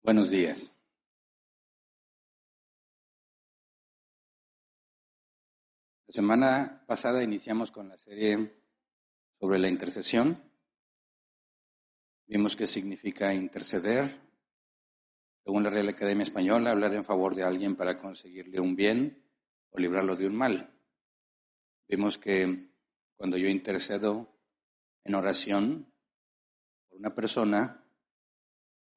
Buenos días. La semana pasada iniciamos con la serie sobre la intercesión. Vimos qué significa interceder. Según la Real Academia Española, hablar en favor de alguien para conseguirle un bien o librarlo de un mal. Vimos que cuando yo intercedo en oración por una persona,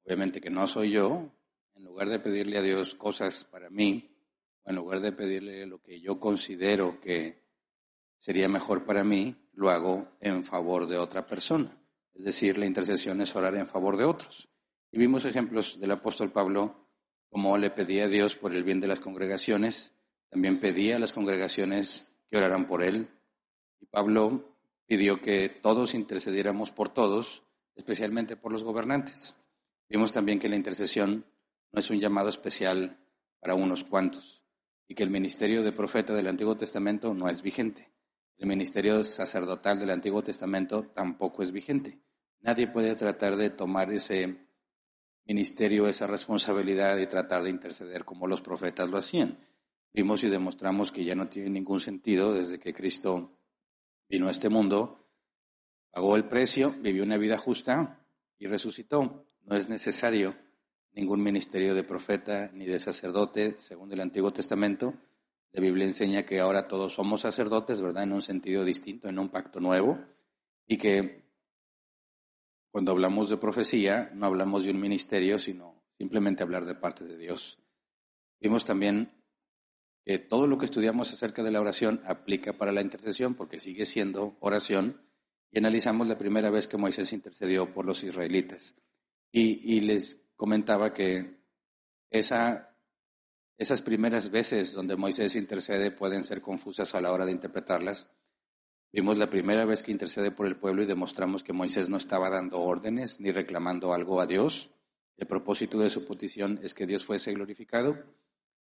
obviamente que no soy yo, en lugar de pedirle a Dios cosas para mí, o en lugar de pedirle lo que yo considero que sería mejor para mí, lo hago en favor de otra persona. Es decir, la intercesión es orar en favor de otros. Y vimos ejemplos del apóstol Pablo, como le pedía a Dios por el bien de las congregaciones, también pedía a las congregaciones que oraran por él. Y Pablo pidió que todos intercediéramos por todos, especialmente por los gobernantes. Vimos también que la intercesión no es un llamado especial para unos cuantos y que el ministerio de profeta del Antiguo Testamento no es vigente. El ministerio sacerdotal del Antiguo Testamento tampoco es vigente. Nadie puede tratar de tomar ese ministerio, esa responsabilidad y tratar de interceder como los profetas lo hacían. Vimos y demostramos que ya no tiene ningún sentido desde que Cristo vino a este mundo, pagó el precio, vivió una vida justa y resucitó. No es necesario ningún ministerio de profeta ni de sacerdote, según el Antiguo Testamento. La Biblia enseña que ahora todos somos sacerdotes, ¿verdad? En un sentido distinto, en un pacto nuevo, y que cuando hablamos de profecía no hablamos de un ministerio, sino simplemente hablar de parte de Dios. Vimos también que todo lo que estudiamos acerca de la oración aplica para la intercesión, porque sigue siendo oración, y analizamos la primera vez que Moisés intercedió por los israelitas. Y les comentaba que esas primeras veces donde Moisés intercede pueden ser confusas a la hora de interpretarlas. Vimos la primera vez que intercede por el pueblo y demostramos que Moisés no estaba dando órdenes ni reclamando algo a Dios. El propósito de su petición es que Dios fuese glorificado.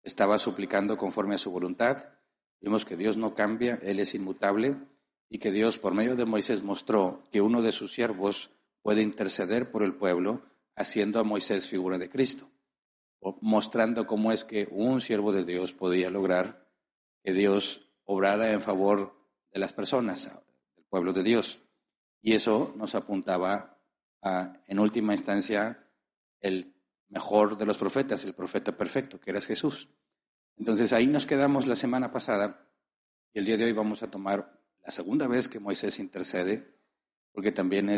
Estaba suplicando conforme a su voluntad. Vimos que Dios no cambia, Él es inmutable, y que Dios, por medio de Moisés, mostró que uno de sus siervos puede interceder por el pueblo, haciendo a Moisés figura de Cristo, mostrando cómo es que un siervo de Dios podía lograr que Dios obrara en favor de las personas, del pueblo de Dios. Y eso nos apuntaba a, en última instancia, el mejor de los profetas, el profeta perfecto, que era Jesús. Entonces ahí nos quedamos la semana pasada y el día de hoy vamos a tomar la segunda vez que Moisés intercede, porque también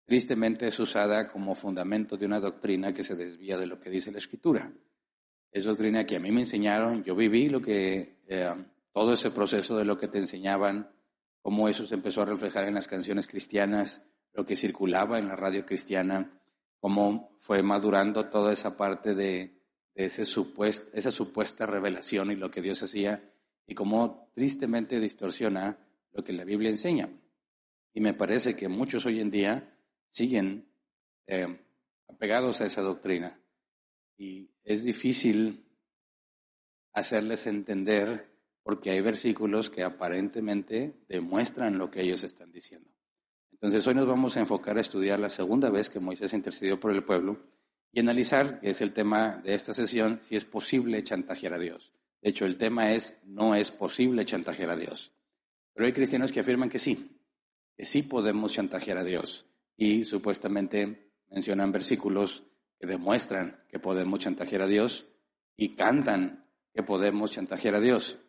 tristemente es usada como fundamento de una doctrina que se desvía de lo que dice la Escritura. Es doctrina que a mí me enseñaron, yo viví todo ese proceso de lo que te enseñaban, cómo eso se empezó a reflejar en las canciones cristianas, lo que circulaba en la radio cristiana, cómo fue madurando toda esa parte de esa supuesta revelación y lo que Dios hacía, y cómo tristemente distorsiona lo que la Biblia enseña. Y me parece que muchos hoy en día siguen apegados a esa doctrina. Y es difícil hacerles entender porque hay versículos que aparentemente demuestran lo que ellos están diciendo. Entonces hoy nos vamos a enfocar a estudiar la segunda vez que Moisés intercedió por el pueblo y analizar, que es el tema de esta sesión, si es posible chantajear a Dios. De hecho, el tema es, no es posible chantajear a Dios. Pero hay cristianos que afirman que sí podemos chantajear a Dios. Y supuestamente mencionan versículos que demuestran que podemos chantajear a Dios y cantan que podemos chantajear a Dios.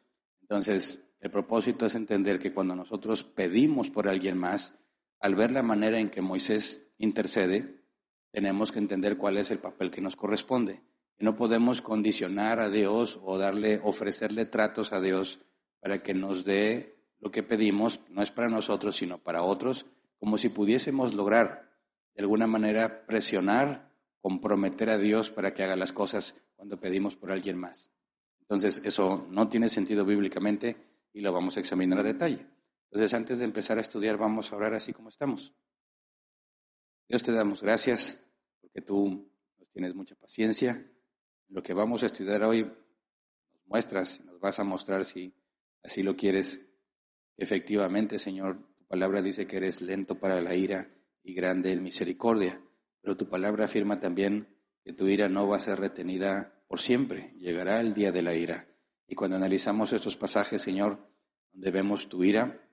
Entonces, el propósito es entender que cuando nosotros pedimos por alguien más, al ver la manera en que Moisés intercede, tenemos que entender cuál es el papel que nos corresponde. Y no podemos condicionar a Dios o ofrecerle tratos a Dios para que nos dé lo que pedimos, no es para nosotros, sino para otros, como si pudiésemos lograr de alguna manera presionar, comprometer a Dios para que haga las cosas cuando pedimos por alguien más. Entonces, eso no tiene sentido bíblicamente y lo vamos a examinar a detalle. Entonces, antes de empezar a estudiar, vamos a orar así como estamos. Dios, te damos gracias porque tú nos tienes mucha paciencia. Lo que vamos a estudiar hoy nos muestras, nos vas a mostrar si así lo quieres. Efectivamente, Señor, tu palabra dice que eres lento para la ira y grande en misericordia. pero tu palabra afirma también que tu ira no va a ser retenida por siempre, llegará el día de la ira. Y cuando analizamos estos pasajes, Señor, donde vemos tu ira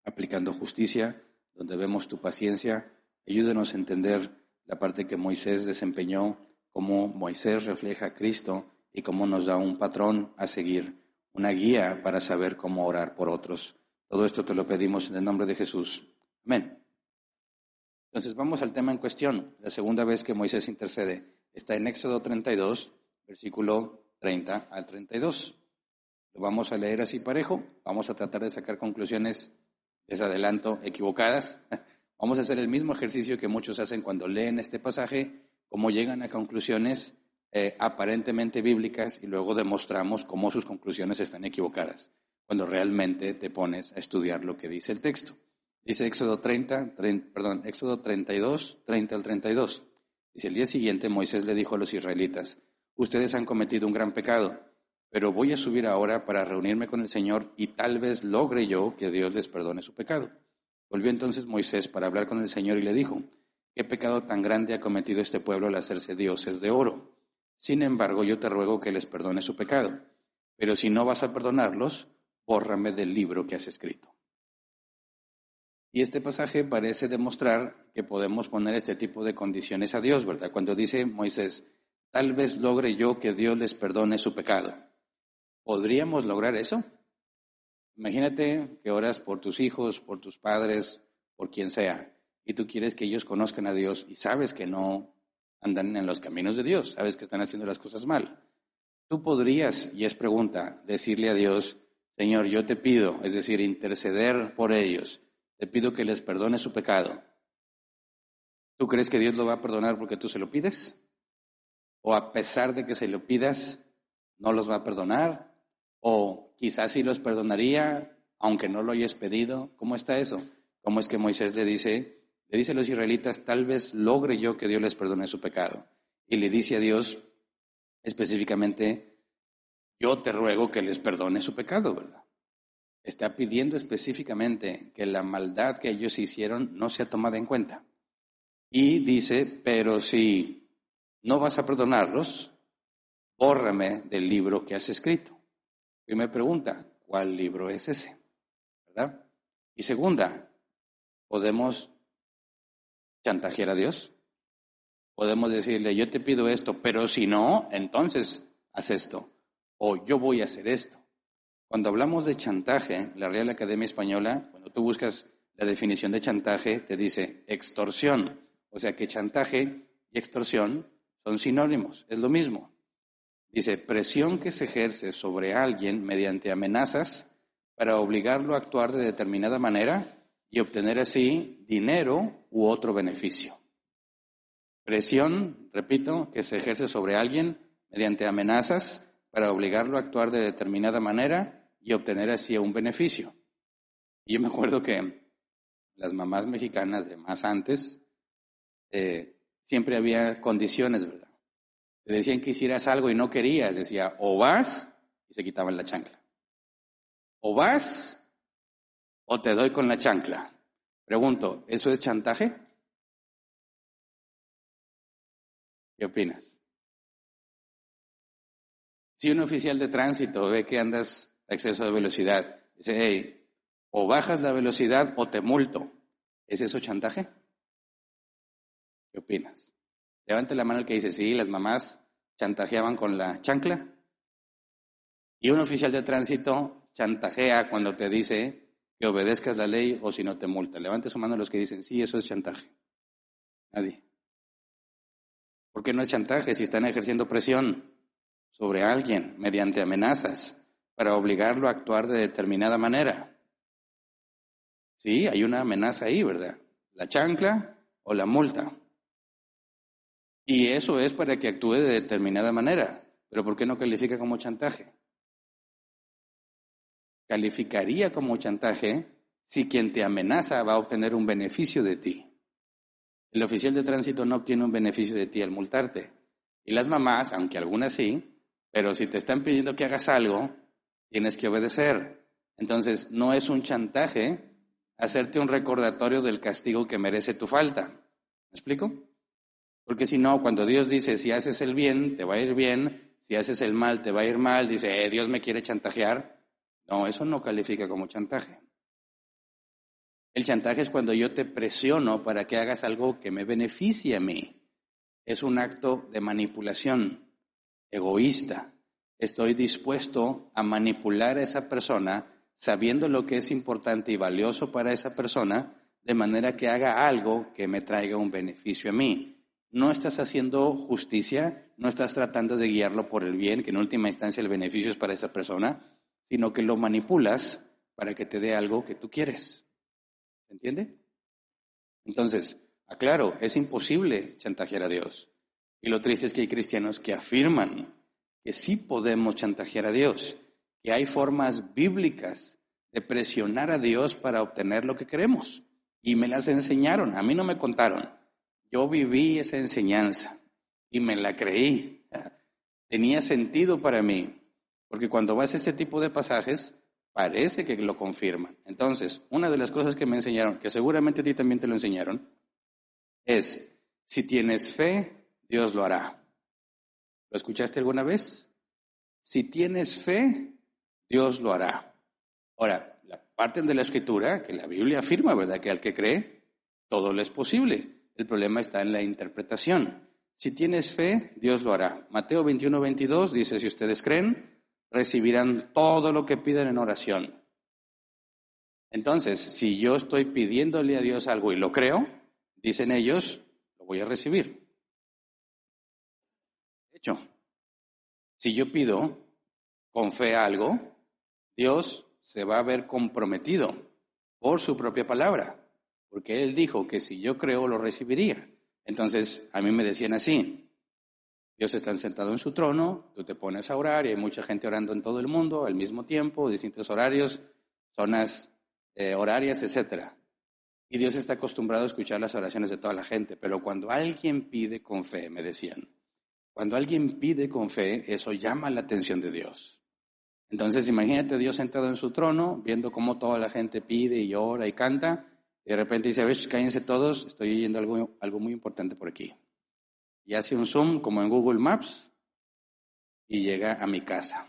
aplicando justicia, donde vemos tu paciencia, ayúdanos a entender la parte que Moisés desempeñó, cómo Moisés refleja a Cristo y cómo nos da un patrón a seguir, una guía para saber cómo orar por otros. Todo esto te lo pedimos en el nombre de Jesús. Amén. Entonces vamos al tema en cuestión. La segunda vez que Moisés intercede está en Éxodo 32, versículo 30 al 32. Lo vamos a leer así parejo. Vamos a tratar de sacar conclusiones, les adelanto, equivocadas. Vamos a hacer el mismo ejercicio que muchos hacen cuando leen este pasaje, cómo llegan a conclusiones aparentemente bíblicas y luego demostramos cómo sus conclusiones están equivocadas, cuando realmente te pones a estudiar lo que dice el texto. Dice Éxodo 32, 30 al 32. Dice, el día siguiente Moisés le dijo a los israelitas, ustedes han cometido un gran pecado, pero voy a subir ahora para reunirme con el Señor y tal vez logre yo que Dios les perdone su pecado. Volvió entonces Moisés para hablar con el Señor y le dijo, ¿qué pecado tan grande ha cometido este pueblo al hacerse dioses de oro? Sin embargo, yo te ruego que les perdone su pecado, pero si no vas a perdonarlos, bórrame del libro que has escrito. Y este pasaje parece demostrar que podemos poner este tipo de condiciones a Dios, ¿verdad? Cuando dice Moisés, tal vez logre yo que Dios les perdone su pecado. ¿Podríamos lograr eso? Imagínate que oras por tus hijos, por tus padres, por quien sea, y tú quieres que ellos conozcan a Dios y sabes que no andan en los caminos de Dios, sabes que están haciendo las cosas mal. Tú podrías, y es pregunta, decirle a Dios, Señor, yo te pido, es decir, interceder por ellos, te pido que les perdone su pecado. ¿Tú crees que Dios lo va a perdonar porque tú se lo pides? ¿O a pesar de que se lo pidas, no los va a perdonar? ¿O quizás sí los perdonaría, aunque no lo hayas pedido? ¿Cómo está eso? ¿Cómo es que Moisés le dice a los israelitas, tal vez logre yo que Dios les perdone su pecado? Y le dice a Dios específicamente, yo te ruego que les perdone su pecado, ¿verdad? Está pidiendo específicamente que la maldad que ellos hicieron no sea tomada en cuenta. Y dice, pero si no vas a perdonarlos, bórrame del libro que has escrito. Primera pregunta, ¿cuál libro es ese? ¿Verdad? Y segunda, ¿podemos chantajear a Dios? Podemos decirle, yo te pido esto, pero si no, entonces haz esto. O yo voy a hacer esto. Cuando hablamos de chantaje, la Real Academia Española, cuando tú buscas la definición de chantaje, te dice extorsión. O sea que chantaje y extorsión son sinónimos, es lo mismo. Dice, presión que se ejerce sobre alguien mediante amenazas para obligarlo a actuar de determinada manera y obtener así dinero u otro beneficio. Presión, repito, que se ejerce sobre alguien mediante amenazas para obligarlo a actuar de determinada manera y obtener así un beneficio. Y yo me acuerdo que las mamás mexicanas de más antes, siempre había condiciones, ¿verdad? Te decían que hicieras algo y no querías, decía, o vas, y se quitaban la chancla. O vas, o te doy con la chancla. Pregunto, ¿eso es chantaje? ¿Qué opinas? Si un oficial de tránsito ve que andas a exceso de velocidad, dice, hey, o bajas la velocidad o te multo. ¿Es eso chantaje? ¿Qué opinas? Levante la mano el que dice, sí, las mamás chantajeaban con la chancla. Y un oficial de tránsito chantajea cuando te dice que obedezcas la ley o si no te multa. Levante su mano los que dicen, sí, eso es chantaje. Nadie. ¿Por qué no es chantaje si están ejerciendo presión sobre alguien mediante amenazas para obligarlo a actuar de determinada manera? Sí, hay una amenaza ahí, ¿verdad? La chancla o la multa. Y eso es para que actúe de determinada manera. ¿Pero por qué no califica como chantaje? Calificaría como chantaje si quien te amenaza va a obtener un beneficio de ti. El oficial de tránsito no obtiene un beneficio de ti al multarte. Y las mamás, aunque algunas sí, pero si te están pidiendo que hagas algo, tienes que obedecer. Entonces, no es un chantaje hacerte un recordatorio del castigo que merece tu falta. ¿Me explico? Porque si no, cuando Dios dice, si haces el bien, te va a ir bien, si haces el mal, te va a ir mal, dice, Dios me quiere chantajear. No, eso no califica como chantaje. El chantaje es cuando yo te presiono para que hagas algo que me beneficie a mí. Es un acto de manipulación egoísta. Estoy dispuesto a manipular a esa persona sabiendo lo que es importante y valioso para esa persona, de manera que haga algo que me traiga un beneficio a mí. No estás haciendo justicia, no estás tratando de guiarlo por el bien, que en última instancia el beneficio es para esa persona, sino que lo manipulas para que te dé algo que tú quieres. ¿Se entiende? Entonces, aclaro, es imposible chantajear a Dios. Y lo triste es que hay cristianos que afirman que sí podemos chantajear a Dios, que hay formas bíblicas de presionar a Dios para obtener lo que queremos. Y me las enseñaron, a mí no me contaron. Yo viví esa enseñanza y me la creí. Tenía sentido para mí, porque cuando vas a este tipo de pasajes, parece que lo confirman. Entonces, una de las cosas que me enseñaron, que seguramente a ti también te lo enseñaron, es, si tienes fe, Dios lo hará. ¿Lo escuchaste alguna vez? Si tienes fe, Dios lo hará. Ahora, la parte de la Escritura, que la Biblia afirma, ¿verdad?, que al que cree, todo le es posible. El problema está en la interpretación. Si tienes fe, Dios lo hará. Mateo 21:22 dice, si ustedes creen, recibirán todo lo que piden en oración. Entonces, si yo estoy pidiéndole a Dios algo y lo creo, dicen ellos, lo voy a recibir. De hecho, si yo pido con fe algo, Dios se va a ver comprometido por su propia palabra, porque Él dijo que si yo creo lo recibiría. Entonces, a mí me decían así, Dios está sentado en su trono, tú te pones a orar y hay mucha gente orando en todo el mundo al mismo tiempo, distintos horarios, zonas horarias, etc. Y Dios está acostumbrado a escuchar las oraciones de toda la gente, pero cuando alguien pide con fe, me decían, cuando alguien pide con fe, eso llama la atención de Dios. Entonces, imagínate a Dios sentado en su trono, viendo cómo toda la gente pide y ora y canta, y de repente dice, a ver, cállense todos, estoy oyendo algo muy importante por aquí. Y hace un zoom como en Google Maps y llega a mi casa.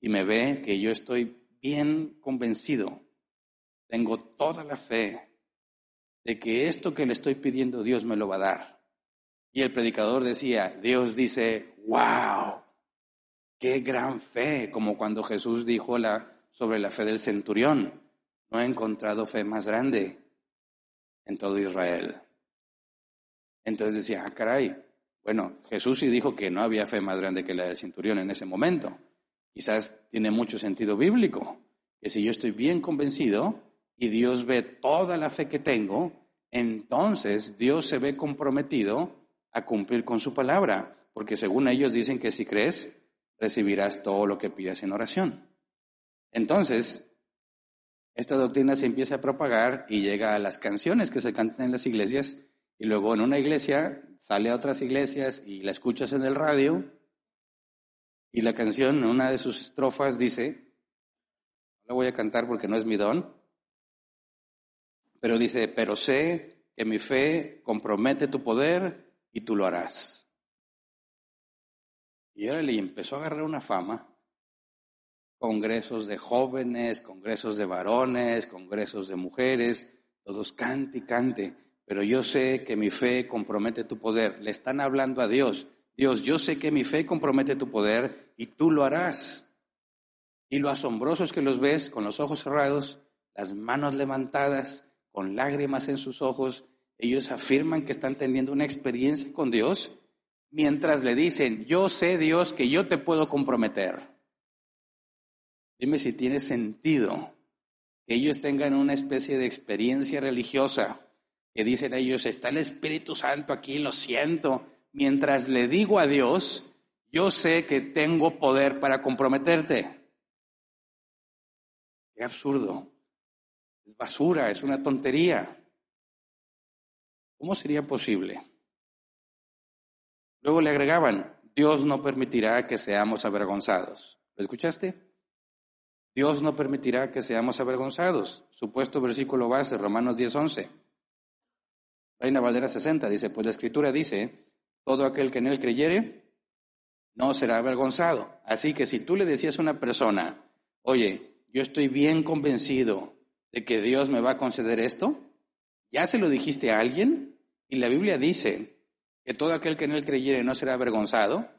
Y me ve que yo estoy bien convencido, tengo toda la fe de que esto que le estoy pidiendo Dios me lo va a dar. Y el predicador decía, Dios dice, wow, qué gran fe, como cuando Jesús dijo sobre la fe del centurión, no he encontrado fe más grande en todo Israel. Entonces decía, caray, bueno, Jesús sí dijo que no había fe más grande que la del centurión en ese momento. Quizás tiene mucho sentido bíblico, que si yo estoy bien convencido y Dios ve toda la fe que tengo, entonces Dios se ve comprometido a cumplir con su palabra, porque según ellos dicen que si crees, recibirás todo lo que pidas en oración. Entonces, esta doctrina se empieza a propagar y llega a las canciones que se cantan en las iglesias, y luego en una iglesia sale a otras iglesias y la escuchas en el radio, y la canción, en una de sus estrofas dice, no la voy a cantar porque no es mi don, pero dice, pero sé que mi fe compromete tu poder y tú lo harás. Y ahora le empezó a agarrar una fama, congresos de jóvenes, congresos de varones, congresos de mujeres, todos cante y cante, pero yo sé que mi fe compromete tu poder. Le están hablando a Dios. Dios, yo sé que mi fe compromete tu poder y tú lo harás. Y lo asombroso es que los ves con los ojos cerrados, las manos levantadas, con lágrimas en sus ojos. Ellos afirman que están teniendo una experiencia con Dios, mientras le dicen, yo sé, Dios, que yo te puedo comprometer. Dime si tiene sentido que ellos tengan una especie de experiencia religiosa, que dicen ellos, está el Espíritu Santo aquí, lo siento, mientras le digo a Dios, yo sé que tengo poder para comprometerte. Qué absurdo, es basura, es una tontería. ¿Cómo sería posible? Luego le agregaban, Dios no permitirá que seamos avergonzados. ¿Lo escuchaste? Dios no permitirá que seamos avergonzados. Supuesto versículo base, Romanos 10:11. Reina Valera 60 dice, pues la Escritura dice, todo aquel que en él creyere no será avergonzado. Así que si tú le decías a una persona, oye, yo estoy bien convencido de que Dios me va a conceder esto, ¿ya se lo dijiste a alguien? Y la Biblia dice que todo aquel que en él creyere no será avergonzado.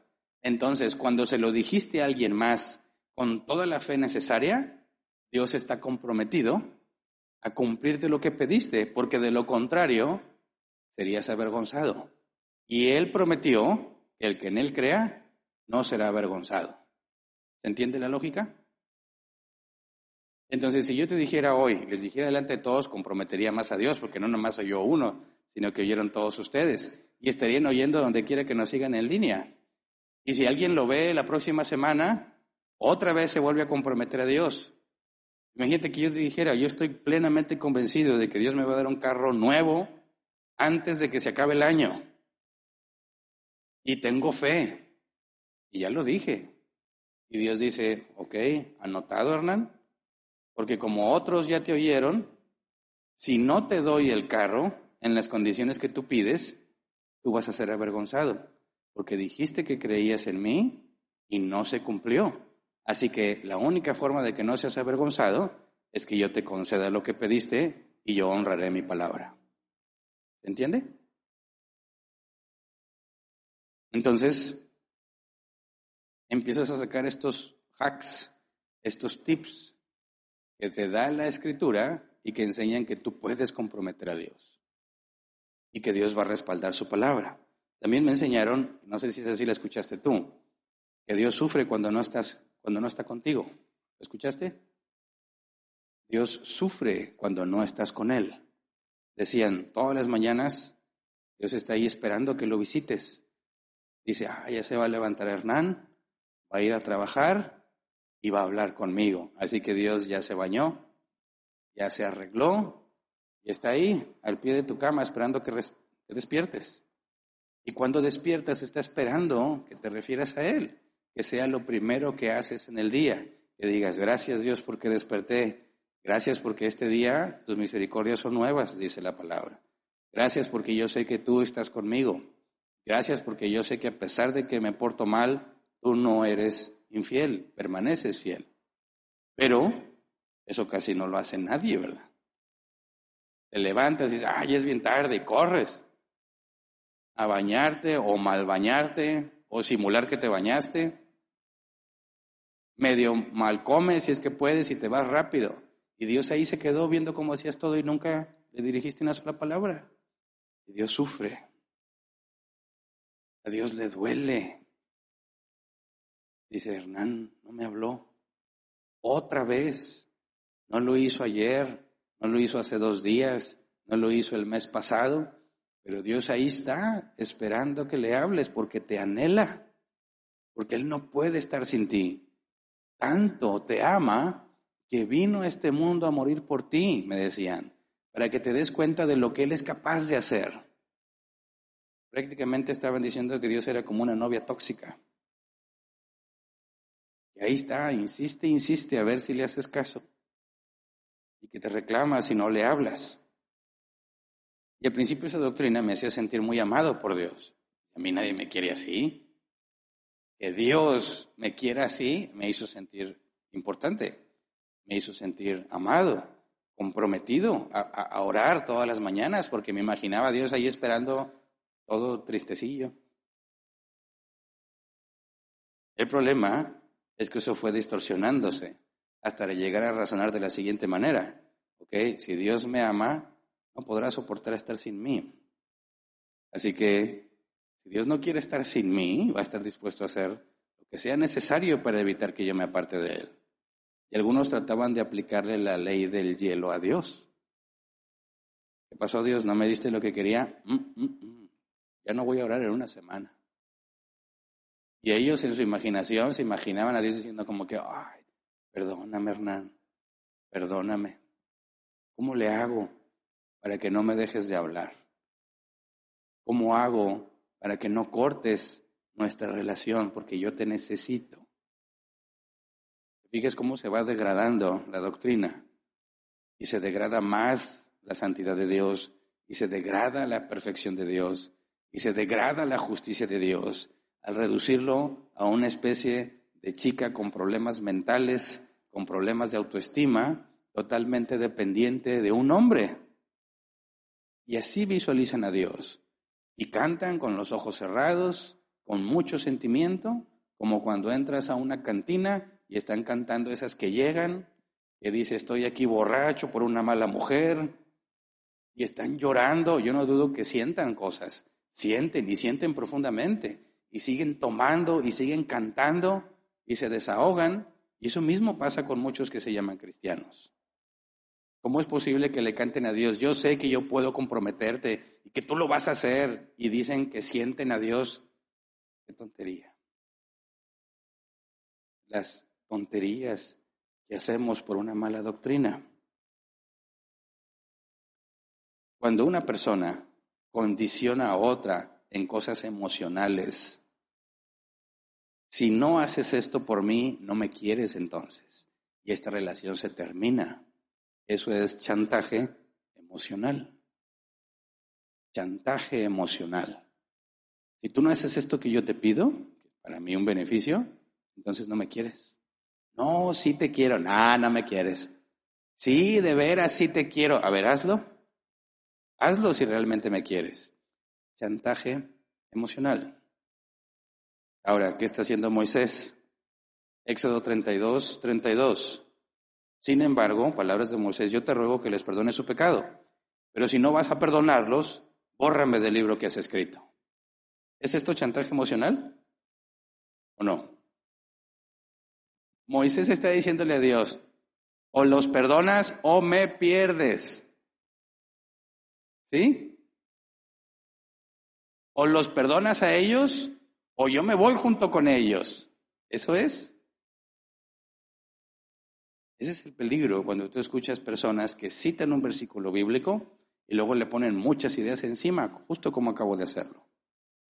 Entonces, cuando se lo dijiste a alguien más con toda la fe necesaria, Dios está comprometido a cumplirte lo que pediste, porque de lo contrario serías avergonzado. Y Él prometió que el que en Él crea no será avergonzado. ¿Se entiende la lógica? Entonces, si yo te dijera hoy, les dijera delante de todos, comprometería más a Dios, porque no nomás soy yo uno, sino que oyeron todos ustedes. Y estarían oyendo donde quiera que nos sigan en línea. Y si alguien lo ve la próxima semana, otra vez se vuelve a comprometer a Dios. Imagínate que yo te dijera, yo estoy plenamente convencido de que Dios me va a dar un carro nuevo antes de que se acabe el año. Y tengo fe. Y ya lo dije. Y Dios dice, ok, anotado, Hernán, porque como otros ya te oyeron, si no te doy el carro en las condiciones que tú pides, tú vas a ser avergonzado, porque dijiste que creías en mí y no se cumplió. Así que la única forma de que no seas avergonzado es que yo te conceda lo que pediste y yo honraré mi palabra. ¿Se entiende? Entonces, empiezas a sacar estos hacks, estos tips que te da la Escritura y que enseñan que tú puedes comprometer a Dios y que Dios va a respaldar su palabra. También me enseñaron, no sé si es así, la escuchaste tú, que Dios sufre cuando no está contigo. ¿Lo escuchaste? Dios sufre cuando no estás con Él. Decían, todas las mañanas Dios está ahí esperando que lo visites. Dice, ya se va a levantar Hernán, va a ir a trabajar y va a hablar conmigo. Así que Dios ya se bañó, ya se arregló y está ahí al pie de tu cama esperando que despiertes. Y cuando despiertas está esperando que te refieras a Él, que sea lo primero que haces en el día, que digas, gracias Dios porque desperté, gracias porque este día tus misericordias son nuevas, dice la palabra. Gracias porque yo sé que tú estás conmigo. Gracias porque yo sé que a pesar de que me porto mal, tú no eres infiel, permaneces fiel. Pero eso casi no lo hace nadie, ¿verdad? Te levantas y dices, ya es bien tarde, y corres a bañarte o mal bañarte o simular que te bañaste. Medio mal comes si es que puedes y te vas rápido. Y Dios ahí se quedó viendo cómo hacías todo y nunca le dirigiste una sola palabra. Y Dios sufre. A Dios le duele. Dice, Hernán no me habló. Otra vez. No lo hizo ayer, no lo hizo hace 2 días, no lo hizo el mes pasado. Pero Dios ahí está esperando que le hables porque te anhela. Porque Él no puede estar sin ti. Tanto te ama que vino a este mundo a morir por ti, me decían, para que te des cuenta de lo que Él es capaz de hacer. Prácticamente estaban diciendo que Dios era como una novia tóxica. Y ahí está, insiste a ver si le haces caso. Y que te reclama si no le hablas. Y al principio esa doctrina me hacía sentir muy amado por Dios. A mí nadie me quiere así. Que Dios me quiera así me hizo sentir importante. Me hizo sentir amado, comprometido a orar todas las mañanas porque me imaginaba a Dios ahí esperando todo tristecillo. El problema es que eso fue distorsionándose hasta llegar a razonar de la siguiente manera. Si Dios me ama, no podrá soportar estar sin mí. Así que, si Dios no quiere estar sin mí, va a estar dispuesto a hacer lo que sea necesario para evitar que yo me aparte de Él. Y algunos trataban de aplicarle la ley del hielo a Dios. ¿Qué pasó, Dios? ¿No me diste lo que quería? Ya no voy a orar en una semana. Y ellos en su imaginación se imaginaban a Dios diciendo como que, perdóname, Hernán, perdóname. ¿Cómo le hago para que no me dejes de hablar? ¿Cómo hago para que no cortes nuestra relación? Porque yo te necesito. Fíjese cómo se va degradando la doctrina y se degrada más la santidad de Dios y se degrada la perfección de Dios y se degrada la justicia de Dios al reducirlo a una especie de chica con problemas mentales, con problemas de autoestima, totalmente dependiente de un hombre. Y así visualizan a Dios. Y cantan con los ojos cerrados, con mucho sentimiento, como cuando entras a una cantina y están cantando esas que llegan, que dice, estoy aquí borracho por una mala mujer, y están llorando. Yo no dudo que sientan cosas, sienten y sienten profundamente, y siguen tomando y siguen cantando y se desahogan, y eso mismo pasa con muchos que se llaman cristianos. ¿Cómo es posible que le canten a Dios? Yo sé que yo puedo comprometerte y que tú lo vas a hacer, y dicen que sienten a Dios. ¡Qué tontería! Las tonterías que hacemos por una mala doctrina. Cuando una persona condiciona a otra en cosas emocionales, si no haces esto por mí, no me quieres entonces, y esta relación se termina. Eso es chantaje emocional. Chantaje emocional. Si tú no haces esto que yo te pido, para mí un beneficio, entonces no me quieres. No, sí te quiero. No me quieres. Sí, de veras, sí te quiero. A ver, hazlo. Hazlo si realmente me quieres. Chantaje emocional. Ahora, ¿qué está haciendo Moisés? Éxodo 32. Sin embargo, palabras de Moisés, yo te ruego que les perdone su pecado. Pero si no vas a perdonarlos, bórrame del libro que has escrito. ¿Es esto chantaje emocional o no? Moisés está diciéndole a Dios, o los perdonas o me pierdes. ¿Sí? O los perdonas a ellos o yo me voy junto con ellos. ¿Eso es? Ese es el peligro cuando tú escuchas personas que citan un versículo bíblico y luego le ponen muchas ideas encima, justo como acabo de hacerlo.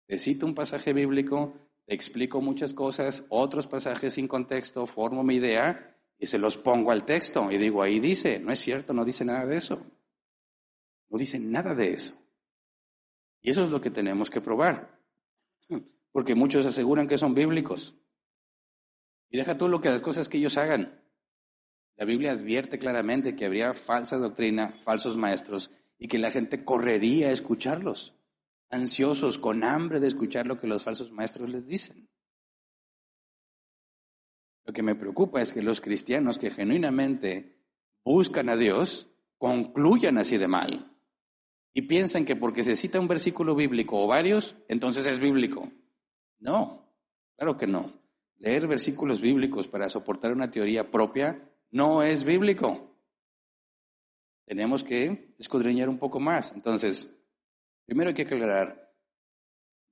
Te cito un pasaje bíblico, te explico muchas cosas, otros pasajes sin contexto, formo mi idea y se los pongo al texto y digo, ahí dice, no es cierto, no dice nada de eso. No dice nada de eso. Y eso es lo que tenemos que probar. Porque muchos aseguran que son bíblicos. Y deja tú lo que las cosas que ellos hagan. La Biblia advierte claramente que habría falsa doctrina, falsos maestros, y que la gente correría a escucharlos, ansiosos, con hambre de escuchar lo que los falsos maestros les dicen. Lo que me preocupa es que los cristianos que genuinamente buscan a Dios concluyan así de mal y piensan que porque se cita un versículo bíblico o varios, entonces es bíblico. No, claro que no. Leer versículos bíblicos para soportar una teoría propia no es bíblico. Tenemos que escudriñar un poco más. Entonces, primero hay que aclarar,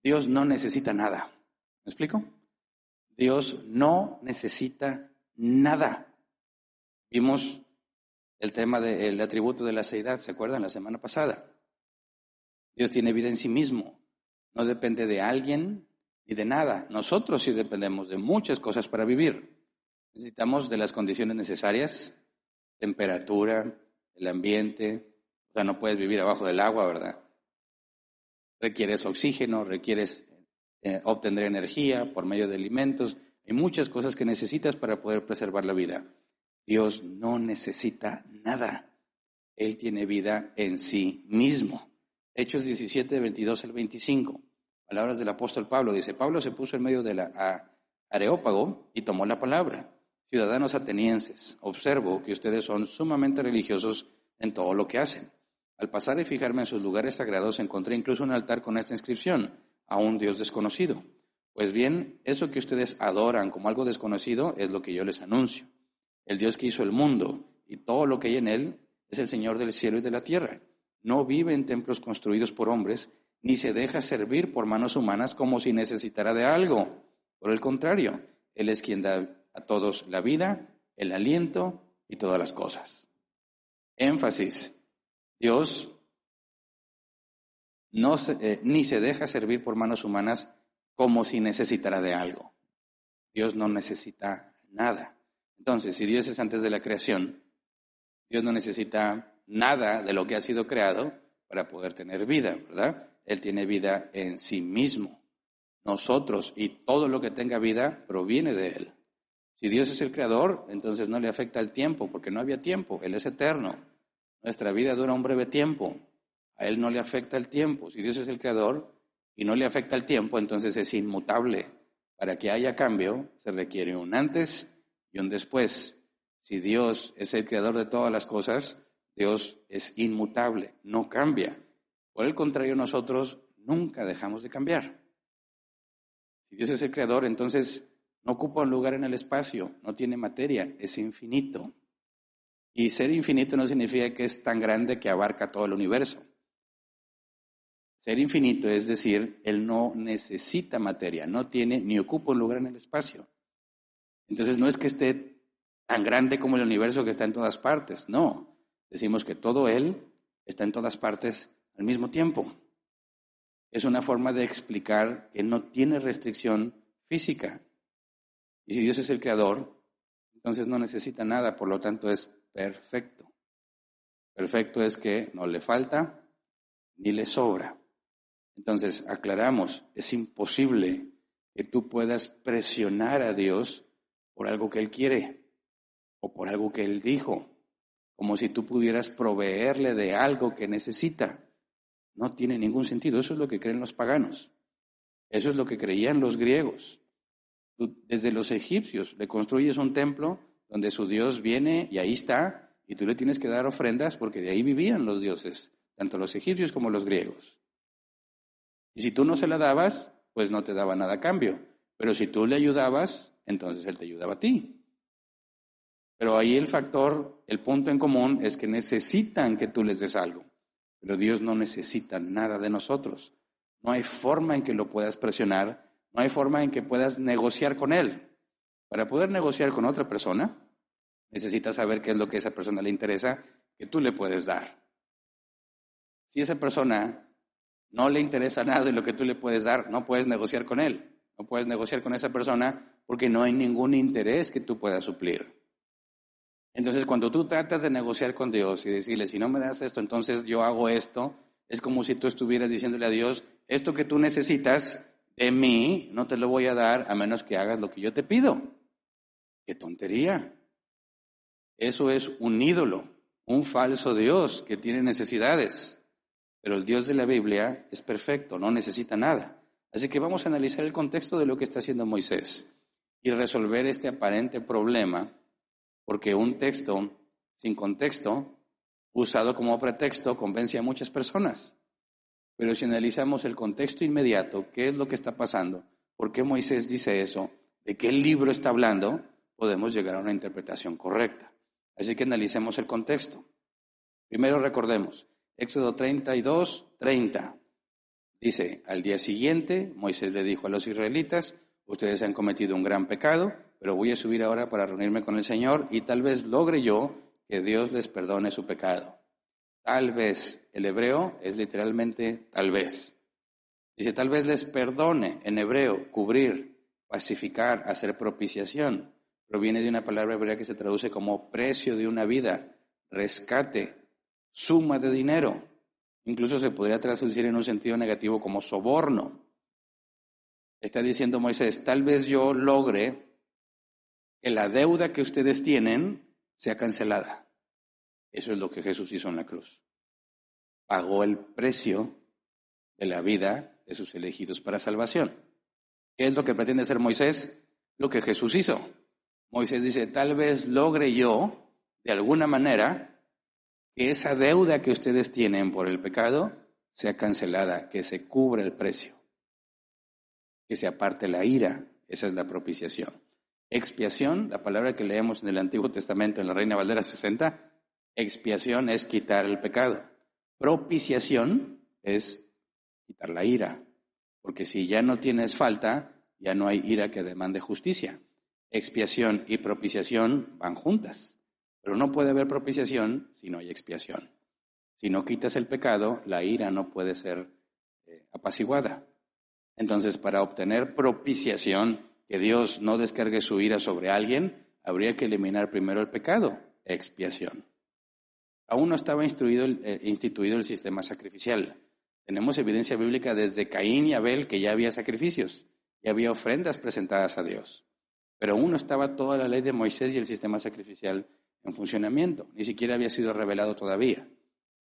Dios no necesita nada. ¿Me explico? Dios no necesita nada. Vimos el tema del atributo de la seidad, ¿se acuerdan? La semana pasada. Dios tiene vida en sí mismo. No depende de alguien ni de nada. Nosotros sí dependemos de muchas cosas para vivir. Necesitamos de las condiciones necesarias, temperatura, el ambiente. O sea, no puedes vivir abajo del agua, ¿verdad? Requieres oxígeno, requieres obtener energía por medio de alimentos. Hay muchas cosas que necesitas para poder preservar la vida. Dios no necesita nada. Él tiene vida en sí mismo. Hechos 17, 22 al 25. Palabras del apóstol Pablo. Dice, Pablo se puso en medio de la Areópago y tomó la palabra. Ciudadanos atenienses, observo que ustedes son sumamente religiosos en todo lo que hacen. Al pasar y fijarme en sus lugares sagrados, encontré incluso un altar con esta inscripción, a un Dios desconocido. Pues bien, eso que ustedes adoran como algo desconocido es lo que yo les anuncio. El Dios que hizo el mundo y todo lo que hay en él es el Señor del cielo y de la tierra. No vive en templos construidos por hombres, ni se deja servir por manos humanas como si necesitara de algo. Por el contrario, Él es quien da a todos la vida, el aliento y todas las cosas. Énfasis. Dios ni se deja servir por manos humanas como si necesitara de algo. Dios no necesita nada. Entonces, si Dios es antes de la creación, Dios no necesita nada de lo que ha sido creado para poder tener vida, ¿verdad? Él tiene vida en sí mismo. Nosotros y todo lo que tenga vida proviene de Él. Si Dios es el creador, entonces no le afecta el tiempo, porque no había tiempo. Él es eterno. Nuestra vida dura un breve tiempo. A Él no le afecta el tiempo. Si Dios es el creador y no le afecta el tiempo, entonces es inmutable. Para que haya cambio, se requiere un antes y un después. Si Dios es el creador de todas las cosas, Dios es inmutable, no cambia. Por el contrario, nosotros nunca dejamos de cambiar. Si Dios es el creador, entonces no ocupa un lugar en el espacio, no tiene materia, es infinito. Y ser infinito no significa que es tan grande que abarca todo el universo. Ser infinito es decir, Él no necesita materia, no tiene ni ocupa un lugar en el espacio. Entonces no es que esté tan grande como el universo que está en todas partes, no. Decimos que todo Él está en todas partes al mismo tiempo. Es una forma de explicar que no tiene restricción física. Y si Dios es el creador, entonces no necesita nada, por lo tanto es perfecto. Perfecto es que no le falta ni le sobra. Entonces, aclaramos, es imposible que tú puedas presionar a Dios por algo que Él quiere o por algo que Él dijo, como si tú pudieras proveerle de algo que necesita. No tiene ningún sentido. Eso es lo que creen los paganos. Eso es lo que creían los griegos. Tú, desde los egipcios le construyes un templo donde su Dios viene y ahí está, y tú le tienes que dar ofrendas porque de ahí vivían los dioses, tanto los egipcios como los griegos. Y si tú no se la dabas, pues no te daba nada a cambio. Pero si tú le ayudabas, entonces Él te ayudaba a ti. Pero ahí el factor, el punto en común es que necesitan que tú les des algo. Pero Dios no necesita nada de nosotros. No hay forma en que lo puedas presionar, no hay forma en que puedas negociar con Él. Para poder negociar con otra persona, necesitas saber qué es lo que a esa persona le interesa, que tú le puedes dar. Si a esa persona no le interesa nada de lo que tú le puedes dar, no puedes negociar con él. No puedes negociar con esa persona porque no hay ningún interés que tú puedas suplir. Entonces, cuando tú tratas de negociar con Dios y decirle, si no me das esto, entonces yo hago esto, es como si tú estuvieras diciéndole a Dios, esto que tú necesitas de mí, no te lo voy a dar a menos que hagas lo que yo te pido. ¡Qué tontería! Eso es un ídolo, un falso Dios que tiene necesidades. Pero el Dios de la Biblia es perfecto, no necesita nada. Así que vamos a analizar el contexto de lo que está haciendo Moisés y resolver este aparente problema, porque un texto sin contexto, usado como pretexto, convence a muchas personas. Pero si analizamos el contexto inmediato, qué es lo que está pasando, por qué Moisés dice eso, de qué libro está hablando, podemos llegar a una interpretación correcta. Así que analicemos el contexto. Primero recordemos, Éxodo 32:30. Dice, al día siguiente, Moisés le dijo a los israelitas, ustedes han cometido un gran pecado, pero voy a subir ahora para reunirme con el Señor y tal vez logre yo que Dios les perdone su pecado. Tal vez, el hebreo es literalmente tal vez. Dice, tal vez les perdone, en hebreo, cubrir, pacificar, hacer propiciación. Proviene de una palabra hebrea que se traduce como precio de una vida, rescate, suma de dinero. Incluso se podría traducir en un sentido negativo como soborno. Está diciendo Moisés, tal vez yo logre que la deuda que ustedes tienen sea cancelada. Eso es lo que Jesús hizo en la cruz. Pagó el precio de la vida de sus elegidos para salvación. ¿Qué es lo que pretende hacer Moisés? Lo que Jesús hizo. Moisés dice, tal vez logre yo, de alguna manera, que esa deuda que ustedes tienen por el pecado sea cancelada, que se cubra el precio, que se aparte la ira. Esa es la propiciación. Expiación, la palabra que leemos en el Antiguo Testamento en la Reina Valera 60, expiación es quitar el pecado. Propiciación es quitar la ira, porque si ya no tienes falta, ya no hay ira que demande justicia. Expiación y propiciación van juntas. Pero no puede haber propiciación si no hay expiación. Si no quitas el pecado, la ira no puede ser apaciguada. Entonces, para obtener propiciación, que Dios no descargue su ira sobre alguien, habría que eliminar primero el pecado, expiación. Aún no estaba instituido el sistema sacrificial. Tenemos evidencia bíblica desde Caín y Abel que ya había sacrificios, ya había ofrendas presentadas a Dios. Pero aún no estaba toda la ley de Moisés y el sistema sacrificial en funcionamiento. Ni siquiera había sido revelado todavía.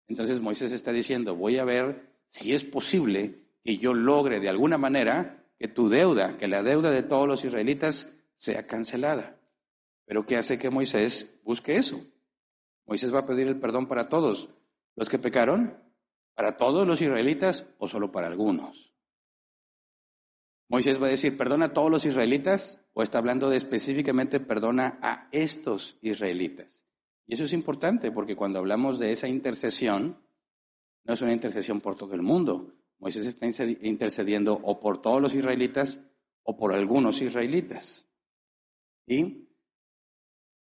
Entonces Moisés está diciendo, voy a ver si es posible que yo logre de alguna manera que tu deuda, que la deuda de todos los israelitas sea cancelada. Pero ¿qué hace que Moisés busque eso? Moisés va a pedir el perdón para todos los que pecaron, para todos los israelitas o solo para algunos. Moisés va a decir, ¿perdona a todos los israelitas? ¿O está hablando de específicamente perdona a estos israelitas? Y eso es importante porque cuando hablamos de esa intercesión, no es una intercesión por todo el mundo. Moisés está intercediendo o por todos los israelitas o por algunos israelitas. Y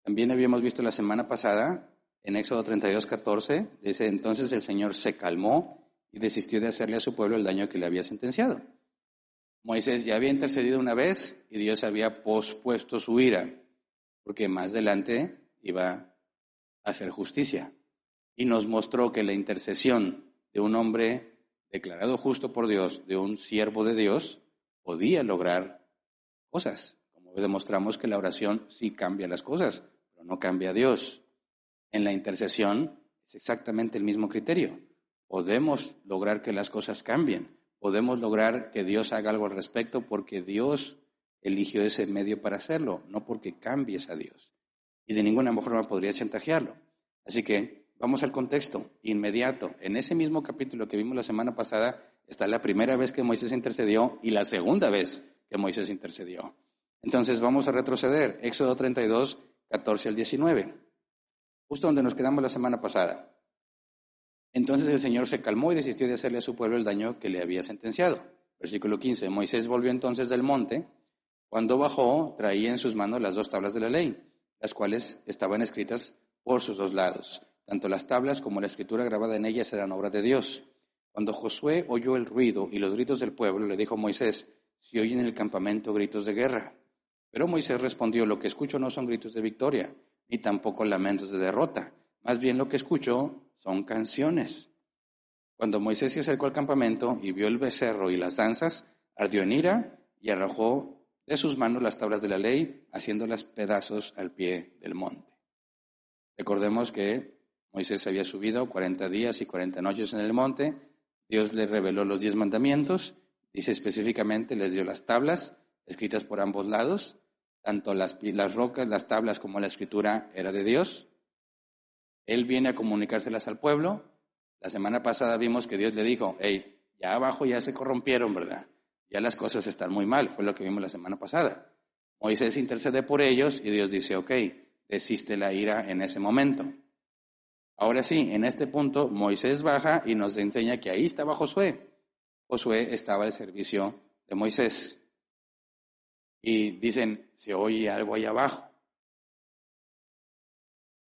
también habíamos visto la semana pasada, en Éxodo 32:14, dice, entonces el Señor se calmó y desistió de hacerle a su pueblo el daño que le había sentenciado. Moisés ya había intercedido una vez y Dios había pospuesto su ira, porque más adelante iba a hacer justicia. Y nos mostró que la intercesión de un hombre declarado justo por Dios, de un siervo de Dios, podía lograr cosas. Como demostramos que la oración sí cambia las cosas, pero no cambia a Dios. En la intercesión es exactamente el mismo criterio. Podemos lograr que las cosas cambien. Podemos lograr que Dios haga algo al respecto porque Dios eligió ese medio para hacerlo, no porque cambies a Dios. Y de ninguna forma podría chantajearlo. Así que vamos al contexto inmediato. En ese mismo capítulo que vimos la semana pasada está la primera vez que Moisés intercedió y la segunda vez que Moisés intercedió. Entonces vamos a retroceder. Éxodo 32, 14 al 19. Justo donde nos quedamos la semana pasada. Entonces el Señor se calmó y desistió de hacerle a su pueblo el daño que le había sentenciado. Versículo 15. Moisés volvió entonces del monte. Cuando bajó, traía en sus manos las 2 tablas de la ley, las cuales estaban escritas por sus 2 lados. Tanto las tablas como la escritura grabada en ellas eran obra de Dios. Cuando Josué oyó el ruido y los gritos del pueblo, le dijo a Moisés, se oyen en el campamento gritos de guerra. Pero Moisés respondió, lo que escucho no son gritos de victoria, ni tampoco lamentos de derrota. Más bien lo que escucho son canciones. Cuando Moisés se acercó al campamento y vio el becerro y las danzas, ardió en ira y arrojó de sus manos las tablas de la ley, haciéndolas pedazos al pie del monte. Recordemos que Moisés había subido 40 días y 40 noches en el monte. Dios le reveló los 10 mandamientos. Dice específicamente, les dio las tablas, escritas por ambos lados. Tanto las rocas, las tablas como la escritura era de Dios. Él viene a comunicárselas al pueblo. La semana pasada vimos que Dios le dijo, hey, ya abajo ya se corrompieron, ¿verdad? Ya las cosas están muy mal, fue lo que vimos la semana pasada. Moisés intercede por ellos y Dios dice, ok, desiste la ira en ese momento. Ahora sí, en este punto Moisés baja y nos enseña que ahí estaba Josué. Josué estaba al servicio de Moisés. Y dicen, se oye algo ahí abajo.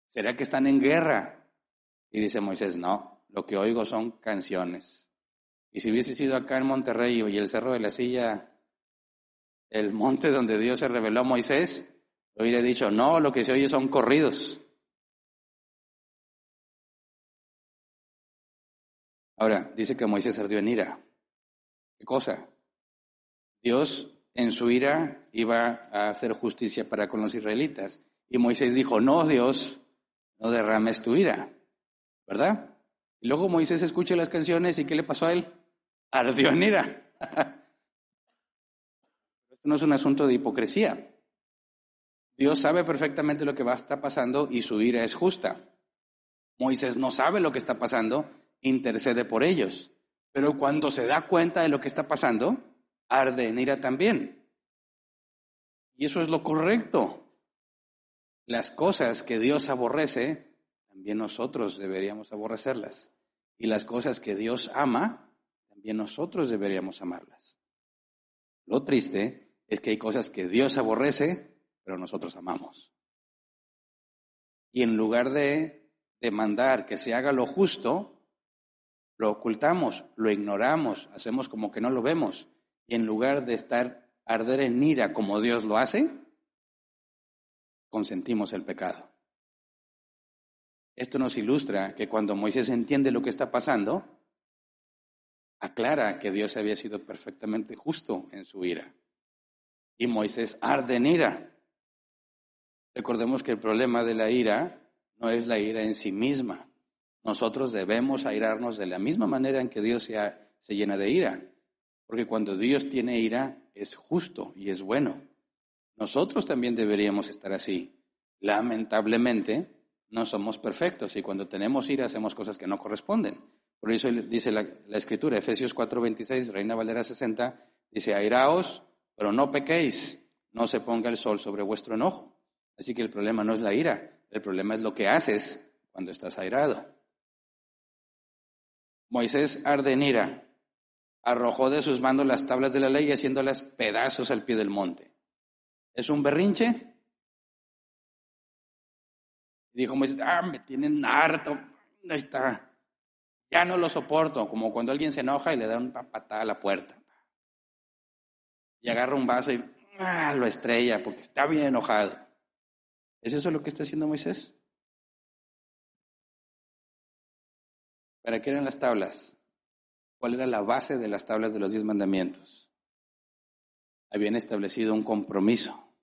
¿Será que están en guerra? Y dice Moisés, no, lo que oigo son canciones. Y si hubiese sido acá en Monterrey y el Cerro de la Silla, el monte donde Dios se reveló a Moisés, le hubiera dicho, no, lo que se oye son corridos. Ahora, dice que Moisés ardió en ira. ¿Qué cosa? Dios en su ira iba a hacer justicia para con los israelitas. Y Moisés dijo, no, Dios, no derrames tu ira, ¿verdad? Y luego Moisés escucha las canciones y ¿qué le pasó a él? Ardió en ira. Esto no es un asunto de hipocresía. Dios sabe perfectamente lo que está pasando y su ira es justa. Moisés no sabe lo que está pasando, intercede por ellos. Pero cuando se da cuenta de lo que está pasando, arde en ira también. Y eso es lo correcto. Las cosas que Dios aborrece, también nosotros deberíamos aborrecerlas. Y las cosas que Dios ama, también nosotros deberíamos amarlas. Lo triste es que hay cosas que Dios aborrece, pero nosotros amamos. Y en lugar de demandar que se haga lo justo, lo ocultamos, lo ignoramos, hacemos como que no lo vemos. Y en lugar de arder en ira como Dios lo hace, consentimos el pecado. Esto nos ilustra que cuando Moisés entiende lo que está pasando, aclara que Dios había sido perfectamente justo en su ira. Y Moisés arde en ira. Recordemos que el problema de la ira no es la ira en sí misma. Nosotros debemos airarnos de la misma manera en que Dios se llena de ira. Porque cuando Dios tiene ira, es justo y es bueno. Nosotros también deberíamos estar así. Lamentablemente, no somos perfectos y cuando tenemos ira hacemos cosas que no corresponden. Por eso dice la Escritura, Efesios 4:26, Reina Valera 60, dice, airaos, pero no pequéis, no se ponga el sol sobre vuestro enojo. Así que el problema no es la ira, el problema es lo que haces cuando estás airado. Moisés arde en ira, arrojó de sus manos las tablas de la ley haciéndolas pedazos al pie del monte. ¿Es un berrinche? Dijo Moisés, me tienen harto, ahí está, ya no lo soporto, como cuando alguien se enoja y le da una patada a la puerta. Y agarra un vaso y lo estrella porque está bien enojado. ¿Es eso lo que está haciendo Moisés? ¿Para qué eran las tablas? ¿Cuál era la base de las tablas de los 10 mandamientos? Habían establecido un compromiso.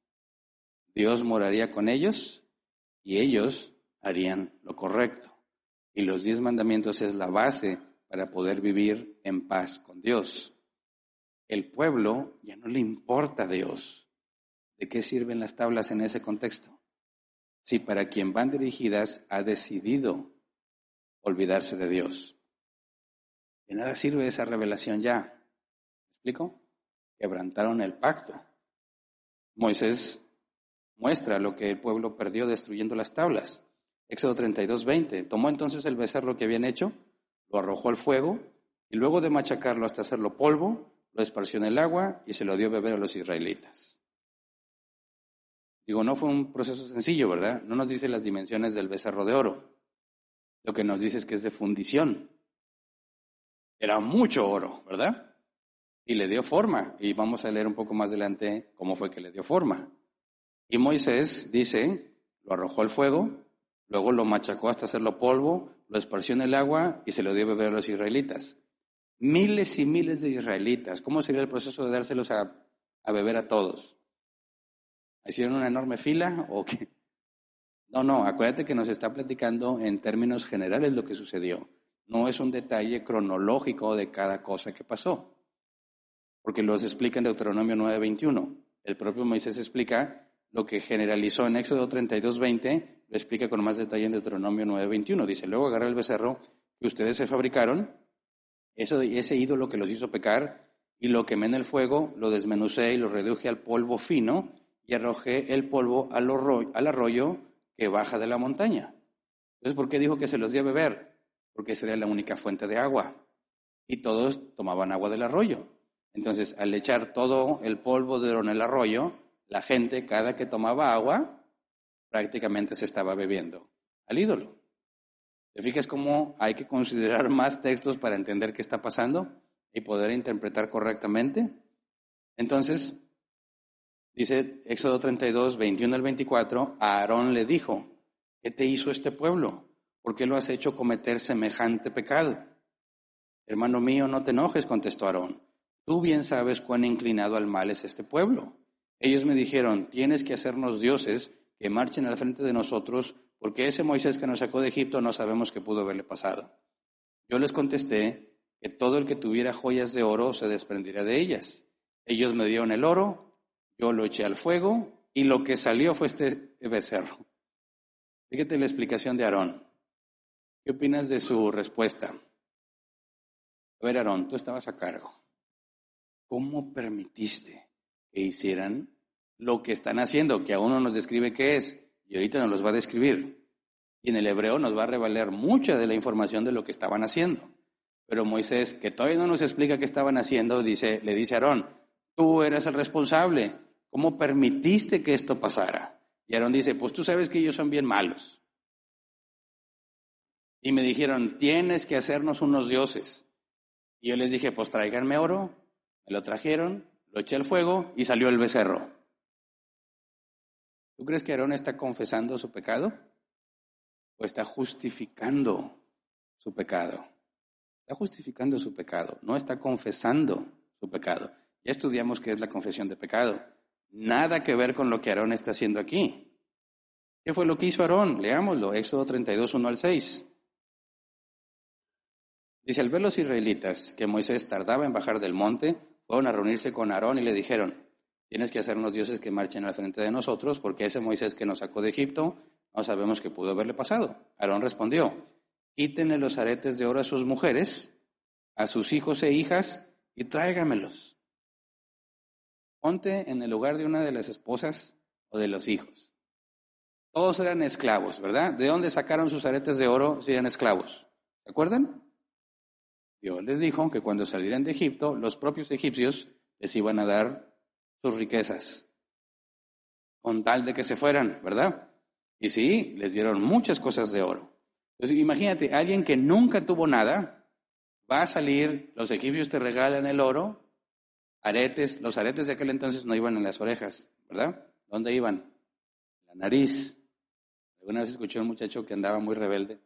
Dios moraría con ellos y ellos harían lo correcto. Y los 10 mandamientos es la base para poder vivir en paz con Dios. El pueblo ya no le importa a Dios. ¿De qué sirven las tablas en ese contexto? Si para quien van dirigidas ha decidido olvidarse de Dios. De nada sirve esa revelación ya. ¿Me explico? Quebrantaron el pacto. Moisés muestra lo que el pueblo perdió destruyendo las tablas. Éxodo 32:20. Tomó entonces el becerro que habían hecho, lo arrojó al fuego, y luego de machacarlo hasta hacerlo polvo, lo esparció en el agua y se lo dio a beber a los israelitas. Digo, no fue un proceso sencillo, ¿verdad? No nos dice las dimensiones del becerro de oro. Lo que nos dice es que es de fundición. Era mucho oro, ¿verdad? Y le dio forma. Y vamos a leer un poco más adelante cómo fue que le dio forma. Y Moisés dice, lo arrojó al fuego, luego lo machacó hasta hacerlo polvo, lo esparció en el agua y se lo dio a beber a los israelitas. Miles y miles de israelitas. ¿Cómo sería el proceso de dárselos a beber a todos? ¿Hicieron una enorme fila o qué? No, acuérdate que nos está platicando en términos generales lo que sucedió. No es un detalle cronológico de cada cosa que pasó. Porque los explica en Deuteronomio 9:21. El propio Moisés explica lo que generalizó en Éxodo 32:20, lo explica con más detalle en Deuteronomio 9:21. Dice, luego agarré el becerro que ustedes se fabricaron, ese ídolo que los hizo pecar, y lo quemé en el fuego, lo desmenucé y lo reduje al polvo fino, y arrojé el polvo al arroyo que baja de la montaña. Entonces, ¿por qué dijo que se los dio a beber? Porque esa era la única fuente de agua. Y todos tomaban agua del arroyo. Entonces, al echar todo el polvo de oro en el arroyo, la gente, cada que tomaba agua, prácticamente se estaba bebiendo al ídolo. ¿Te fijas cómo hay que considerar más textos para entender qué está pasando y poder interpretar correctamente? Entonces, dice Éxodo 32, 21 al 24, a Aarón le dijo, ¿qué te hizo este pueblo? ¿Por qué lo has hecho cometer semejante pecado? Hermano mío, no te enojes, contestó Aarón. Tú bien sabes cuán inclinado al mal es este pueblo. Ellos me dijeron, tienes que hacernos dioses que marchen al frente de nosotros, porque ese Moisés que nos sacó de Egipto no sabemos qué pudo haberle pasado. Yo les contesté que todo el que tuviera joyas de oro se desprendería de ellas. Ellos me dieron el oro, yo lo eché al fuego y lo que salió fue este becerro. Fíjate la explicación de Aarón. ¿Qué opinas de su respuesta? A ver, Aarón, tú estabas a cargo. ¿Cómo permitiste que hicieran lo que están haciendo? Que aún no nos describe qué es, y ahorita nos los va a describir. Y en el hebreo nos va a revelar mucha de la información de lo que estaban haciendo. Pero Moisés, que todavía no nos explica qué estaban haciendo, le dice a Aarón, tú eres el responsable. ¿Cómo permitiste que esto pasara? Y Aarón dice, pues tú sabes que ellos son bien malos. Y me dijeron, tienes que hacernos unos dioses. Y yo les dije, pues tráiganme oro. Me lo trajeron, lo eché al fuego y salió el becerro. ¿Tú crees que Aarón está confesando su pecado? o está justificando su pecado. Está justificando su pecado, no está confesando su pecado. Ya estudiamos qué es la confesión de pecado. Nada que ver con lo que Aarón está haciendo aquí. ¿Qué fue lo que hizo Aarón? Leámoslo, Éxodo 32, 1 al 6. Dice, al ver los israelitas que Moisés tardaba en bajar del monte, fueron a reunirse con Aarón y le dijeron, tienes que hacer unos dioses que marchen al frente de nosotros, porque ese Moisés que nos sacó de Egipto, no sabemos qué pudo haberle pasado. Aarón respondió, quítenle los aretes de oro a sus mujeres, a sus hijos e hijas, y tráigamelos. Ponte en el lugar de una de las esposas o de los hijos. Todos eran esclavos, ¿verdad? ¿De dónde sacaron sus aretes de oro si eran esclavos? ¿Se acuerdan? Dios les dijo que cuando salieran de Egipto, los propios egipcios les iban a dar sus riquezas, con tal de que se fueran, ¿verdad? Y sí, les dieron muchas cosas de oro. Entonces, imagínate, alguien que nunca tuvo nada, va a salir, los egipcios te regalan el oro, aretes, los aretes de aquel entonces no iban en las orejas, ¿verdad? ¿Dónde iban? La nariz. Alguna vez escuché a un muchacho que andaba muy rebelde,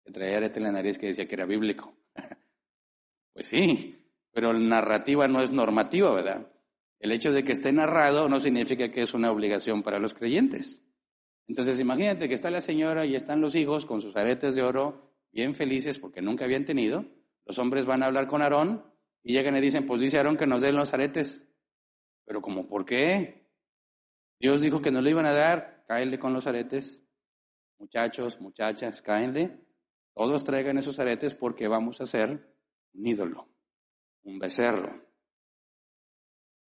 que traía arete en la nariz que decía que era bíblico. Pues sí, pero la narrativa no es normativa, ¿verdad? El hecho de que esté narrado no significa que es una obligación para los creyentes. Entonces imagínate que está la señora y están los hijos con sus aretes de oro bien felices porque nunca habían tenido. Los hombres van a hablar con Aarón y llegan y dicen, pues dice Aarón que nos den los aretes. Pero ¿cómo por qué? Dios dijo que nos lo iban a dar, cáenle con los aretes. Muchachos, muchachas, cáenle. Todos traigan esos aretes porque vamos a hacer un ídolo, un becerro.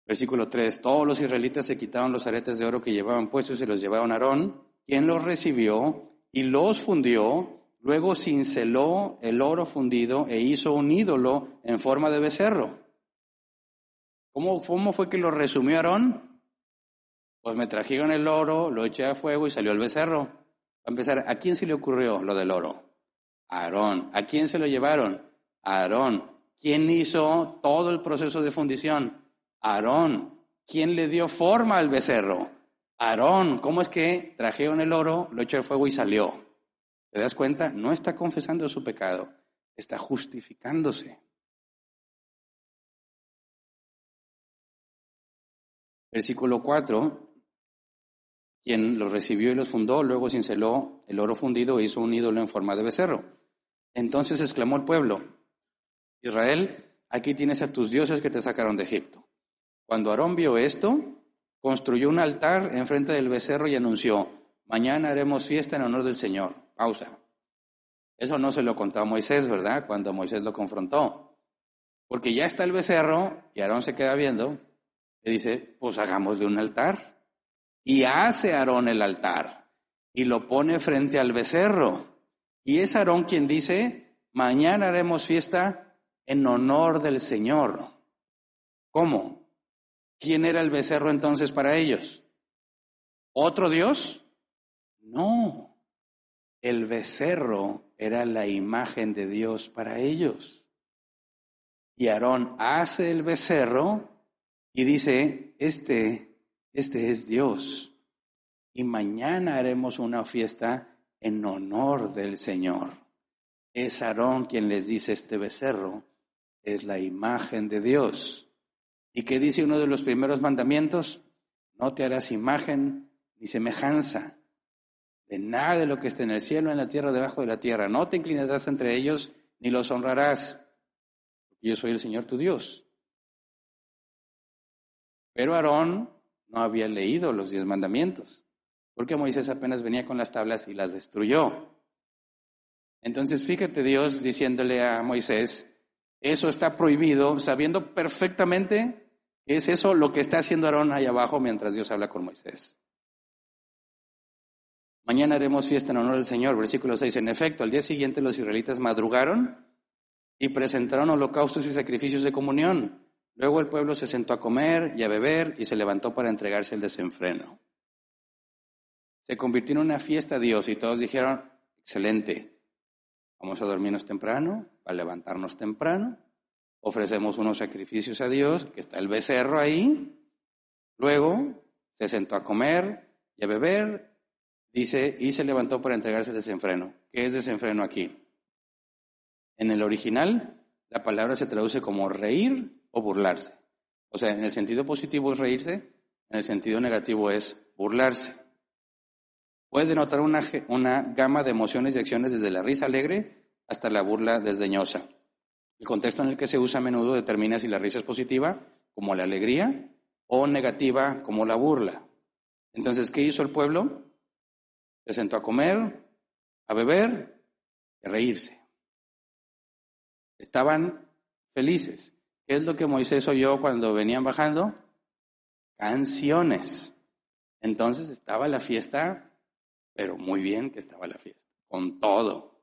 Versículo 3, todos los israelitas se quitaron los aretes de oro que llevaban puestos y se los llevaron a Aarón, quien los recibió y los fundió, luego cinceló el oro fundido e hizo un ídolo en forma de becerro. ¿Cómo fue que lo resumió Aarón? Pues me trajeron el oro, lo eché a fuego y salió el becerro. A empezar, ¿a quién se le ocurrió lo del oro? A Aarón. ¿A quién se lo llevaron? A Aarón. ¿Quién hizo todo el proceso de fundición? Aarón. ¿Quién le dio forma al becerro? Aarón. ¿Cómo es que trajeron el oro, lo echó al fuego y salió? ¿Te das cuenta? No está confesando su pecado, está justificándose. Versículo 4. Quien los recibió y los fundó, luego cinceló el oro fundido e hizo un ídolo en forma de becerro. Entonces exclamó el pueblo, Israel, aquí tienes a tus dioses que te sacaron de Egipto. Cuando Aarón vio esto, construyó un altar enfrente del becerro y anunció, mañana haremos fiesta en honor del Señor. Pausa. Eso no se lo contó a Moisés, ¿verdad? Cuando Moisés lo confrontó. Porque ya está el becerro y Aarón se queda viendo y dice, pues hagámosle un altar. Y hace Aarón el altar y lo pone frente al becerro. Y es Aarón quien dice, mañana haremos fiesta en honor del Señor. ¿Cómo? ¿Quién era el becerro entonces para ellos? ¿Otro Dios? No. El becerro era la imagen de Dios para ellos. Y Aarón hace el becerro y dice, este es Dios. Y mañana haremos una fiesta en honor del Señor. Es Aarón quien les dice, este becerro es la imagen de Dios. ¿Y qué dice uno de los primeros mandamientos? No te harás imagen ni semejanza de nada de lo que esté en el cielo, en la tierra, debajo de la tierra. No te inclinarás entre ellos ni los honrarás, porque yo soy el Señor tu Dios. Pero Aarón no había leído los 10 mandamientos, porque Moisés apenas venía con las tablas y las destruyó. Entonces fíjate Dios diciéndole a Moisés, eso está prohibido, sabiendo perfectamente que es eso lo que está haciendo Aarón ahí abajo mientras Dios habla con Moisés. Mañana haremos fiesta en honor del Señor, versículo 6. En efecto, al día siguiente los israelitas madrugaron y presentaron holocaustos y sacrificios de comunión. Luego el pueblo se sentó a comer y a beber y se levantó para entregarse el desenfreno. Se convirtió en una fiesta a Dios y todos dijeron, excelente, vamos a dormirnos temprano, a levantarnos temprano, ofrecemos unos sacrificios a Dios, que está el becerro ahí. Luego se sentó a comer y a beber. Dice, y se levantó para entregarse al desenfreno. ¿Qué es desenfreno aquí? En el original, la palabra se traduce como reír o burlarse. O sea, en el sentido positivo es reírse, en el sentido negativo es burlarse. Puede denotar una gama de emociones y acciones desde la risa alegre hasta la burla desdeñosa. El contexto en el que se usa a menudo determina si la risa es positiva, como la alegría, o negativa, como la burla. Entonces, ¿qué hizo el pueblo? Se sentó a comer, a beber y a reírse. Estaban felices. ¿Qué es lo que Moisés oyó cuando venían bajando? Canciones. Entonces estaba la fiesta, pero muy bien que estaba la fiesta, con todo.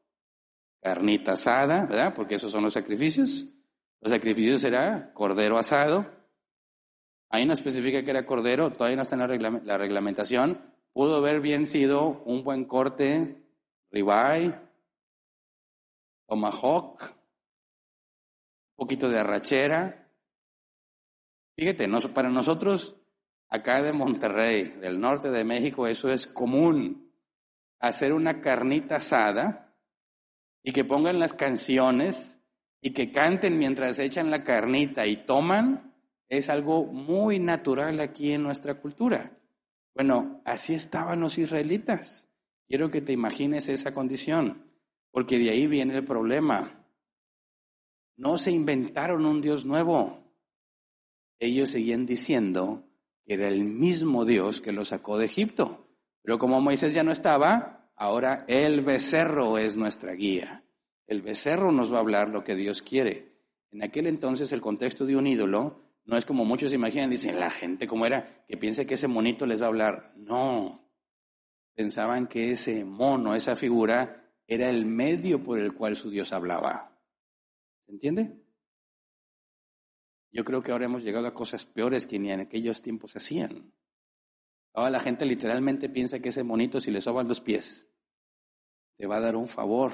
Carnita asada, ¿verdad? Porque esos son los sacrificios. Los sacrificios era cordero asado. Ahí no especifica que era cordero, todavía no está en la reglamentación. Pudo haber bien sido un buen corte, ribeye, tomahawk, un poquito de arrachera. Fíjate, para nosotros, acá de Monterrey, del norte de México, eso es común. Hacer una carnita asada y que pongan las canciones y que canten mientras echan la carnita y toman, es algo muy natural aquí en nuestra cultura. Bueno, así estaban los israelitas. Quiero que te imagines esa condición, porque de ahí viene el problema. No se inventaron un Dios nuevo. Ellos seguían diciendo que era el mismo Dios que los sacó de Egipto. Pero como Moisés ya no estaba, ahora el becerro es nuestra guía. El becerro nos va a hablar lo que Dios quiere. En aquel entonces el contexto de un ídolo no es como muchos imaginan, dicen la gente como era, que piensa que ese monito les va a hablar. No, pensaban que ese mono, esa figura, era el medio por el cual su Dios hablaba. ¿Se entiende? Yo creo que ahora hemos llegado a cosas peores que ni en aquellos tiempos hacían. Ahora la gente literalmente piensa que ese monito, si le sobas los pies, te va a dar un favor.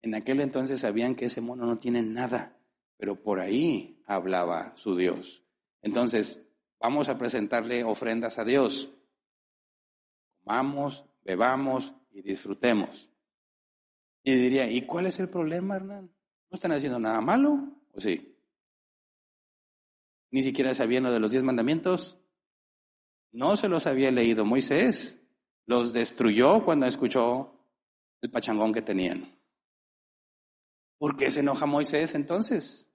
En aquel entonces sabían que ese mono no tiene nada, pero por ahí hablaba su Dios. Entonces, vamos a presentarle ofrendas a Dios. Comamos, bebamos y disfrutemos. Y diría, ¿y cuál es el problema, Hernán? ¿No están haciendo nada malo? ¿O sí? Ni siquiera sabían lo de los 10 mandamientos. No se los había leído Moisés. Los destruyó cuando escuchó el pachangón que tenían. ¿Por qué se enoja Moisés entonces?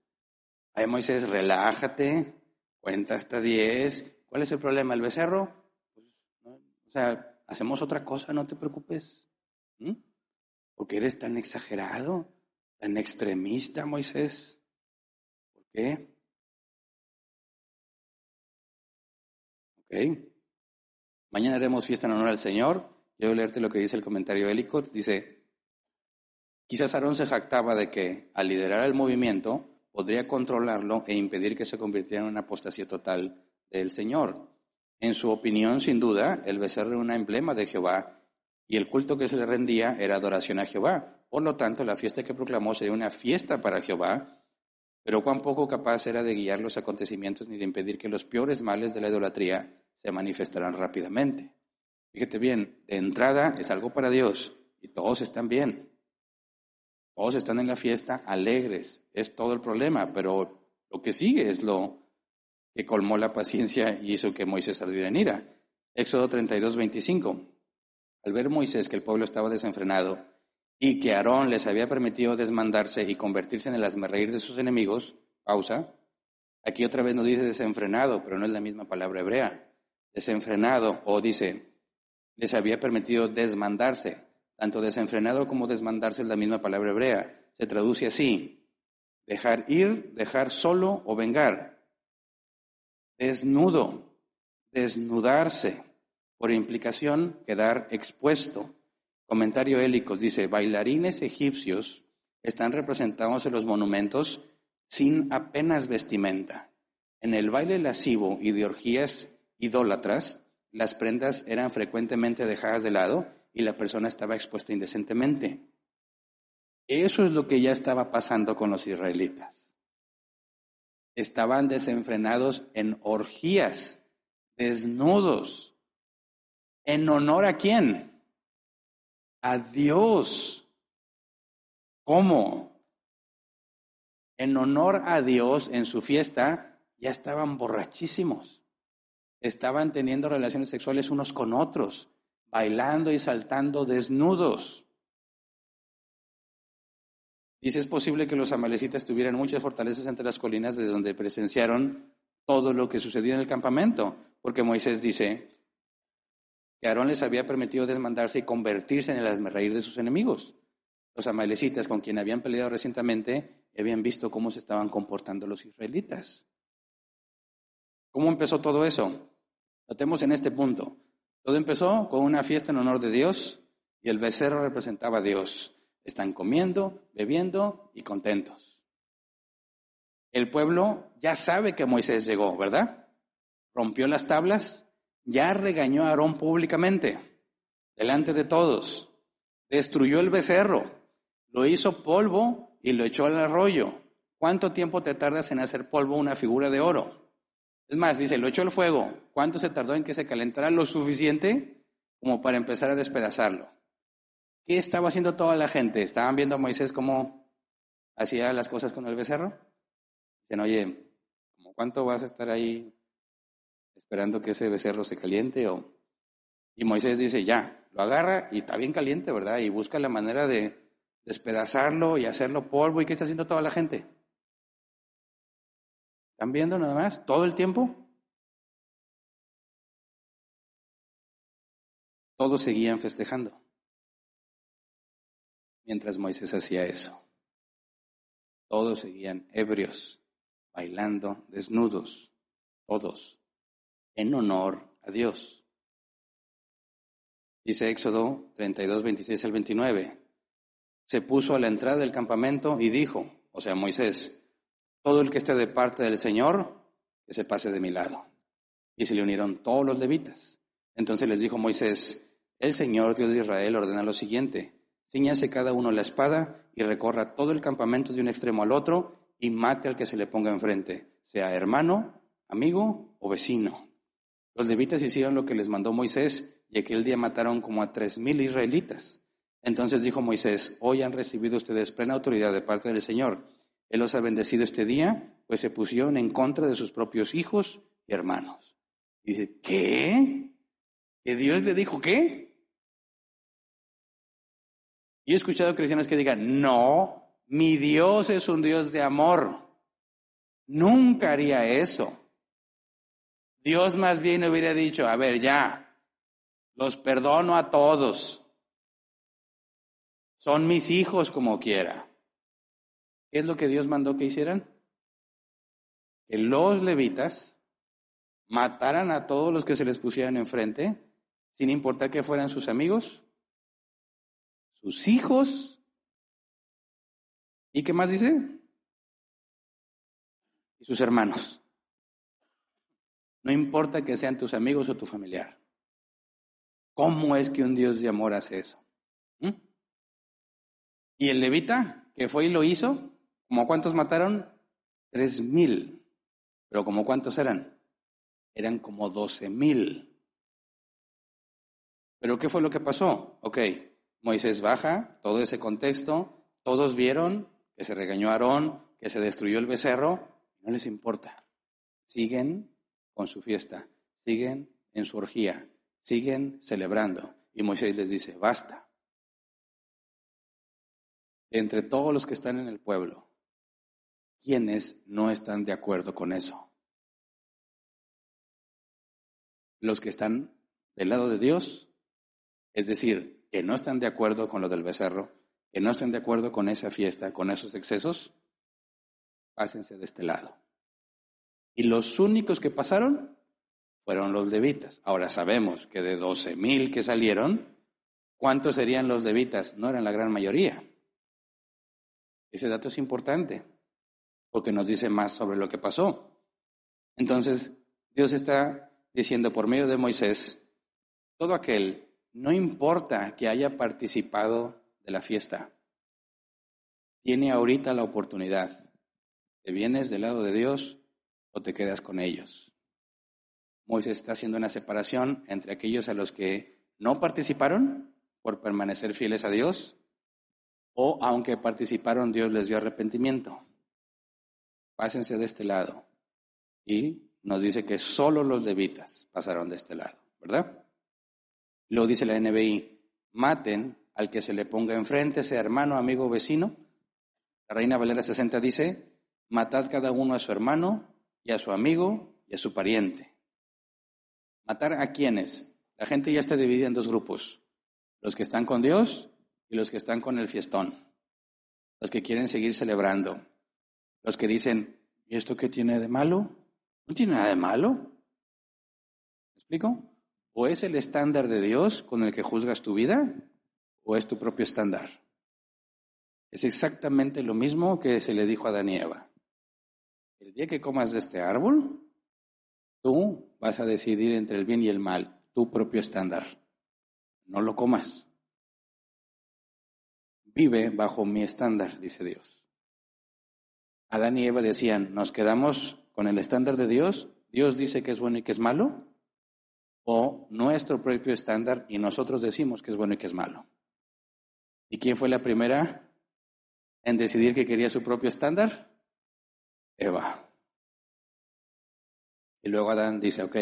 Ay, Moisés, relájate, cuenta hasta 10. ¿Cuál es el problema? ¿El becerro? Pues, ¿no? O sea, hacemos otra cosa, no te preocupes. ¿Por qué eres tan exagerado, tan extremista, Moisés? ¿Por qué? Ok. Mañana haremos fiesta en honor al Señor. Yo voy a leerte lo que dice el comentario de Ellicott. Dice, quizás Aarón se jactaba de que, al liderar el movimiento, podría controlarlo e impedir que se convirtiera en una apostasía total del Señor. En su opinión, sin duda, el becerro era un emblema de Jehová y el culto que se le rendía era adoración a Jehová. Por lo tanto, la fiesta que proclamó sería una fiesta para Jehová, pero cuán poco capaz era de guiar los acontecimientos ni de impedir que los peores males de la idolatría se manifestaran rápidamente. Fíjate bien, de entrada es algo para Dios y todos están bien. Todos están en la fiesta alegres, es todo el problema, pero lo que sigue es lo que colmó la paciencia y hizo que Moisés ardiera en ira. Éxodo 32:25. Al ver Moisés que el pueblo estaba desenfrenado y que Aarón les había permitido desmandarse y convertirse en el hazmerreír de sus enemigos, pausa, aquí otra vez nos dice desenfrenado, pero no es la misma palabra hebrea. Desenfrenado, o dice, les había permitido desmandarse. Tanto desenfrenado como desmandarse es la misma palabra hebrea. Se traduce así: dejar ir, dejar solo o vengar. Desnudo, desnudarse. Por implicación, quedar expuesto. Comentario Hélicos dice, bailarines egipcios están representados en los monumentos sin apenas vestimenta. En el baile lascivo y de orgías idólatras, las prendas eran frecuentemente dejadas de lado y la persona estaba expuesta indecentemente. Eso es lo que ya estaba pasando con los israelitas. Estaban desenfrenados en orgías, desnudos. ¿En honor a quién? A Dios. ¿Cómo? En honor a Dios, en su fiesta, ya estaban borrachísimos. Estaban teniendo relaciones sexuales unos con otros, bailando y saltando desnudos. Dice, es posible que los amalecitas tuvieran muchas fortalezas entre las colinas de donde presenciaron todo lo que sucedía en el campamento, porque Moisés dice que Aarón les había permitido desmandarse y convertirse en el hazmerreír de sus enemigos. Los amalecitas, con quien habían peleado recientemente, habían visto cómo se estaban comportando los israelitas. ¿Cómo empezó todo eso? Notemos en este punto. Todo empezó con una fiesta en honor de Dios y el becerro representaba a Dios. Están comiendo, bebiendo y contentos. El pueblo ya sabe que Moisés llegó, ¿verdad? Rompió las tablas, ya regañó a Aarón públicamente, delante de todos. Destruyó el becerro, lo hizo polvo y lo echó al arroyo. ¿Cuánto tiempo te tardas en hacer polvo una figura de oro? Es más, dice, lo echó al fuego. ¿Cuánto se tardó en que se calentara lo suficiente como para empezar a despedazarlo? ¿Qué estaba haciendo toda la gente? ¿Estaban viendo a Moisés cómo hacía las cosas con el becerro? Dicen, oye, ¿cómo cuánto vas a estar ahí esperando que ese becerro se caliente? Y Moisés dice, ya, lo agarra y está bien caliente, ¿verdad? Y busca la manera de despedazarlo y hacerlo polvo. ¿Y qué está haciendo toda la gente? ¿Están viendo nada más todo el tiempo? Todos seguían festejando mientras Moisés hacía eso. Todos seguían ebrios, bailando, desnudos, todos, en honor a Dios. Dice Éxodo 32, 26 al 29. Se puso a la entrada del campamento y dijo, o sea, Moisés, todo el que esté de parte del Señor, que se pase de mi lado. Y se le unieron todos los levitas. Entonces les dijo Moisés, el Señor, Dios de Israel, ordena lo siguiente, cíñase cada uno la espada y recorra todo el campamento de un extremo al otro y mate al que se le ponga enfrente, sea hermano, amigo o vecino. Los levitas hicieron lo que les mandó Moisés y aquel día mataron como a 3,000 israelitas. Entonces dijo Moisés, hoy han recibido ustedes plena autoridad de parte del Señor. Él los ha bendecido este día, pues se pusieron en contra de sus propios hijos y hermanos. Y dice, ¿qué? ¿Que Dios le dijo qué? Yo he escuchado cristianos que digan, no, mi Dios es un Dios de amor. Nunca haría eso. Dios más bien hubiera dicho, a ver, ya, los perdono a todos. Son mis hijos como quiera. ¿Qué es lo que Dios mandó que hicieran? Que los levitas mataran a todos los que se les pusieran enfrente, sin importar que fueran sus amigos, sus hijos. ¿Y qué más dice? Y sus hermanos. No importa que sean tus amigos o tu familiar. ¿Cómo es que un Dios de amor hace eso? Y el levita, que fue y lo hizo, ¿como cuántos mataron? 3,000. Pero ¿como cuántos eran? Eran como 12,000. ¿Pero qué fue lo que pasó? Ok, Moisés baja, todo ese contexto, todos vieron que se regañó a Aarón, que se destruyó el becerro, no les importa. Siguen con su fiesta, siguen en su orgía, siguen celebrando. Y Moisés les dice, basta. Entre todos los que están en el pueblo, ¿quiénes no están de acuerdo con eso? Los que están del lado de Dios, es decir, que no están de acuerdo con lo del becerro, que no estén de acuerdo con esa fiesta, con esos excesos, pásense de este lado. Y los únicos que pasaron fueron los levitas. Ahora sabemos que de 12,000 que salieron, ¿cuántos serían los levitas? No eran la gran mayoría. Ese dato es importante, porque nos dice más sobre lo que pasó. Entonces, Dios está diciendo por medio de Moisés, todo aquel, no importa que haya participado de la fiesta, tiene ahorita la oportunidad. ¿Te vienes del lado de Dios o te quedas con ellos? Moisés está haciendo una separación entre aquellos a los que no participaron por permanecer fieles a Dios, o aunque participaron, Dios les dio arrepentimiento. Pásense de este lado. Y nos dice que solo los levitas pasaron de este lado, ¿verdad? Luego dice la NBI, maten al que se le ponga enfrente, sea hermano, amigo, vecino. La Reina Valera 60 dice, matad cada uno a su hermano y a su amigo y a su pariente. ¿Matar a quiénes? La gente ya está dividida en dos grupos. Los que están con Dios y los que están con el fiestón. Los que quieren seguir celebrando. Los que dicen, ¿y esto qué tiene de malo? No tiene nada de malo. ¿Me explico? ¿O es el estándar de Dios con el que juzgas tu vida? ¿O es tu propio estándar? Es exactamente lo mismo que se le dijo a Adán y Eva. El día que comas de este árbol, tú vas a decidir entre el bien y el mal, tu propio estándar. No lo comas. Vive bajo mi estándar, dice Dios. Adán y Eva decían, ¿nos quedamos con el estándar de Dios? ¿Dios dice que es bueno y que es malo? ¿O nuestro propio estándar y nosotros decimos que es bueno y que es malo? ¿Y quién fue la primera en decidir que quería su propio estándar? Eva. Y luego Adán dice, ok,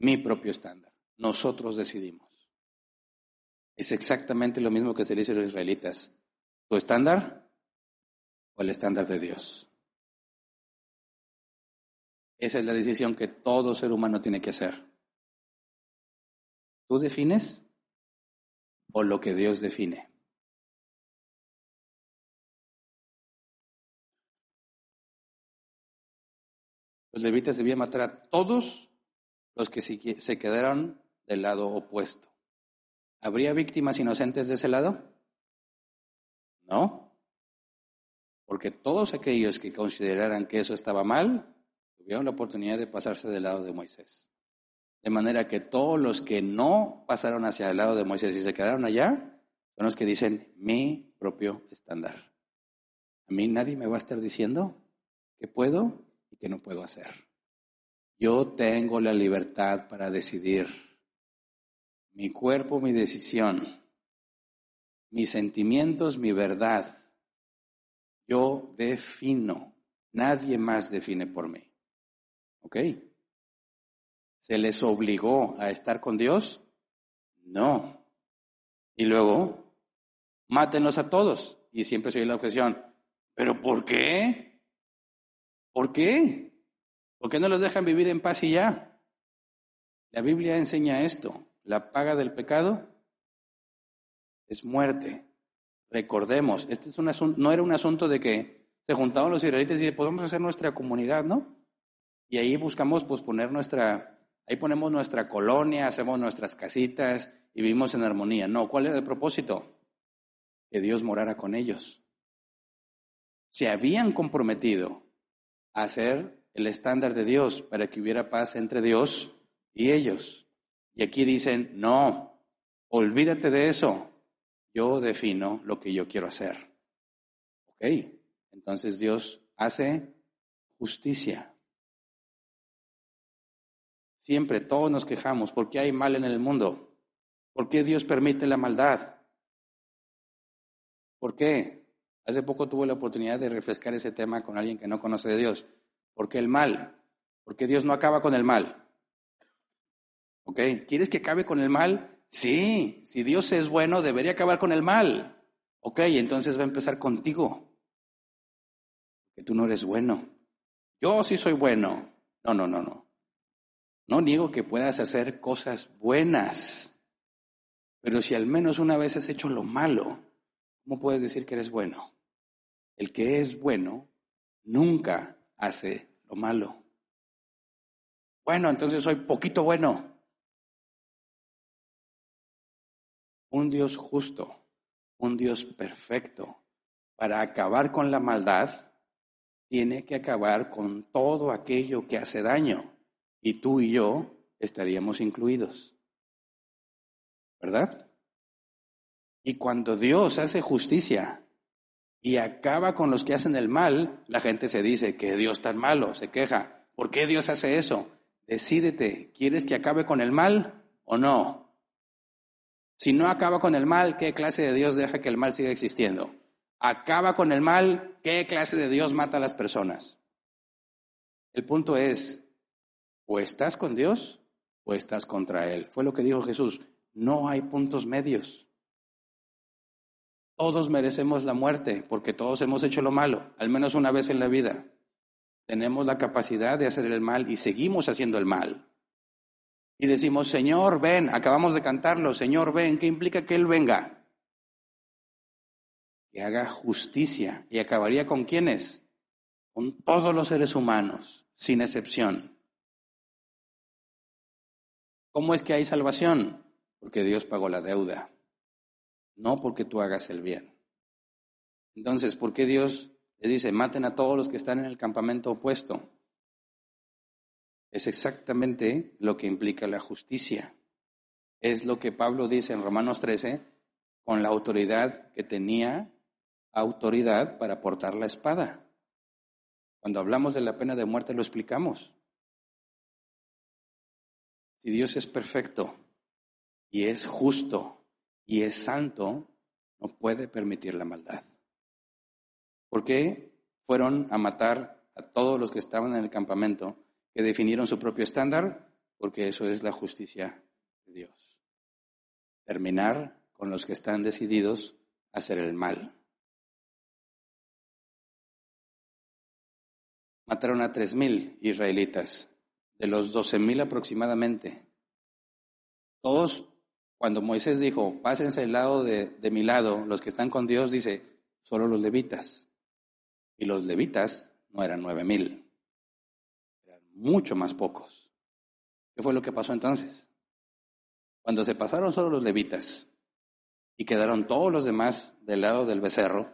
mi propio estándar. Nosotros decidimos. Es exactamente lo mismo que se le dice a los israelitas. ¿Tu estándar o el estándar de Dios? Esa es la decisión que todo ser humano tiene que hacer. ¿Tú defines o lo que Dios define? Los levitas debían matar a todos los que se quedaron del lado opuesto. ¿Habría víctimas inocentes de ese lado? No. Porque todos aquellos que consideraran que eso estaba mal, tuvieron la oportunidad de pasarse del lado de Moisés. De manera que todos los que no pasaron hacia el lado de Moisés y se quedaron allá, son los que dicen mi propio estándar. A mí nadie me va a estar diciendo qué puedo y qué no puedo hacer. Yo tengo la libertad para decidir. Mi cuerpo, mi decisión. Mis sentimientos, mi verdad. Yo defino. Nadie más define por mí. ¿Ok? ¿Se les obligó a estar con Dios? No. Y luego, mátenlos a todos. Y siempre se oye la objeción. ¿Pero por qué? ¿Por qué? ¿Por qué no los dejan vivir en paz y ya? La Biblia enseña esto. La paga del pecado es muerte. Recordemos, este es un asunto, no era un asunto de que se juntaban los israelitas y dicen, pues vamos a hacer nuestra comunidad, ¿no? Y ahí buscamos pues ahí ponemos nuestra colonia, hacemos nuestras casitas y vivimos en armonía. No, ¿cuál era el propósito? Que Dios morara con ellos. Se habían comprometido a hacer el estándar de Dios para que hubiera paz entre Dios y ellos. Y aquí dicen, no, olvídate de eso. Yo defino lo que yo quiero hacer. Ok, entonces Dios hace justicia. Siempre todos nos quejamos, ¿por qué hay mal en el mundo? ¿Por qué Dios permite la maldad? ¿Por qué? Hace poco tuve la oportunidad de refrescar ese tema con alguien que no conoce de Dios. ¿Por qué el mal? ¿Por qué Dios no acaba con el mal? ¿Ok? ¿Quieres que acabe con el mal? Sí, si Dios es bueno, debería acabar con el mal. Ok, entonces va a empezar contigo. Que tú no eres bueno. Yo sí soy bueno. No. No niego que puedas hacer cosas buenas, pero si al menos una vez has hecho lo malo, ¿cómo puedes decir que eres bueno? El que es bueno nunca hace lo malo. Bueno, entonces soy poquito bueno. Un Dios justo, un Dios perfecto, para acabar con la maldad, tiene que acabar con todo aquello que hace daño. Y tú y yo estaríamos incluidos. ¿Verdad? Y cuando Dios hace justicia y acaba con los que hacen el mal, la gente se dice que Dios tan malo, se queja. ¿Por qué Dios hace eso? Decídete, ¿quieres que acabe con el mal o no? Si no acaba con el mal, ¿qué clase de Dios deja que el mal siga existiendo? Acaba con el mal, ¿qué clase de Dios mata a las personas? El punto es, o estás con Dios o estás contra Él. Fue lo que dijo Jesús. No hay puntos medios. Todos merecemos la muerte porque todos hemos hecho lo malo, al menos una vez en la vida. Tenemos la capacidad de hacer el mal y seguimos haciendo el mal. Y decimos, Señor, ven, acabamos de cantarlo, Señor, ven, ¿qué implica que Él venga? Que haga justicia. ¿Y acabaría con quiénes? Con todos los seres humanos, sin excepción. ¿Cómo es que hay salvación? Porque Dios pagó la deuda, no porque tú hagas el bien. Entonces, ¿por qué Dios le dice, maten a todos los que están en el campamento opuesto? Es exactamente lo que implica la justicia. Es lo que Pablo dice en Romanos 13, con la autoridad que tenía autoridad para portar la espada. Cuando hablamos de la pena de muerte lo explicamos. Si Dios es perfecto y es justo y es santo, no puede permitir la maldad. ¿Por qué fueron a matar a todos los que estaban en el campamento, que definieron su propio estándar? Porque eso es la justicia de Dios. Terminar con los que están decididos a hacer el mal. Mataron a 3,000 israelitas, de los 12,000 aproximadamente. Todos, cuando Moisés dijo, pásense al lado de mi lado, los que están con Dios, dice, solo los levitas. Y los levitas no eran 9,000, eran mucho más pocos. ¿Qué fue lo que pasó entonces? Cuando se pasaron solo los levitas y quedaron todos los demás del lado del becerro,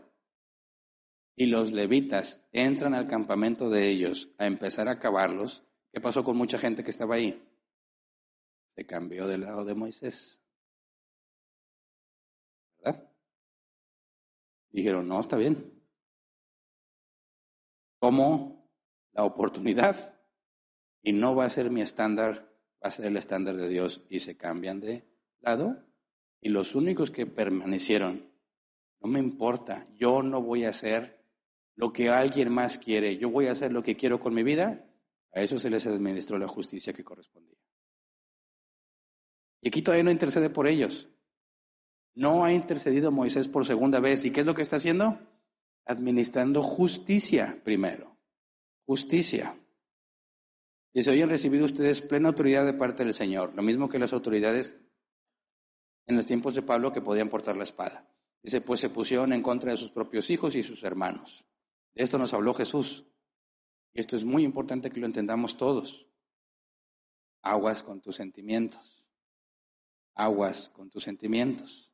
y los levitas entran al campamento de ellos a empezar a acabarlos, ¿qué pasó con mucha gente que estaba ahí? Se cambió del lado de Moisés, ¿verdad? Dijeron, no, está bien. Tomo la oportunidad y no va a ser mi estándar, va a ser el estándar de Dios, y se cambian de lado, y los únicos que permanecieron, no me importa, yo no voy a hacer lo que alguien más quiere, yo voy a hacer lo que quiero con mi vida, a eso se les administró la justicia que correspondía. Y aquí todavía no intercede por ellos. No ha intercedido Moisés por segunda vez. ¿Y qué es lo que está haciendo? Administrando justicia primero. Justicia. Dice, hoy han recibido ustedes plena autoridad de parte del Señor, lo mismo que las autoridades en los tiempos de Pablo que podían portar la espada. Dice, pues se pusieron en contra de sus propios hijos y sus hermanos. De esto nos habló Jesús. Y esto es muy importante que lo entendamos todos. Aguas con tus sentimientos. Aguas con tus sentimientos.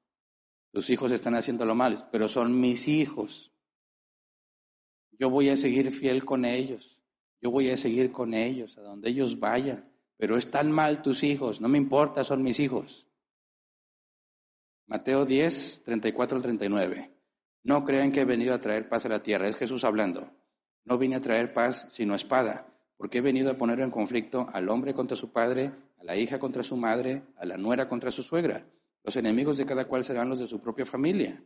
Tus hijos están haciendo lo malo, pero son mis hijos. Yo voy a seguir fiel con ellos. Yo voy a seguir con ellos, a donde ellos vayan. Pero están mal tus hijos, no me importa, son mis hijos. Mateo 10, 34 al 39. No crean que he venido a traer paz a la tierra, es Jesús hablando. No vine a traer paz, sino espada, porque he venido a poner en conflicto al hombre contra su padre, a la hija contra su madre, a la nuera contra su suegra. Los enemigos de cada cual serán los de su propia familia.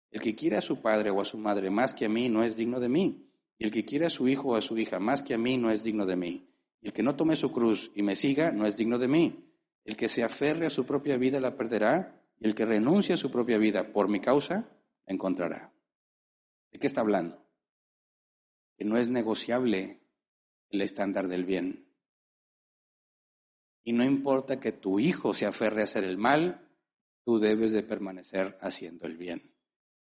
El que quiera a su padre o a su madre más que a mí no es digno de mí. Y el que quiera a su hijo o a su hija más que a mí no es digno de mí. Y el que no tome su cruz y me siga no es digno de mí. El que se aferre a su propia vida la perderá, y el que renuncie a su propia vida por mi causa la encontrará. ¿De qué está hablando? Que no es negociable el estándar del bien. Y no importa que tu hijo se aferre a hacer el mal, tú debes de permanecer haciendo el bien.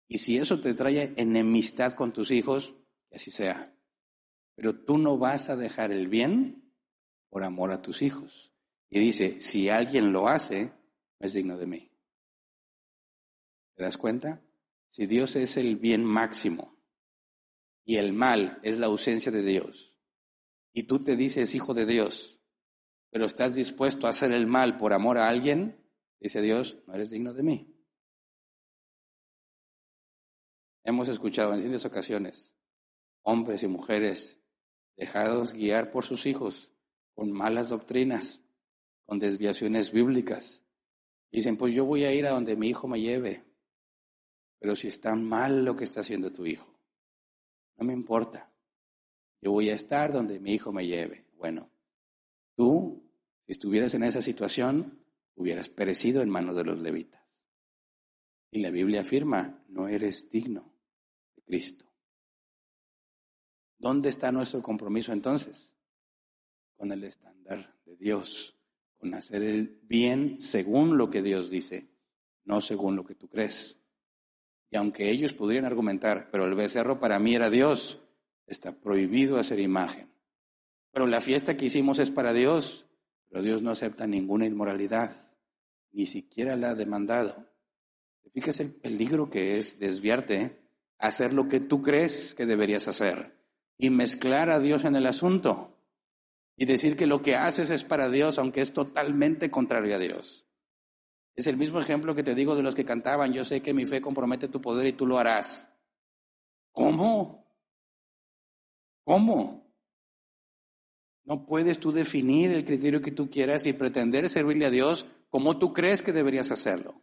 Y si eso te trae enemistad con tus hijos, que así sea. Pero tú no vas a dejar el bien por amor a tus hijos. Y dice, si alguien lo hace, no es digno de mí. ¿Te das cuenta? Si Dios es el bien máximo y el mal es la ausencia de Dios, y tú te dices hijo de Dios, pero estás dispuesto a hacer el mal por amor a alguien, dice Dios, no eres digno de mí. Hemos escuchado en distintas ocasiones hombres y mujeres dejados guiar por sus hijos con malas doctrinas, con desviaciones bíblicas. Dicen, pues yo voy a ir a donde mi hijo me lleve, pero si está mal lo que está haciendo tu hijo, no me importa. Yo voy a estar donde mi hijo me lleve. Bueno, tú, si estuvieras en esa situación, hubieras perecido en manos de los levitas. Y la Biblia afirma, no eres digno de Cristo. ¿Dónde está nuestro compromiso entonces? Con el estándar de Dios, con hacer el bien según lo que Dios dice, no según lo que tú crees. Y aunque ellos podrían argumentar, pero el becerro para mí era Dios, está prohibido hacer imagen. Pero la fiesta que hicimos es para Dios, pero Dios no acepta ninguna inmoralidad, ni siquiera la ha demandado. Fíjate el peligro que es desviarte a hacer lo que tú crees que deberías hacer y mezclar a Dios en el asunto y decir que lo que haces es para Dios, aunque es totalmente contrario a Dios. Es el mismo ejemplo que te digo de los que cantaban, yo sé que mi fe compromete tu poder y tú lo harás. ¿Cómo? ¿Cómo? No puedes tú definir el criterio que tú quieras y pretender servirle a Dios como tú crees que deberías hacerlo.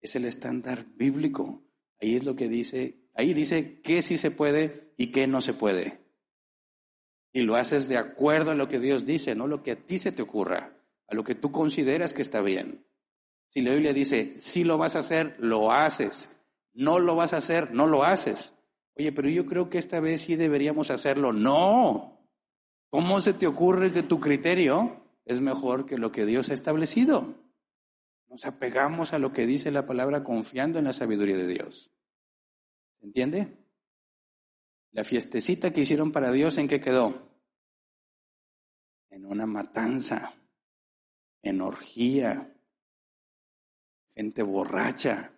Es el estándar bíblico. Ahí es lo que dice, ahí dice qué sí se puede y qué no se puede. Y lo haces de acuerdo a lo que Dios dice, no lo que a ti se te ocurra, a lo que tú consideras que está bien. Si la Biblia dice, sí lo vas a hacer, lo haces. No lo vas a hacer, no lo haces. Oye, pero yo creo que esta vez sí deberíamos hacerlo. No. ¿Cómo se te ocurre que tu criterio es mejor que lo que Dios ha establecido? Nos apegamos a lo que dice la palabra confiando en la sabiduría de Dios. ¿Se entiende? La fiestecita que hicieron para Dios, ¿en qué quedó? En una matanza, en orgía, gente borracha.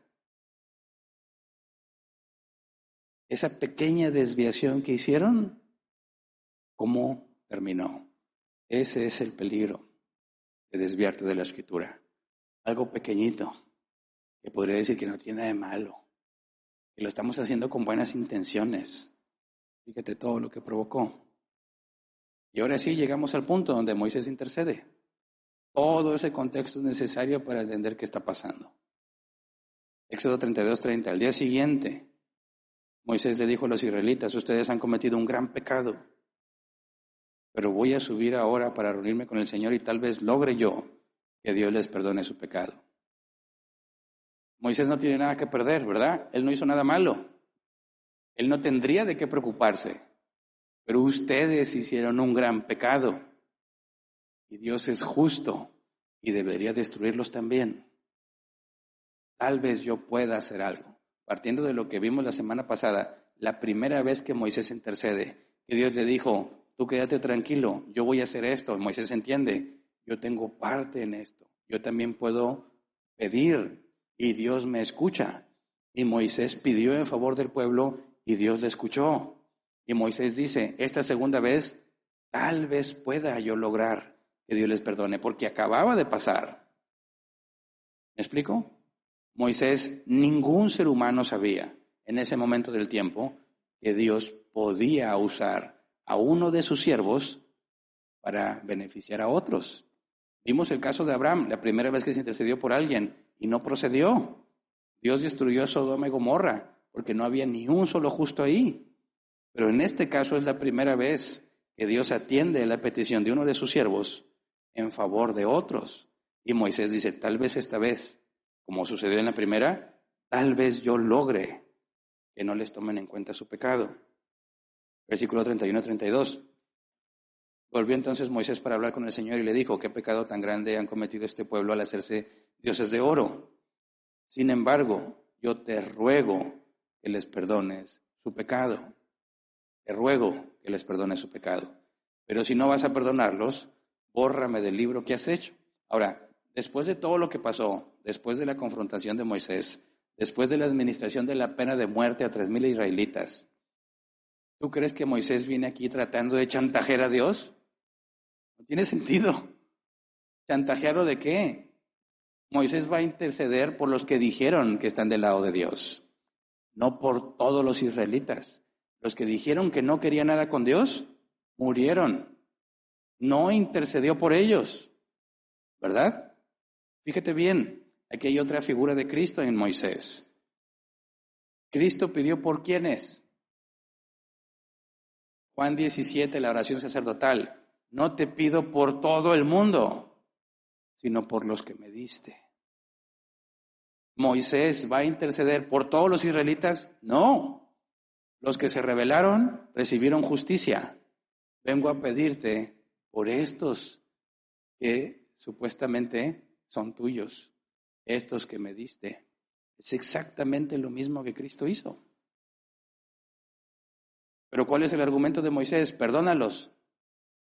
Esa pequeña desviación que hicieron, ¿cómo terminó? Ese es el peligro de desviarte de la Escritura. Algo pequeñito, que podría decir que no tiene nada de malo, que lo estamos haciendo con buenas intenciones. Fíjate todo lo que provocó. Y ahora sí llegamos al punto donde Moisés intercede. Todo ese contexto es necesario para entender qué está pasando. Éxodo 32:30. Al día siguiente, Moisés le dijo a los israelitas, ustedes han cometido un gran pecado, pero voy a subir ahora para reunirme con el Señor y tal vez logre yo que Dios les perdone su pecado. Moisés no tiene nada que perder, ¿verdad? Él no hizo nada malo. Él no tendría de qué preocuparse. Pero ustedes hicieron un gran pecado. Y Dios es justo y debería destruirlos también. Tal vez yo pueda hacer algo. Partiendo de lo que vimos la semana pasada, la primera vez que Moisés intercede, que Dios le dijo, tú quédate tranquilo, yo voy a hacer esto. Moisés entiende, yo tengo parte en esto. Yo también puedo pedir y Dios me escucha. Y Moisés pidió en favor del pueblo y Dios le escuchó. Y Moisés dice, esta segunda vez, tal vez pueda yo lograr que Dios les perdone, porque acababa de pasar. ¿Me explico? Moisés, ningún ser humano sabía en ese momento del tiempo que Dios podía usar a uno de sus siervos para beneficiar a otros. Vimos el caso de Abraham, la primera vez que se intercedió por alguien y no procedió. Dios destruyó a Sodoma y Gomorra porque no había ni un solo justo ahí. Pero en este caso es la primera vez que Dios atiende la petición de uno de sus siervos en favor de otros. Y Moisés dice, tal vez esta vez, como sucedió en la primera, tal vez yo logre que no les tomen en cuenta su pecado. Versículo 31-32. Volvió entonces Moisés para hablar con el Señor y le dijo, ¿qué pecado tan grande han cometido este pueblo al hacerse dioses de oro? Sin embargo, yo te ruego que les perdones su pecado. Te ruego que les perdones su pecado. Pero si no vas a perdonarlos, bórrame del libro que has hecho. Ahora, después de todo lo que pasó, después de la confrontación de Moisés, después de la administración de la pena de muerte a 3,000 israelitas, ¿tú crees que Moisés viene aquí tratando de chantajear a Dios? No tiene sentido. ¿Chantajearlo de qué? Moisés va a interceder por los que dijeron que están del lado de Dios, no por todos los israelitas. Los que dijeron que no querían nada con Dios, murieron. no intercedió por ellos, ¿verdad? Fíjate bien, aquí hay otra figura de Cristo en Moisés. Cristo pidió por quiénes. Juan 17, la oración sacerdotal. No te pido por todo el mundo, sino por los que me diste. ¿Moisés va a interceder por todos los israelitas? No. Los que se rebelaron recibieron justicia. Vengo a pedirte por estos que supuestamente son tuyos, estos que me diste. Es exactamente lo mismo que Cristo hizo. Pero ¿cuál es el argumento de Moisés? Perdónalos.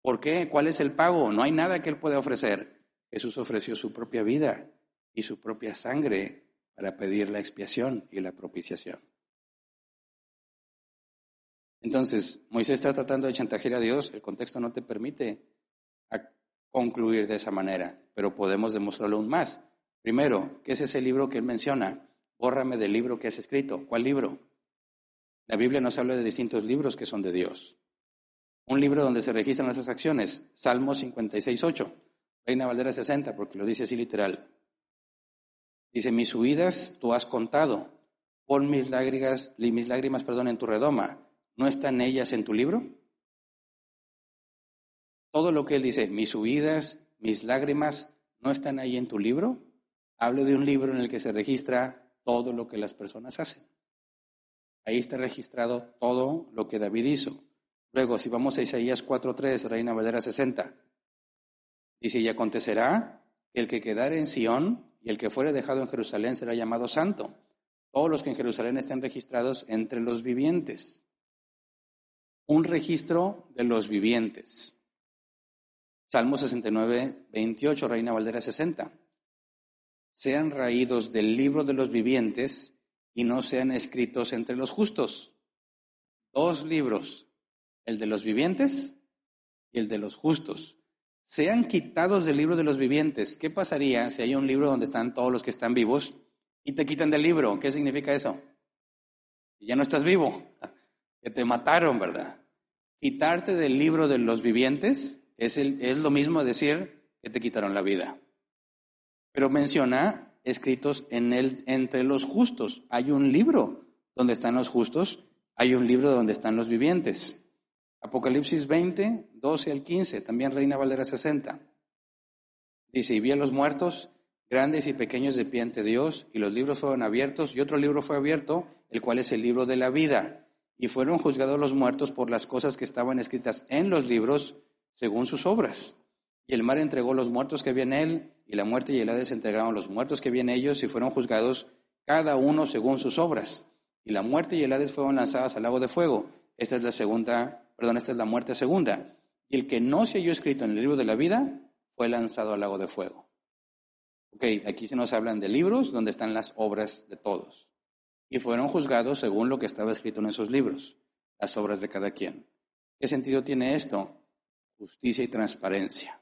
¿Por qué? ¿Cuál es el pago? No hay nada que él pueda ofrecer. Jesús ofreció su propia vida y su propia sangre para pedir la expiación y la propiciación. Entonces, Moisés está tratando de chantajear a Dios. El contexto no te permite concluir de esa manera, pero podemos demostrarlo aún más. Primero, ¿qué es ese libro que él menciona? Bórrame del libro que has escrito. ¿Cuál libro? La Biblia nos habla de distintos libros que son de Dios. Un libro donde se registran nuestras acciones, Salmo 56:8, Reina Valera 60, porque lo dice así literal. Dice, mis huidas tú has contado, pon mis lágrimas, en tu redoma. ¿No están ellas en tu libro? Todo lo que él dice, mis huidas, mis lágrimas, ¿no están ahí en tu libro? Habla de un libro en el que se registra todo lo que las personas hacen. Ahí está registrado todo lo que David hizo. Luego, si vamos a Isaías 4:3, Reina Valera 60, dice, y acontecerá que el que quedare en Sión y el que fuere dejado en Jerusalén será llamado santo. Todos los que en Jerusalén estén registrados entre los vivientes. Un registro de los vivientes. Salmo 69:28, Reina Valera 60. Sean raídos del libro de los vivientes y no sean escritos entre los justos. 2 libros, el de los vivientes y el de los justos. Sean quitados del libro de los vivientes. ¿Qué pasaría si hay un libro donde están todos los que están vivos y te quitan del libro? ¿Qué significa eso? Que ya no estás vivo, que te mataron, ¿verdad? Quitarte del libro de los vivientes es lo mismo decir que te quitaron la vida. Pero menciona escritos entre los justos. Hay un libro donde están los justos, hay un libro donde están los vivientes. Apocalipsis 20, 12 al 15, también Reina Valera 60. Dice, y vi a los muertos, grandes y pequeños de pie ante Dios, y los libros fueron abiertos, y otro libro fue abierto, el cual es el libro de la vida. Y fueron juzgados los muertos por las cosas que estaban escritas en los libros, según sus obras. Y el mar entregó los muertos que había en él, y la muerte y el Hades entregaron los muertos que había en ellos, y fueron juzgados cada uno según sus obras. Y la muerte y el Hades fueron lanzadas al lago de fuego. Esta es la muerte segunda. Y el que no se halló escrito en el libro de la vida fue lanzado al lago de fuego. Ok, aquí se nos hablan de libros donde están las obras de todos. Y fueron juzgados según lo que estaba escrito en esos libros, las obras de cada quien. ¿Qué sentido tiene esto? Justicia y transparencia.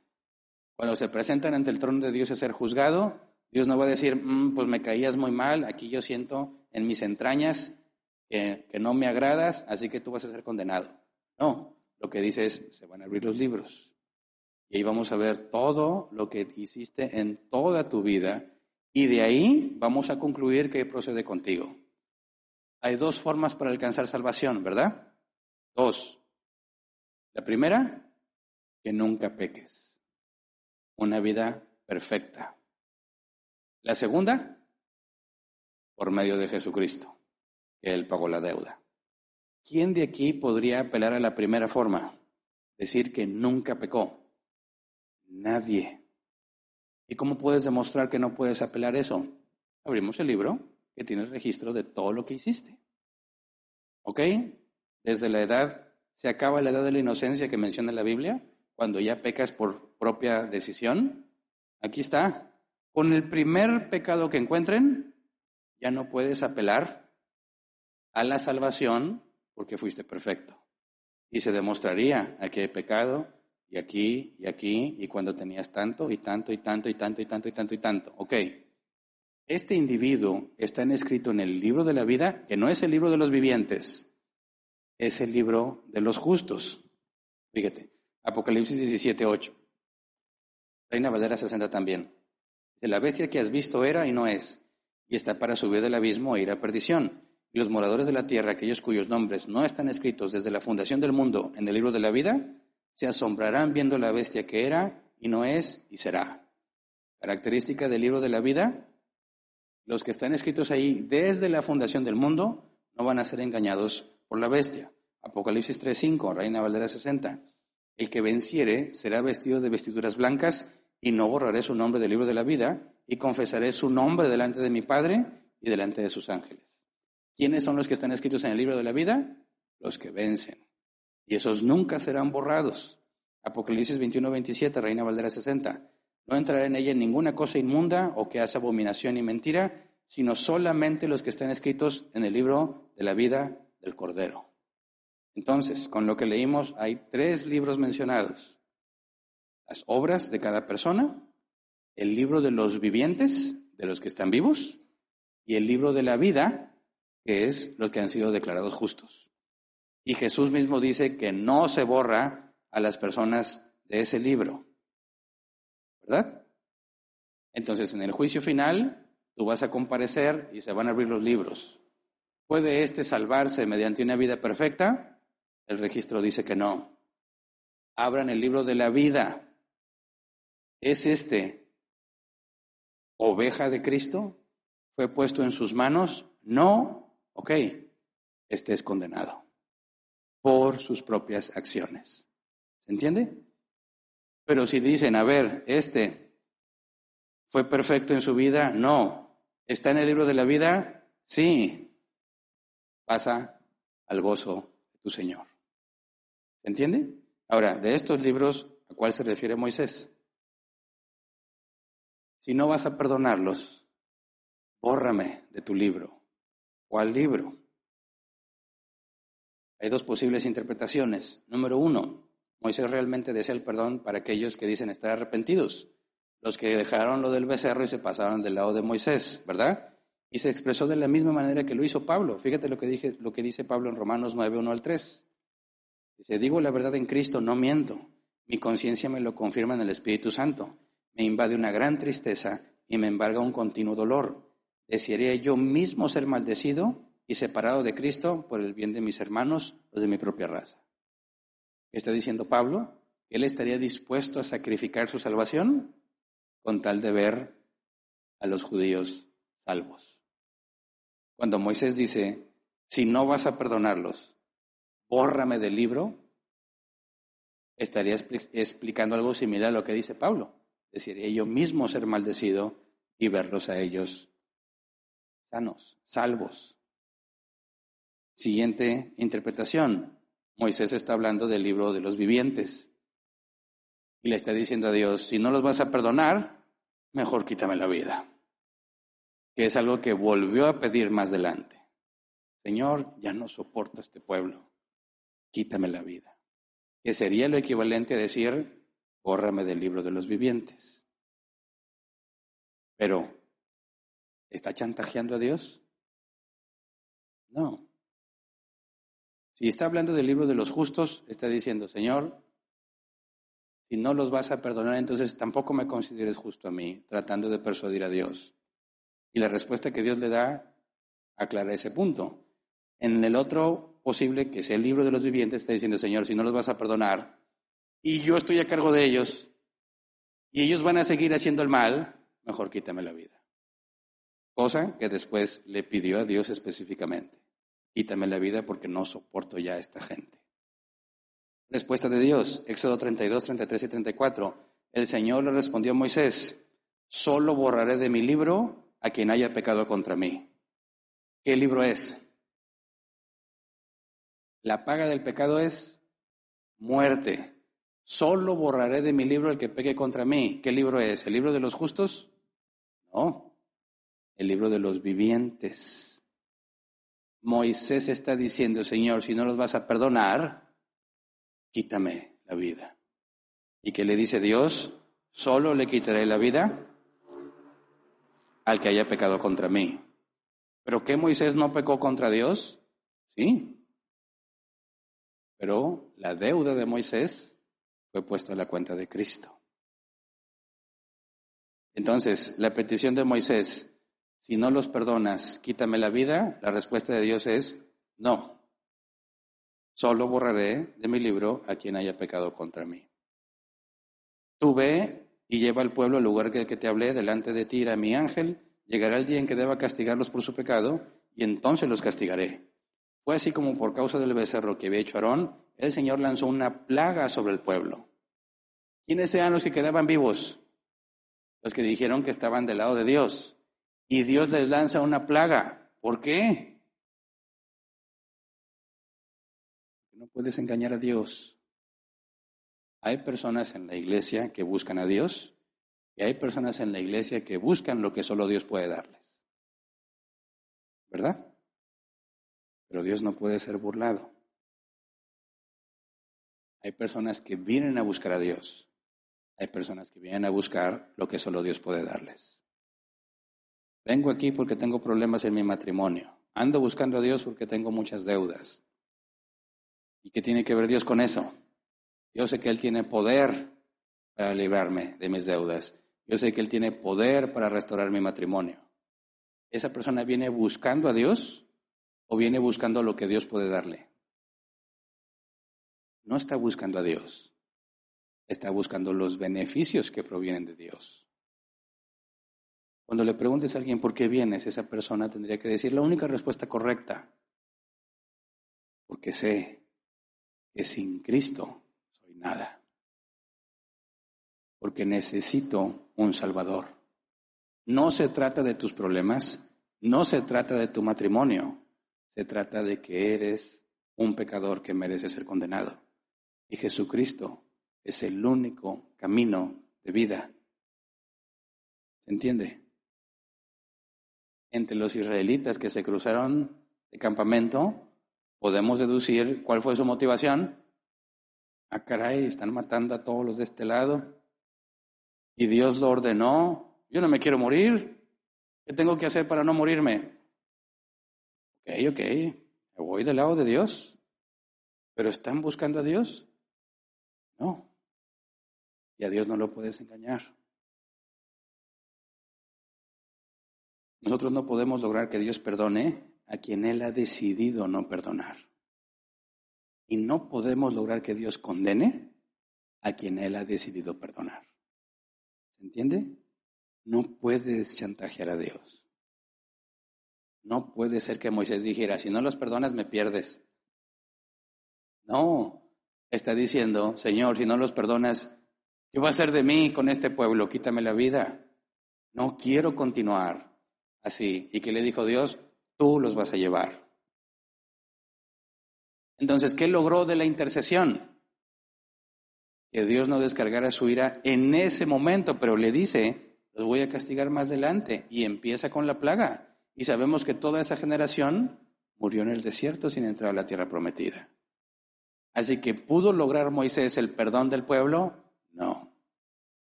Cuando se presentan ante el trono de Dios a ser juzgado, Dios no va a decir, pues me caías muy mal, aquí yo siento en mis entrañas que no me agradas, así que tú vas a ser condenado. No, lo que dice es, se van a abrir los libros. Y ahí vamos a ver todo lo que hiciste en toda tu vida. Y de ahí vamos a concluir qué procede contigo. Hay 2 formas para alcanzar salvación, ¿verdad? 2. La primera, que nunca peques. Una vida perfecta. La segunda, por medio de Jesucristo, que Él pagó la deuda. ¿Quién de aquí podría apelar a la primera forma? Decir que nunca pecó. Nadie. ¿Y cómo puedes demostrar que no puedes apelar eso? Abrimos el libro que tiene el registro de todo lo que hiciste. ¿Ok? Desde la edad, se acaba la edad de la inocencia que menciona la Biblia, cuando ya pecas por propia decisión. Aquí está. Con el primer pecado que encuentren, ya no puedes apelar a la salvación porque fuiste perfecto. Y se demostraría, aquí hay pecado, y aquí, y cuando tenías tanto, y tanto, y tanto, y tanto, y tanto, y tanto, y tanto. Ok. Este individuo está escrito en el libro de la vida, que no es el libro de los vivientes, es el libro de los justos. Fíjate, Apocalipsis 17:8. Reina Valera 60 también. De la bestia que has visto era y no es, y está para subir del abismo e ir a perdición. Y los moradores de la tierra, aquellos cuyos nombres no están escritos desde la fundación del mundo en el libro de la vida, se asombrarán viendo la bestia que era y no es y será. Característica del libro de la vida: los que están escritos ahí desde la fundación del mundo no van a ser engañados por la bestia. Apocalipsis 3:5, Reina Valera 60. El que venciere será vestido de vestiduras blancas y no borraré su nombre del libro de la vida y confesaré su nombre delante de mi Padre y delante de sus ángeles. ¿Quiénes son los que están escritos en el libro de la vida? Los que vencen. Y esos nunca serán borrados. Apocalipsis 21:27, Reina Valera 60. No entrará en ella ninguna cosa inmunda o que hace abominación y mentira, sino solamente los que están escritos en el libro de la vida del Cordero. Entonces, con lo que leímos, hay 3 libros mencionados: las obras de cada persona, el libro de los vivientes, de los que están vivos, y el libro de la vida, que es los que han sido declarados justos. Y Jesús mismo dice que no se borra a las personas de ese libro, ¿verdad? Entonces, en el juicio final, tú vas a comparecer y se van a abrir los libros. ¿Puede salvarse mediante una vida perfecta? El registro dice que no. Abran el libro de la vida. ¿Es oveja de Cristo? ¿Fue puesto en sus manos? No. Ok, es condenado por sus propias acciones. ¿Se entiende? Pero si dicen, a ver, ¿fue perfecto en su vida? No. ¿Está en el libro de la vida? Sí. Pasa al gozo de tu Señor. ¿Se entiende? Ahora, de estos libros, ¿a cuál se refiere Moisés? Si no vas a perdonarlos, bórrame de tu libro. ¿Cuál libro? Hay 2 posibles interpretaciones. Número 1, Moisés realmente desea el perdón para aquellos que dicen estar arrepentidos, los que dejaron lo del becerro y se pasaron del lado de Moisés, ¿verdad? Y se expresó de la misma manera que lo hizo Pablo. Fíjate lo que dice Pablo en Romanos 9:1-3. Dice, digo la verdad en Cristo, no miento. Mi conciencia me lo confirma en el Espíritu Santo. Me invade una gran tristeza y me embarga un continuo dolor. Desearía yo mismo ser maldecido y separado de Cristo por el bien de mis hermanos o de mi propia raza. ¿Qué está diciendo Pablo? ¿Él estaría dispuesto a sacrificar su salvación con tal de ver a los judíos salvos? Cuando Moisés dice, si no vas a perdonarlos, bórrame del libro, estaría explicando algo similar a lo que dice Pablo. Desearía yo mismo ser maldecido y verlos a ellos sanos, salvos. Siguiente interpretación. Moisés está hablando del libro de los vivientes. Y le está diciendo a Dios, si no los vas a perdonar, mejor quítame la vida. Que es algo que volvió a pedir más adelante. Señor, ya no soporto a este pueblo. Quítame la vida. Que sería lo equivalente a decir, bórrame del libro de los vivientes. Pero, ¿está chantajeando a Dios? No. Si está hablando del libro de los justos, está diciendo, Señor, si no los vas a perdonar, entonces tampoco me consideres justo a mí, tratando de persuadir a Dios. Y la respuesta que Dios le da aclara ese punto. En el otro posible, que sea el libro de los vivientes, está diciendo, Señor, si no los vas a perdonar, y yo estoy a cargo de ellos, y ellos van a seguir haciendo el mal, mejor quítame la vida. Cosa que después le pidió a Dios específicamente. Quítame la vida porque no soporto ya a esta gente. Respuesta de Dios, Éxodo 32, 33 y 34. El Señor le respondió a Moisés, solo borraré de mi libro a quien haya pecado contra mí. ¿Qué libro es? La paga del pecado es muerte. Solo borraré de mi libro al que peque contra mí. ¿Qué libro es? ¿El libro de los justos? No, el libro de los vivientes. Moisés está diciendo, Señor, si no los vas a perdonar, quítame la vida. ¿Y qué le dice Dios? Solo le quitaré la vida al que haya pecado contra mí. ¿Pero qué Moisés no pecó contra Dios? Sí. Pero la deuda de Moisés fue puesta a la cuenta de Cristo. Entonces, la petición de Moisés, si no los perdonas, quítame la vida, la respuesta de Dios es no. Solo borraré de mi libro a quien haya pecado contra mí. Tú ve y lleva al pueblo al lugar que te hablé, delante de ti irá mi ángel, llegará el día en que deba castigarlos por su pecado, y entonces los castigaré. Fue así como por causa del becerro que había hecho Aarón, el Señor lanzó una plaga sobre el pueblo. ¿Quiénes eran los que quedaban vivos? Los que dijeron que estaban del lado de Dios. Y Dios les lanza una plaga. ¿Por qué? No puedes engañar a Dios. Hay personas en la iglesia que buscan a Dios y hay personas en la iglesia que buscan lo que solo Dios puede darles. ¿Verdad? Pero Dios no puede ser burlado. Hay personas que vienen a buscar a Dios. Hay personas que vienen a buscar lo que solo Dios puede darles. Vengo aquí porque tengo problemas en mi matrimonio. Ando buscando a Dios porque tengo muchas deudas. ¿Y qué tiene que ver Dios con eso? Yo sé que Él tiene poder para librarme de mis deudas. Yo sé que Él tiene poder para restaurar mi matrimonio. ¿Esa persona viene buscando a Dios o viene buscando lo que Dios puede darle? No está buscando a Dios. Está buscando los beneficios que provienen de Dios. Cuando le preguntes a alguien por qué vienes, esa persona tendría que decir la única respuesta correcta. Porque sé que sin Cristo soy nada. Porque necesito un Salvador. No se trata de tus problemas, no se trata de tu matrimonio, se trata de que eres un pecador que merece ser condenado. Y Jesucristo es el único camino de vida. ¿Se entiende? Entre los israelitas que se cruzaron de campamento, podemos deducir cuál fue su motivación. Ah, caray, están matando a todos los de este lado. Y Dios lo ordenó. Yo no me quiero morir. ¿Qué tengo que hacer para no morirme? Ok, me voy del lado de Dios. ¿Pero están buscando a Dios? No. Y a Dios no lo puedes engañar. Nosotros no podemos lograr que Dios perdone a quien Él ha decidido no perdonar. Y no podemos lograr que Dios condene a quien Él ha decidido perdonar. ¿Se entiende? No puedes chantajear a Dios. No puede ser que Moisés dijera, si no los perdonas me pierdes. No, está diciendo, Señor, si no los perdonas, ¿qué va a hacer de mí con este pueblo? Quítame la vida. No quiero continuar así. ¿Y qué le dijo Dios? Tú los vas a llevar. Entonces, ¿qué logró de la intercesión? Que Dios no descargara su ira en ese momento, pero le dice, los voy a castigar más adelante, y empieza con la plaga. Y sabemos que toda esa generación murió en el desierto sin entrar a la tierra prometida. Así que, ¿pudo lograr Moisés el perdón del pueblo? No.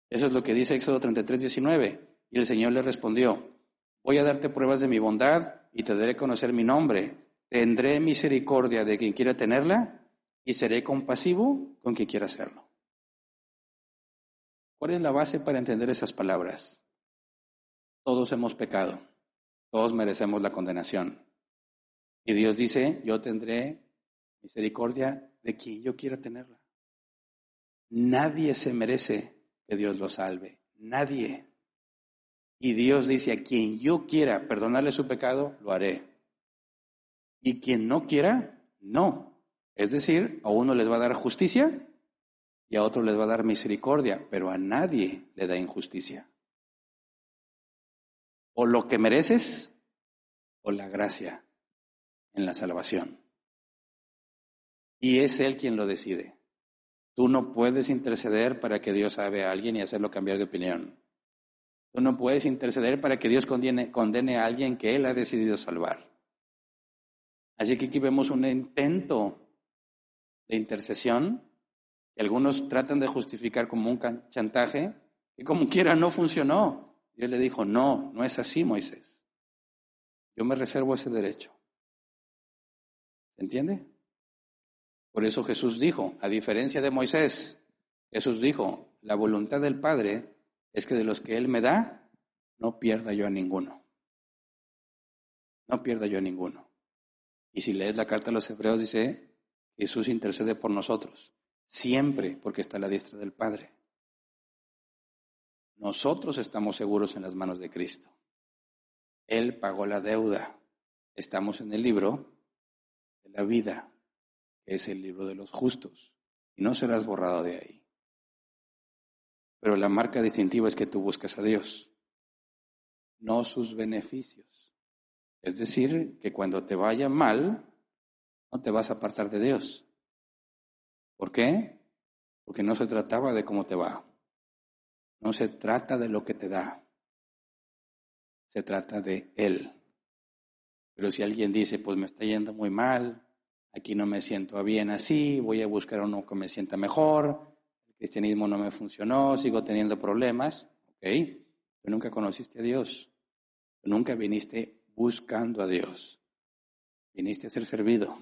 Eso es lo que dice Éxodo 33:19. Y el Señor le respondió, voy a darte pruebas de mi bondad y te daré a conocer mi nombre. Tendré misericordia de quien quiera tenerla y seré compasivo con quien quiera hacerlo. ¿Cuál es la base para entender esas palabras? Todos hemos pecado, todos merecemos la condenación. Y Dios dice, yo tendré misericordia de quien yo quiera tenerla. Nadie se merece que Dios lo salve, nadie. Y Dios dice, a quien yo quiera perdonarle su pecado, lo haré. Y quien no quiera, no. Es decir, a uno les va a dar justicia y a otro les va a dar misericordia, pero a nadie le da injusticia. O lo que mereces o la gracia en la salvación. Y es Él quien lo decide. Tú no puedes interceder para que Dios salve a alguien y hacerlo cambiar de opinión. Tú no puedes interceder para que Dios condene a alguien que Él ha decidido salvar. Así que aquí vemos un intento de intercesión que algunos tratan de justificar como un chantaje y como quiera no funcionó. Dios le dijo, no es así, Moisés. Yo me reservo ese derecho. ¿Se entiende? Por eso Jesús dijo, a diferencia de Moisés, Jesús dijo, la voluntad del Padre es que de los que Él me da, no pierda yo a ninguno. No pierda yo a ninguno. Y si lees la carta a los Hebreos, dice, Jesús intercede por nosotros, siempre porque está a la diestra del Padre. Nosotros estamos seguros en las manos de Cristo. Él pagó la deuda. Estamos en el libro de la vida, que es el libro de los justos, y no serás borrado de ahí. Pero la marca distintiva es que tú buscas a Dios, no sus beneficios. Es decir, que cuando te vaya mal, no te vas a apartar de Dios. ¿Por qué? Porque no se trataba de cómo te va. No se trata de lo que te da. Se trata de Él. Pero si alguien dice, pues me está yendo muy mal, aquí no me siento bien así, voy a buscar uno que me sienta mejor, el cristianismo no me funcionó, sigo teniendo problemas, ok, pero nunca conociste a Dios, nunca viniste buscando a Dios, viniste a ser servido,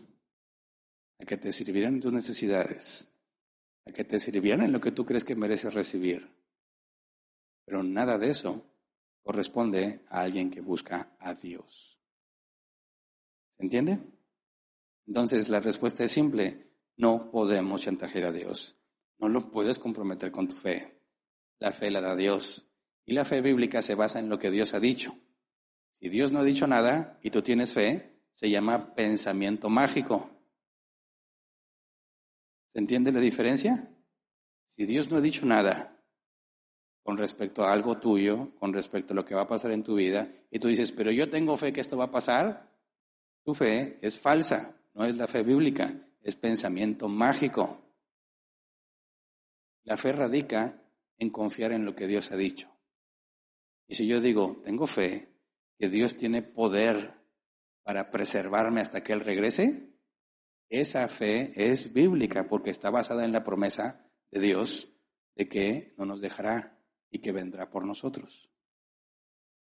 a que te sirvieran en tus necesidades, a que te sirvieran en lo que tú crees que mereces recibir, pero nada de eso corresponde a alguien que busca a Dios. ¿Se entiende? Entonces la respuesta es simple, no podemos chantajear a Dios, no lo puedes comprometer con tu fe, la fe la da Dios y la fe bíblica se basa en lo que Dios ha dicho. Si Dios no ha dicho nada y tú tienes fe, se llama pensamiento mágico. ¿Se entiende la diferencia? Si Dios no ha dicho nada con respecto a algo tuyo, con respecto a lo que va a pasar en tu vida, y tú dices, pero yo tengo fe que esto va a pasar, tu fe es falsa. No es la fe bíblica, es pensamiento mágico. La fe radica en confiar en lo que Dios ha dicho. Y si yo digo, tengo fe que Dios tiene poder para preservarme hasta que Él regrese, esa fe es bíblica porque está basada en la promesa de Dios de que no nos dejará y que vendrá por nosotros.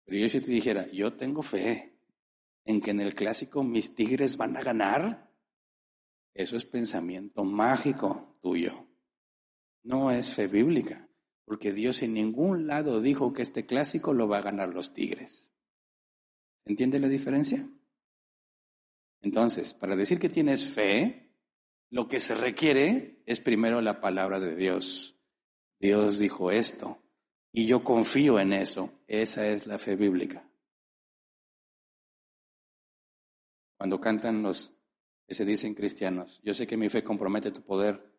Pero yo si te dijera, yo tengo fe en que en el clásico mis Tigres van a ganar, eso es pensamiento mágico tuyo. No es fe bíblica, porque Dios en ningún lado dijo que este clásico lo va a ganar los Tigres. ¿Entiende la diferencia? Entonces, para decir que tienes fe, lo que se requiere es primero la palabra de Dios. Dios dijo esto, y yo confío en eso. Esa es la fe bíblica. Cuando cantan los que se dicen cristianos, yo sé que mi fe compromete tu poder.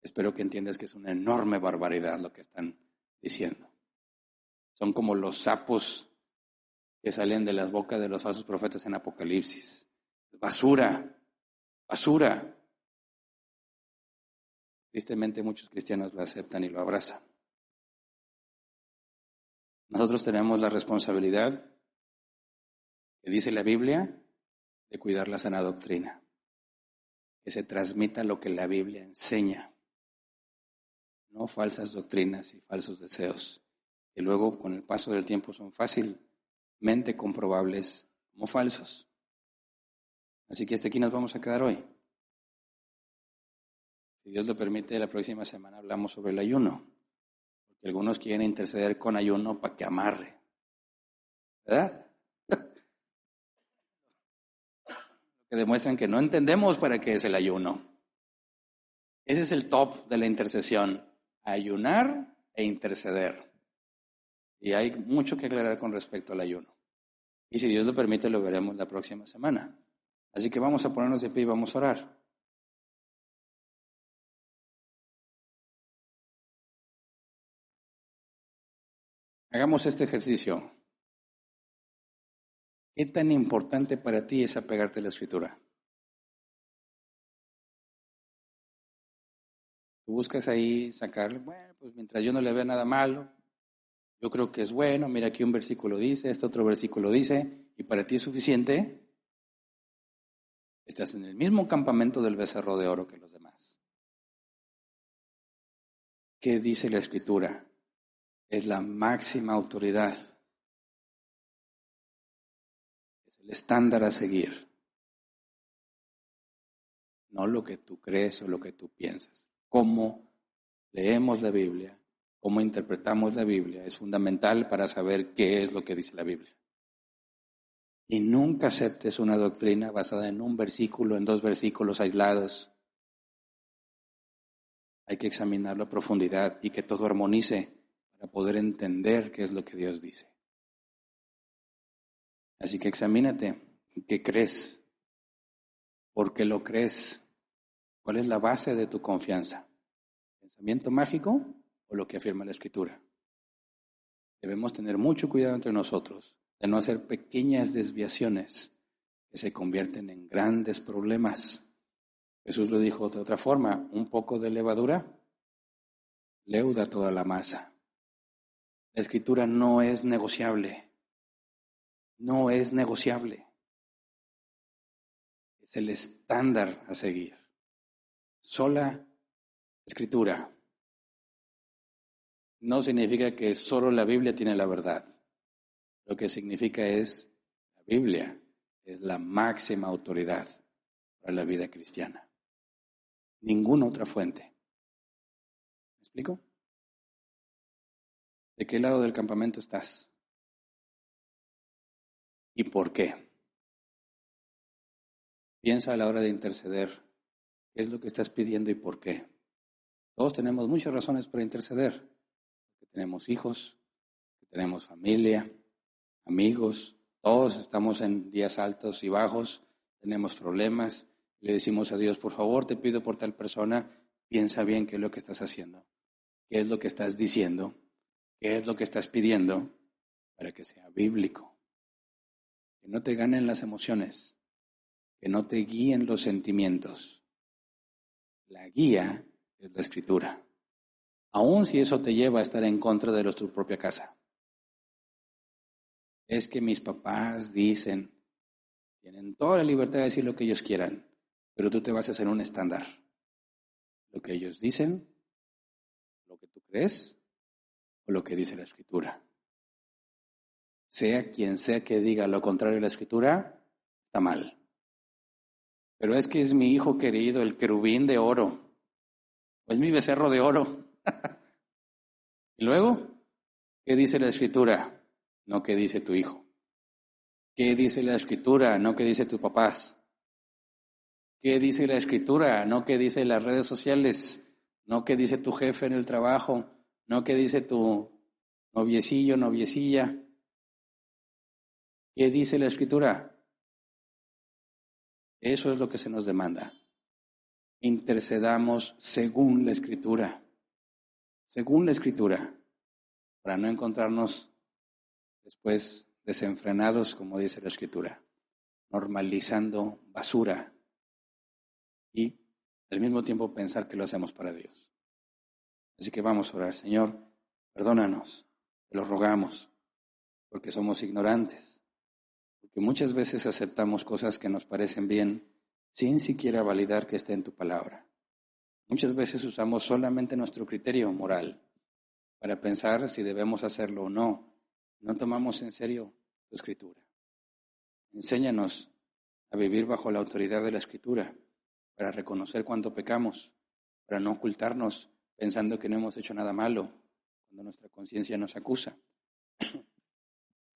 Espero que entiendas que es una enorme barbaridad lo que están diciendo. Son como los sapos que salen de las bocas de los falsos profetas en Apocalipsis. Basura, basura. Tristemente muchos cristianos lo aceptan y lo abrazan. Nosotros tenemos la responsabilidad, que dice la Biblia, de cuidar la sana doctrina. Que se transmita lo que la Biblia enseña. No falsas doctrinas y falsos deseos, que luego con el paso del tiempo son fácilmente comprobables como falsos. Así que hasta aquí nos vamos a quedar hoy. Si Dios lo permite, la próxima semana hablamos sobre el ayuno, porque algunos quieren interceder con ayuno para que amarre, ¿verdad? Que demuestran que no entendemos para qué es el ayuno. Ese es el top de la intercesión, ayunar e interceder. Y hay mucho que aclarar con respecto al ayuno. Y si Dios lo permite, lo veremos la próxima semana. Así que vamos a ponernos de pie y vamos a orar. Hagamos este ejercicio. ¿Qué tan importante para ti es apegarte a la Escritura? Tú buscas ahí sacarle, bueno, pues mientras yo no le vea nada malo, yo creo que es bueno, mira aquí un versículo dice, este otro versículo dice, y para ti es suficiente. Estás en el mismo campamento del becerro de oro que los demás. ¿Qué dice la Escritura? Es la máxima autoridad. Es el estándar a seguir. no lo que tú crees o lo que tú piensas. Cómo leemos la Biblia, cómo interpretamos la Biblia, es fundamental para saber qué es lo que dice la Biblia. Y nunca aceptes una doctrina basada en un versículo, en 2 versículos aislados. Hay que examinarlo a profundidad y que todo armonice para poder entender qué es lo que Dios dice. Así que examínate, ¿qué crees? ¿Por qué lo crees? ¿Cuál es la base de tu confianza? ¿Pensamiento mágico o lo que afirma la Escritura? Debemos tener mucho cuidado entre nosotros de no hacer pequeñas desviaciones que se convierten en grandes problemas. Jesús lo dijo de otra forma, un poco de levadura leuda toda la masa. La Escritura no es negociable. No es negociable. Es el estándar a seguir. Sola Escritura. No significa que solo la Biblia tiene la verdad. Lo que significa es la Biblia es la máxima autoridad para la vida cristiana. Ninguna otra fuente. ¿Me explico? ¿De qué lado del campamento estás? ¿Y por qué? Piensa a la hora de interceder. ¿Qué es lo que estás pidiendo y por qué? Todos tenemos muchas razones para interceder. Que tenemos hijos, que tenemos familia, amigos. Todos estamos en días altos y bajos. Tenemos problemas. Le decimos a Dios, por favor, te pido por tal persona. Piensa bien qué es lo que estás haciendo. ¿Qué es lo que estás diciendo? ¿Qué es lo que estás pidiendo? Para que sea bíblico. Que no te ganen las emociones. Que no te guíen los sentimientos. La guía es la Escritura. Aun si eso te lleva a estar en contra de los de tu propia casa. Es que mis papás dicen, tienen toda la libertad de decir lo que ellos quieran, pero tú te vas a hacer un estándar. Lo que ellos dicen, lo que tú crees o lo que dice la Escritura. Sea quien sea que diga lo contrario de la Escritura, está mal. Pero es que es mi hijo querido, el querubín de oro, o es mi becerro de oro. Y luego, ¿qué dice la Escritura? No qué dice tu hijo. ¿Qué dice la Escritura? No qué dice tus papás. ¿Qué dice la Escritura? No qué dice las redes sociales. No qué dice tu jefe en el trabajo. No qué dice tu noviecillo, noviecilla. ¿Qué dice la Escritura? Eso es lo que se nos demanda. Intercedamos según la Escritura. Según la Escritura. Para no encontrarnos después desenfrenados, como dice la Escritura. Normalizando basura. Y al mismo tiempo pensar que lo hacemos para Dios. Así que vamos a orar. Señor, perdónanos. Te lo rogamos. Porque somos ignorantes. Porque muchas veces aceptamos cosas que nos parecen bien sin siquiera validar que esté en tu palabra. Muchas veces usamos solamente nuestro criterio moral para pensar si debemos hacerlo o no. No tomamos en serio tu Escritura. Enséñanos a vivir bajo la autoridad de la Escritura para reconocer cuando pecamos, para no ocultarnos pensando que no hemos hecho nada malo cuando nuestra conciencia nos acusa.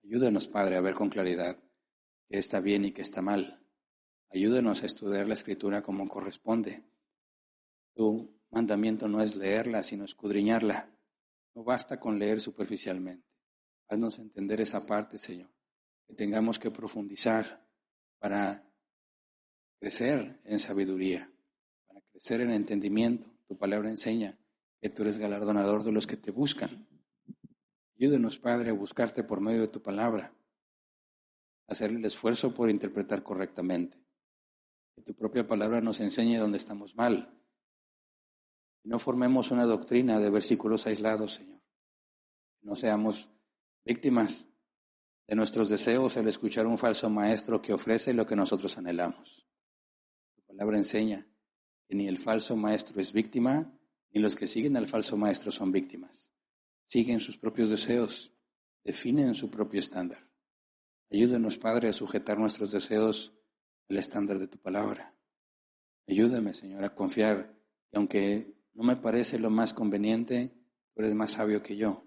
Ayúdanos, Padre, a ver con claridad qué está bien y qué está mal. Ayúdanos a estudiar la Escritura como corresponde. Tu mandamiento no es leerla, sino escudriñarla. No basta con leer superficialmente. Haznos entender esa parte, Señor, que tengamos que profundizar para crecer en sabiduría, para crecer en entendimiento. Tu palabra enseña que tú eres galardonador de los que te buscan. Ayúdanos, Padre, a buscarte por medio de tu palabra, a hacer el esfuerzo por interpretar correctamente. Que tu propia palabra nos enseñe dónde estamos mal. Y no formemos una doctrina de versículos aislados, Señor. No seamos víctimas de nuestros deseos al escuchar un falso maestro que ofrece lo que nosotros anhelamos. Tu palabra enseña que ni el falso maestro es víctima, ni los que siguen al falso maestro son víctimas. Siguen sus propios deseos, definen su propio estándar. Ayúdanos, Padre, a sujetar nuestros deseos al estándar de tu palabra. Ayúdame, Señor, a confiar que aunque no me parece lo más conveniente, tú eres más sabio que yo.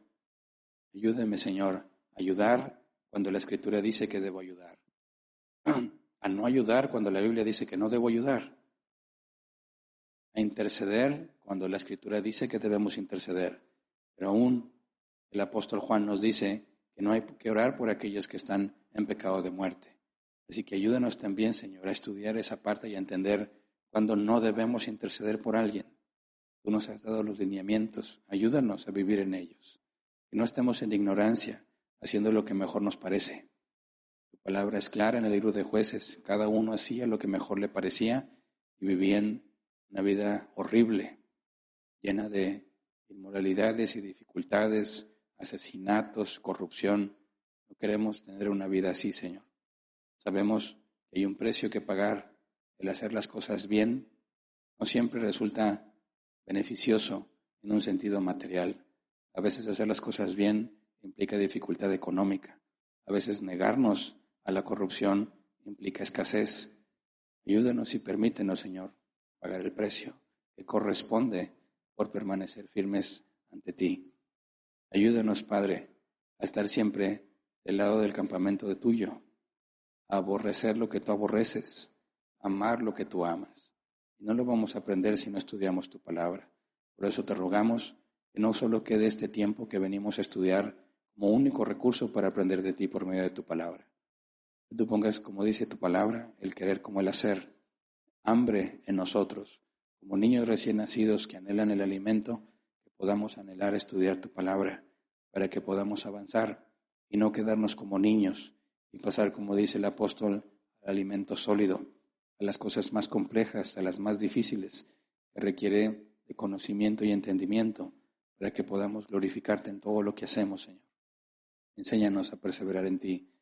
Ayúdame, Señor, a ayudar cuando la Escritura dice que debo ayudar. A no ayudar cuando la Biblia dice que no debo ayudar. A interceder cuando la Escritura dice que debemos interceder. Pero aún el apóstol Juan nos dice que no hay que orar por aquellos que están en pecado de muerte. Así que ayúdanos también, Señor, a estudiar esa parte y a entender cuando no debemos interceder por alguien. Tú nos has dado los lineamientos. Ayúdanos a vivir en ellos. Que no estemos en ignorancia, haciendo lo que mejor nos parece. Tu palabra es clara en el libro de Jueces. Cada uno hacía lo que mejor le parecía y vivían una vida horrible, llena de inmoralidades y dificultades, asesinatos, corrupción. No queremos tener una vida así, Señor. Sabemos que hay un precio que pagar. El hacer las cosas bien no siempre resulta beneficioso en un sentido material. A veces hacer las cosas bien implica dificultad económica. A veces negarnos a la corrupción implica escasez. Ayúdanos y permítenos, Señor, pagar el precio que corresponde por permanecer firmes ante ti. Ayúdanos, Padre, a estar siempre del lado del campamento de tuyo, a aborrecer lo que tú aborreces, amar lo que tú amas. Y no lo vamos a aprender si no estudiamos tu palabra. Por eso te rogamos que no solo quede este tiempo que venimos a estudiar como único recurso para aprender de ti por medio de tu palabra. Que tú pongas, como dice tu palabra, el querer como el hacer, hambre en nosotros, como niños recién nacidos que anhelan el alimento, que podamos anhelar estudiar tu palabra para que podamos avanzar y no quedarnos como niños y pasar, como dice el apóstol, al alimento sólido, a las cosas más complejas, a las más difíciles, que requiere de conocimiento y entendimiento para que podamos glorificarte en todo lo que hacemos, Señor. Enséñanos a perseverar en ti.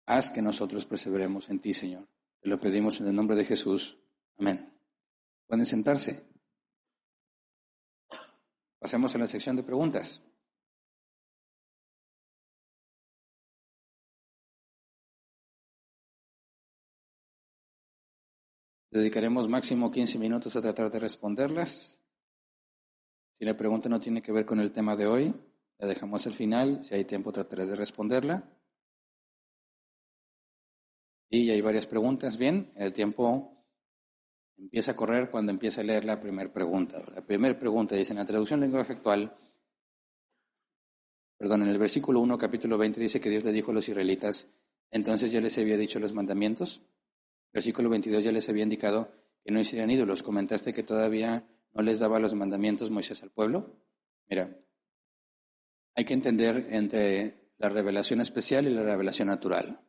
Haz que nosotros perseveremos en ti, Señor. Te lo pedimos en el nombre de Jesús. Amén. Pueden sentarse. Pasemos a la sección de preguntas. Dedicaremos máximo 15 minutos a tratar de responderlas. Si la pregunta no tiene que ver con el tema de hoy, la dejamos al final. Si hay tiempo, trataré de responderla. Y hay varias preguntas. Bien, el tiempo empieza a correr cuando empieza a leer la primera pregunta. La primera pregunta dice en la traducción lenguaje actual, en el versículo 1, capítulo 20, dice que Dios le dijo a los israelitas, entonces ya les había dicho los mandamientos. Versículo 22 ya les había indicado que no hicieran ídolos. Comentaste que todavía no les daba los mandamientos Moisés al pueblo. Mira, hay que entender entre la revelación especial y la revelación natural.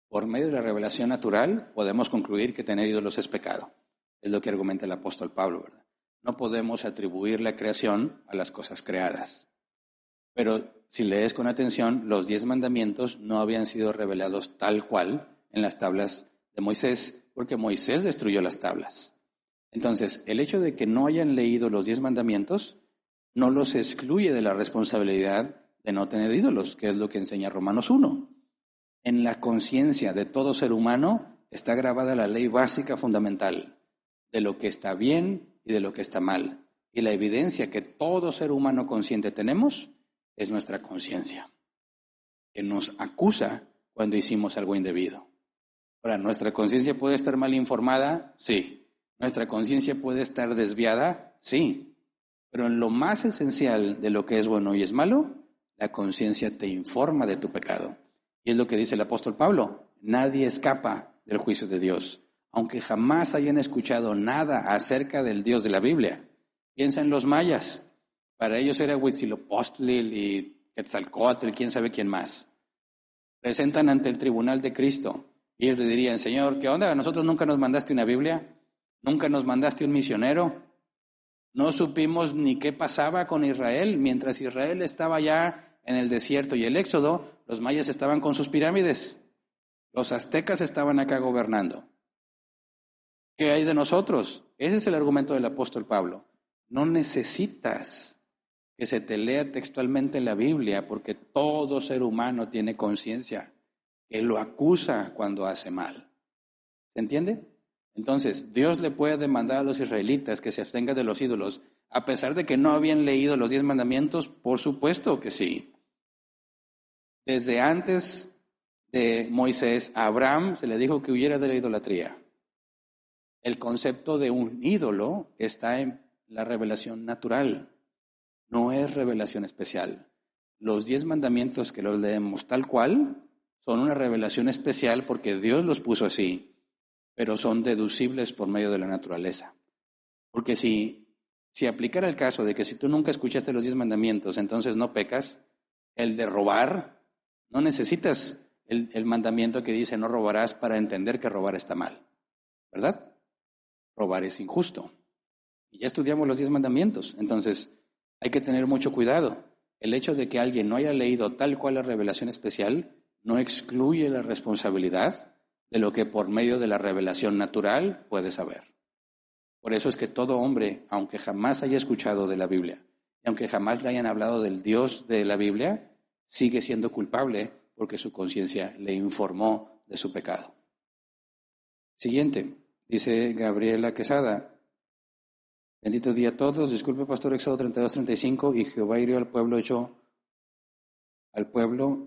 Por medio de la revelación natural podemos concluir que tener ídolos es pecado. Es lo que argumenta el apóstol Pablo, ¿verdad? No podemos atribuir la creación a las cosas creadas. Pero si lees con atención, los 10 mandamientos no habían sido revelados tal cual en las tablas de Moisés, porque Moisés destruyó las tablas. Entonces, el hecho de que no hayan leído los 10 mandamientos no los excluye de la responsabilidad de no tener ídolos, que es lo que enseña Romanos 1. En la conciencia de todo ser humano está grabada la ley básica fundamental de lo que está bien y de lo que está mal. Y la evidencia que todo ser humano consciente tenemos es nuestra conciencia, que nos acusa cuando hicimos algo indebido. Ahora, ¿nuestra conciencia puede estar mal informada? Sí. ¿Nuestra conciencia puede estar desviada? Sí. Pero en lo más esencial de lo que es bueno y es malo, la conciencia te informa de tu pecado. Y es lo que dice el apóstol Pablo, nadie escapa del juicio de Dios. Aunque jamás hayan escuchado nada acerca del Dios de la Biblia. Piensa en los mayas. Para ellos era Huitzilopochtli y Quetzalcóatl y quién sabe quién más. Presentan ante el tribunal de Cristo. Y ellos le dirían, Señor, ¿qué onda? ¿A nosotros nunca nos mandaste una Biblia? ¿Nunca nos mandaste un misionero? No supimos ni qué pasaba con Israel. Mientras Israel estaba ya en el desierto y el éxodo, los mayas estaban con sus pirámides. Los aztecas estaban acá gobernando. ¿Qué hay de nosotros? Ese es el argumento del apóstol Pablo. No necesitas que se te lea textualmente la Biblia porque todo ser humano tiene conciencia que lo acusa cuando hace mal. ¿Se entiende? Entonces, ¿Dios le puede demandar a los israelitas que se abstengan de los ídolos a pesar de que no habían leído los 10 mandamientos? Por supuesto que sí. Desde antes de Moisés, a Abraham se le dijo que huyera de la idolatría. El concepto de un ídolo está en la revelación natural, no es revelación especial. Los 10 mandamientos que los leemos tal cual son una revelación especial porque Dios los puso así, pero son deducibles por medio de la naturaleza. Porque si aplicara el caso de que si tú nunca escuchaste los 10 mandamientos, entonces no pecas, el de robar, no necesitas el mandamiento que dice no robarás para entender que robar está mal, ¿verdad? Robar es injusto. Y ya estudiamos los 10 mandamientos, entonces hay que tener mucho cuidado. El hecho de que alguien no haya leído tal cual la revelación especial no excluye la responsabilidad de lo que por medio de la revelación natural puede saber. Por eso es que todo hombre, aunque jamás haya escuchado de la Biblia, y aunque jamás le hayan hablado del Dios de la Biblia, sigue siendo culpable porque su conciencia le informó de su pecado. Siguiente, dice Gabriela Quesada. Bendito día a todos. Disculpe, pastor, Éxodo 32:35, y Jehová hirió al pueblo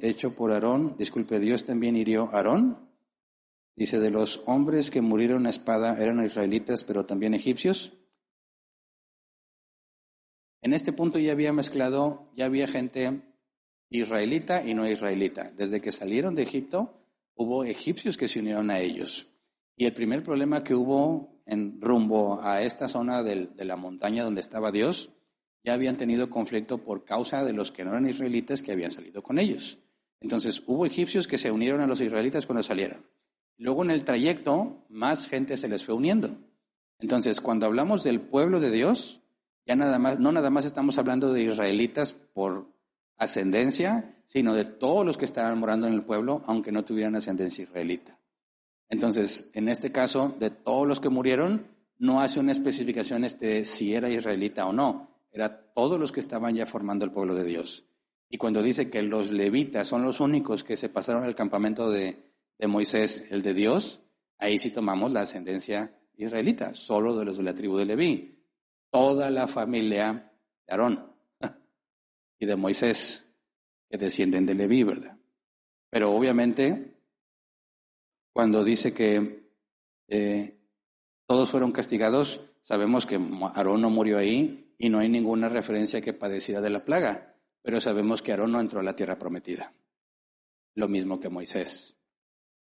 hecho por Aarón. Disculpe, Dios también hirió a Aarón. Dice, de los hombres que murieron a espada eran israelitas, pero también egipcios. En este punto ya había gente israelita y no israelita. Desde que salieron de Egipto, hubo egipcios que se unieron a ellos. Y el primer problema que hubo en rumbo a esta zona de la montaña donde estaba Dios, ya habían tenido conflicto por causa de los que no eran israelitas que habían salido con ellos. Entonces, hubo egipcios que se unieron a los israelitas cuando salieron. Luego en el trayecto, más gente se les fue uniendo. Entonces, cuando hablamos del pueblo de Dios, ya no nada más estamos hablando de israelitas por ascendencia, sino de todos los que estaban morando en el pueblo, aunque no tuvieran ascendencia israelita. Entonces, en este caso, de todos los que murieron, no hace una especificación si era israelita o no. Era todos los que estaban ya formando el pueblo de Dios. Y cuando dice que los levitas son los únicos que se pasaron al campamento de Moisés, el de Dios, ahí sí tomamos la ascendencia israelita, solo de los de la tribu de Leví. Toda la familia de Aarón y de Moisés, que descienden de Leví, ¿verdad? Pero obviamente, cuando dice que todos fueron castigados, sabemos que Aarón no murió ahí y no hay ninguna referencia que padeciera de la plaga, pero sabemos que Aarón no entró a la tierra prometida, lo mismo que Moisés.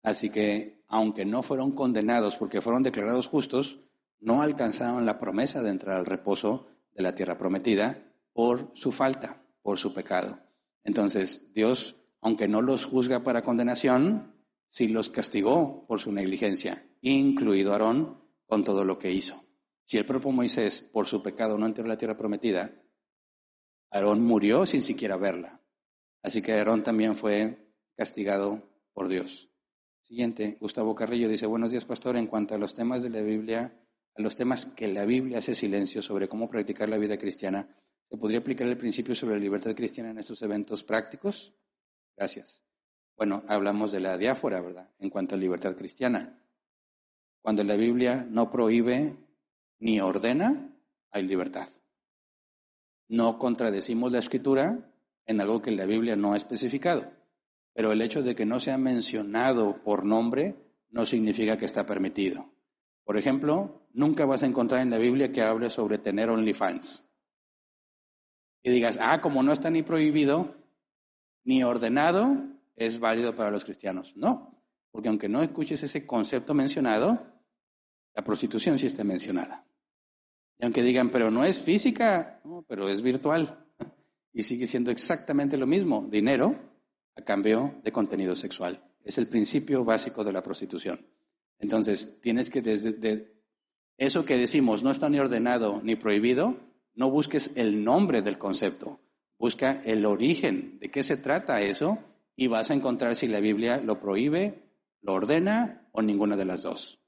Así que, aunque no fueron condenados porque fueron declarados justos, no alcanzaron la promesa de entrar al reposo de la tierra prometida por su falta, por su pecado. Entonces, Dios, aunque no los juzga para condenación, sí los castigó por su negligencia, incluido Aarón, con todo lo que hizo. Si el propio Moisés, por su pecado, no entró a la tierra prometida, Aarón murió sin siquiera verla. Así que Aarón también fue castigado por Dios. Siguiente, Gustavo Carrillo dice, buenos días, pastor. En cuanto a los temas de la Biblia, a los temas que la Biblia hace silencio sobre cómo practicar la vida cristiana, ¿se podría aplicar el principio sobre la libertad cristiana en estos eventos prácticos? Gracias. Bueno, hablamos de la diáfora, ¿verdad? En cuanto a libertad cristiana. Cuando la Biblia no prohíbe ni ordena, hay libertad. No contradecimos la Escritura en algo que la Biblia no ha especificado. Pero el hecho de que no sea mencionado por nombre no significa que está permitido. Por ejemplo, nunca vas a encontrar en la Biblia que hable sobre tener OnlyFans. Y digas, como no está ni prohibido ni ordenado, es válido para los cristianos. No, porque aunque no escuches ese concepto mencionado, la prostitución sí está mencionada. Y aunque digan, pero no es física, no, pero es virtual. Y sigue siendo exactamente lo mismo, dinero a cambio de contenido sexual. Es el principio básico de la prostitución. Entonces, tienes que desde eso que decimos no está ni ordenado ni prohibido, no busques el nombre del concepto, busca el origen, de qué se trata eso, y vas a encontrar si la Biblia lo prohíbe, lo ordena o ninguna de las dos.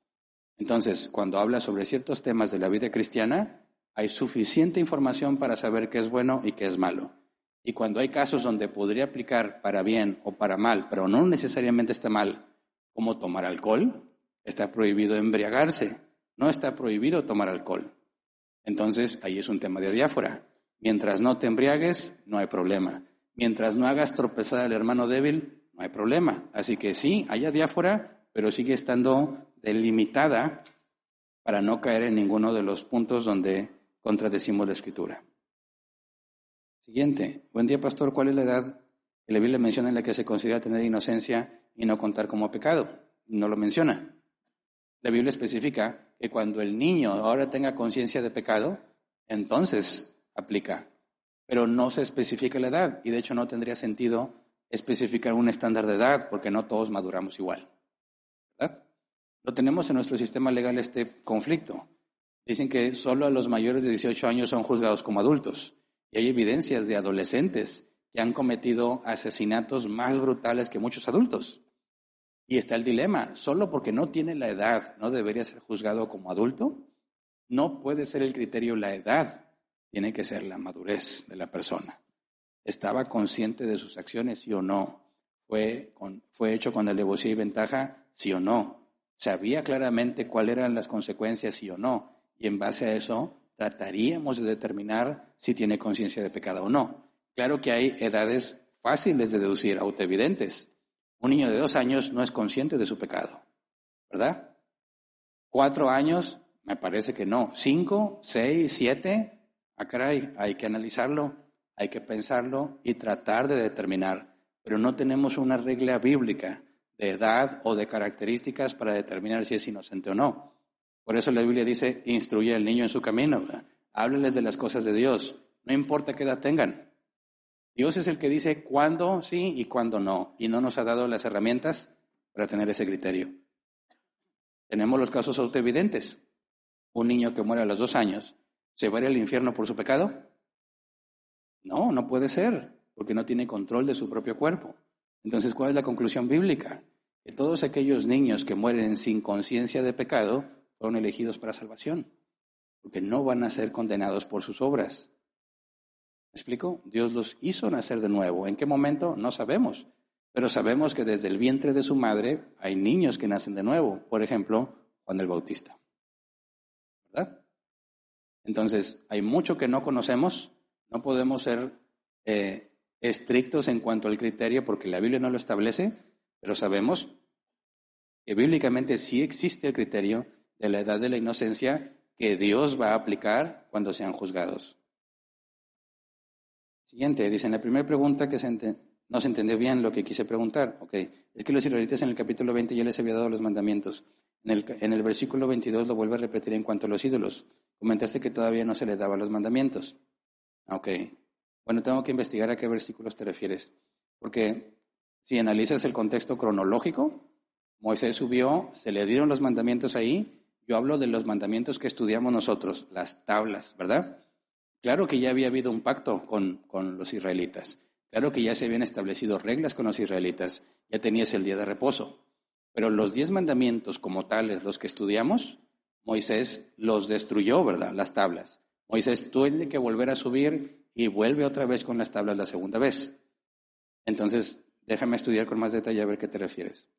Entonces, cuando habla sobre ciertos temas de la vida cristiana, hay suficiente información para saber qué es bueno y qué es malo. Y cuando hay casos donde podría aplicar para bien o para mal, pero no necesariamente está mal, como tomar alcohol, está prohibido embriagarse. no está prohibido tomar alcohol. Entonces, ahí es un tema de diáfora. Mientras no te embriagues, no hay problema. Mientras no hagas tropezar al hermano débil, no hay problema. Así que sí, hay diáfora, pero sigue estando delimitada para no caer en ninguno de los puntos donde contradecimos la Escritura. Siguiente. Buen día, pastor. ¿Cuál es la edad que la Biblia menciona en la que se considera tener inocencia y no contar como pecado? No lo menciona. La Biblia especifica que cuando el niño ahora tenga conciencia de pecado, entonces aplica. Pero no se especifica la edad y de hecho no tendría sentido especificar un estándar de edad porque no todos maduramos igual. ¿Verdad? Lo tenemos en nuestro sistema legal este conflicto. Dicen que solo a los mayores de 18 años son juzgados como adultos. Y hay evidencias de adolescentes que han cometido asesinatos más brutales que muchos adultos. Y está el dilema, solo porque no tiene la edad, ¿no debería ser juzgado como adulto? No puede ser el criterio la edad, tiene que ser la madurez de la persona. ¿Estaba consciente de sus acciones, sí o no? ¿Fue hecho con alevosía y ventaja, sí o no? ¿Sabía claramente cuáles eran las consecuencias, sí o no? Y en base a eso, trataríamos de determinar si tiene conciencia de pecado o no. Claro que hay edades fáciles de deducir, autoevidentes. Un niño de 2 años no es consciente de su pecado, ¿verdad? 4 años, me parece que no. 5, 6, 7, caray, hay que analizarlo, hay que pensarlo y tratar de determinar. Pero no tenemos una regla bíblica de edad o de características para determinar si es inocente o no. Por eso la Biblia dice, instruye al niño en su camino, ¿verdad? Hábleles de las cosas de Dios, no importa qué edad tengan. Dios es el que dice cuándo sí y cuándo no, y no nos ha dado las herramientas para tener ese criterio. Tenemos los casos autoevidentes. Un niño que muere a los 2 años, ¿se va a ir al infierno por su pecado? No, no puede ser, porque no tiene control de su propio cuerpo. Entonces, ¿cuál es la conclusión bíblica? Que todos aquellos niños que mueren sin conciencia de pecado fueron elegidos para salvación, porque no van a ser condenados por sus obras. ¿Me explico? Dios los hizo nacer de nuevo. ¿En qué momento? No sabemos. Pero sabemos que desde el vientre de su madre hay niños que nacen de nuevo. Por ejemplo, Juan el Bautista. ¿Verdad? Entonces, hay mucho que no conocemos. No podemos ser estrictos en cuanto al criterio porque la Biblia no lo establece, pero sabemos que bíblicamente sí existe el criterio de la edad de la inocencia que Dios va a aplicar cuando sean juzgados. Siguiente, dice, en la primera pregunta que no se entendió bien lo que quise preguntar. Es que los israelitas en el capítulo 20 ya les había dado los mandamientos. En el versículo 22 lo vuelve a repetir en cuanto a los ídolos. Comentaste que todavía no se les daba los mandamientos. Bueno, tengo que investigar a qué versículos te refieres. Porque si analizas el contexto cronológico, Moisés subió, se le dieron los mandamientos ahí. Yo hablo de los mandamientos que estudiamos nosotros, las tablas, ¿verdad? Claro que ya había habido un pacto con los israelitas. Claro que ya se habían establecido reglas con los israelitas. Ya tenías el día de reposo. Pero los 10 mandamientos como tales, los que estudiamos, Moisés los destruyó, ¿verdad? Las tablas. Moisés tiene que volver a subir y vuelve otra vez con las tablas la segunda vez. Entonces, déjame estudiar con más detalle a ver qué te refieres.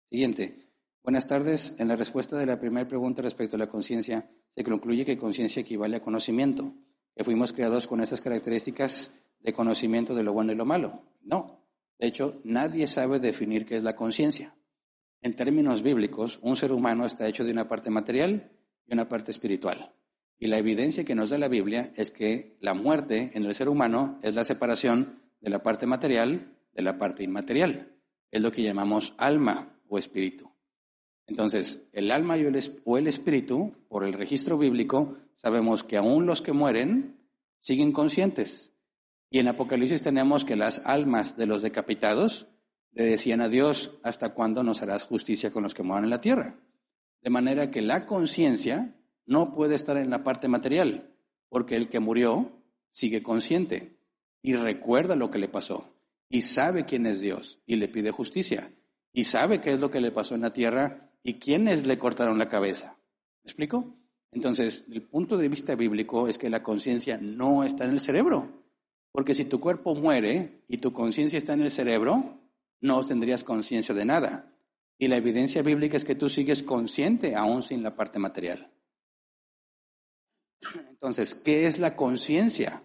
Siguiente. Buenas tardes. En la respuesta de la primera pregunta respecto a la conciencia, se concluye que conciencia equivale a conocimiento, que fuimos creados con esas características de conocimiento de lo bueno y lo malo. No. De hecho, nadie sabe definir qué es la conciencia. En términos bíblicos, un ser humano está hecho de una parte material y una parte espiritual. Y la evidencia que nos da la Biblia es que la muerte en el ser humano es la separación de la parte material de la parte inmaterial. Es lo que llamamos alma o espíritu. Entonces, el alma o el espíritu, por el registro bíblico, sabemos que aún los que mueren siguen conscientes. Y en Apocalipsis tenemos que las almas de los decapitados le decían a Dios, ¿hasta cuándo nos harás justicia con los que moran en la tierra? De manera que la conciencia no puede estar en la parte material, porque el que murió sigue consciente y recuerda lo que le pasó y sabe quién es Dios y le pide justicia y sabe qué es lo que le pasó en la tierra y quiénes le cortaron la cabeza. ¿Me explico? Entonces, el punto de vista bíblico es que la conciencia no está en el cerebro, porque si tu cuerpo muere y tu conciencia está en el cerebro, no tendrías conciencia de nada. Y la evidencia bíblica es que tú sigues consciente aún sin la parte material. Entonces, ¿qué es la conciencia?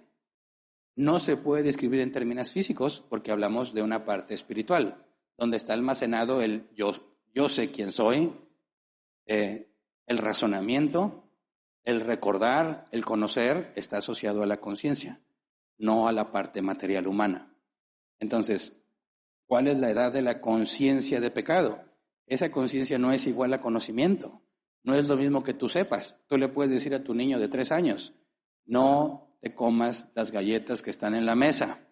No se puede describir en términos físicos porque hablamos de una parte espiritual, donde está almacenado el yo sé quién soy, el razonamiento, el recordar, el conocer, está asociado a la conciencia, no a la parte material humana. Entonces, ¿cuál es la edad de la conciencia de pecado? Esa conciencia no es igual a conocimiento. No es lo mismo que tú sepas. Tú le puedes decir a tu niño de 3 años, no te comas las galletas que están en la mesa.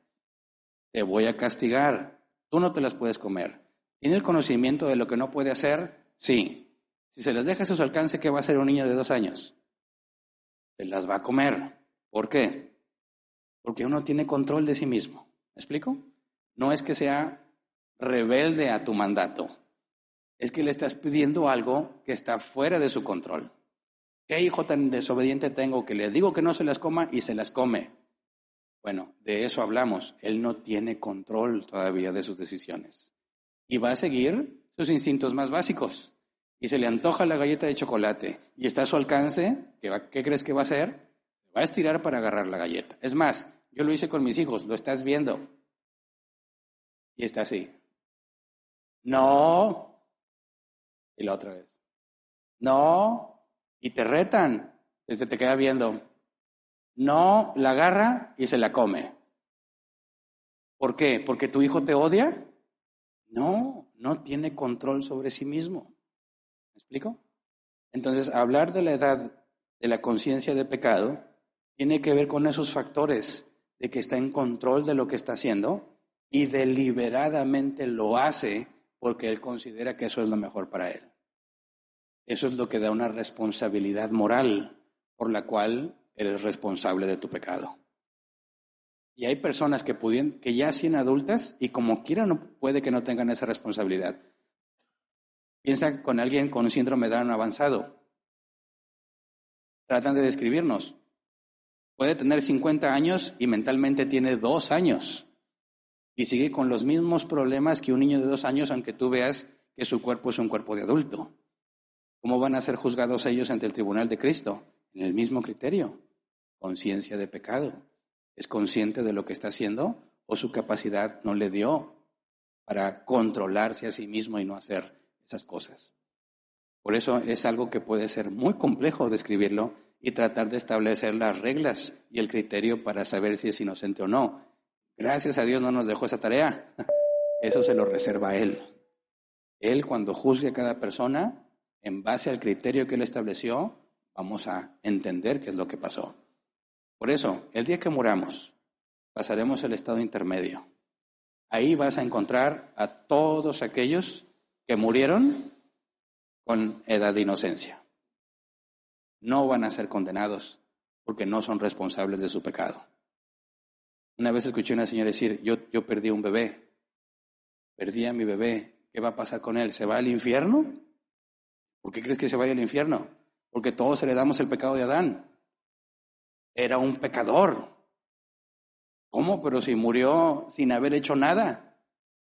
Te voy a castigar. Tú no te las puedes comer. ¿Tiene el conocimiento de lo que no puede hacer? Sí. Si se las deja a su alcance, ¿qué va a hacer un niño de 2 años? Se las va a comer. ¿Por qué? Porque uno tiene control de sí mismo. ¿Me explico? No es que sea rebelde a tu mandato. Es que le estás pidiendo algo que está fuera de su control. ¿Qué hijo tan desobediente tengo que le digo que no se las coma y se las come? Bueno, de eso hablamos. Él no tiene control todavía de sus decisiones. Y va a seguir sus instintos más básicos. Y se le antoja la galleta de chocolate y está a su alcance, ¿qué crees que va a hacer? Va a estirar para agarrar la galleta. Es más, yo lo hice con mis hijos, lo estás viendo. Y está así. No. Y la otra vez. No. Y te retan. Y se te queda viendo. No, la agarra y se la come. ¿Por qué? ¿Porque tu hijo te odia? No, no tiene control sobre sí mismo. ¿Me explico? Entonces, hablar de la edad de la conciencia de pecado tiene que ver con esos factores de que está en control de lo que está haciendo y deliberadamente lo hace porque él considera que eso es lo mejor para él. Eso es lo que da una responsabilidad moral por la cual eres responsable de tu pecado. Y hay personas que ya son adultas y como quiera no puede que no tengan esa responsabilidad. Piensa con alguien con un síndrome de Down avanzado. Tratan de describirnos. Puede tener 50 años y mentalmente tiene 2 años. Y sigue con los mismos problemas que un niño de 2 años, aunque tú veas que su cuerpo es un cuerpo de adulto. ¿Cómo van a ser juzgados ellos ante el tribunal de Cristo? En el mismo criterio. Conciencia de pecado. ¿Es consciente de lo que está haciendo o su capacidad no le dio para controlarse a sí mismo y no hacer esas cosas? Por eso es algo que puede ser muy complejo describirlo y tratar de establecer las reglas y el criterio para saber si es inocente o no. Gracias a Dios no nos dejó esa tarea. Eso se lo reserva a Él. Él, cuando juzgue a cada persona, en base al criterio que Él estableció, vamos a entender qué es lo que pasó. Por eso, el día que muramos, pasaremos el estado intermedio. Ahí vas a encontrar a todos aquellos que murieron con edad de inocencia. No van a ser condenados porque no son responsables de su pecado. Una vez escuché a una señora decir, yo perdí un bebé, perdí a mi bebé, ¿qué va a pasar con él? ¿Se va al infierno? ¿Por qué crees que se vaya al infierno? Porque todos heredamos el pecado de Adán. Era un pecador. ¿Cómo? Pero si murió sin haber hecho nada.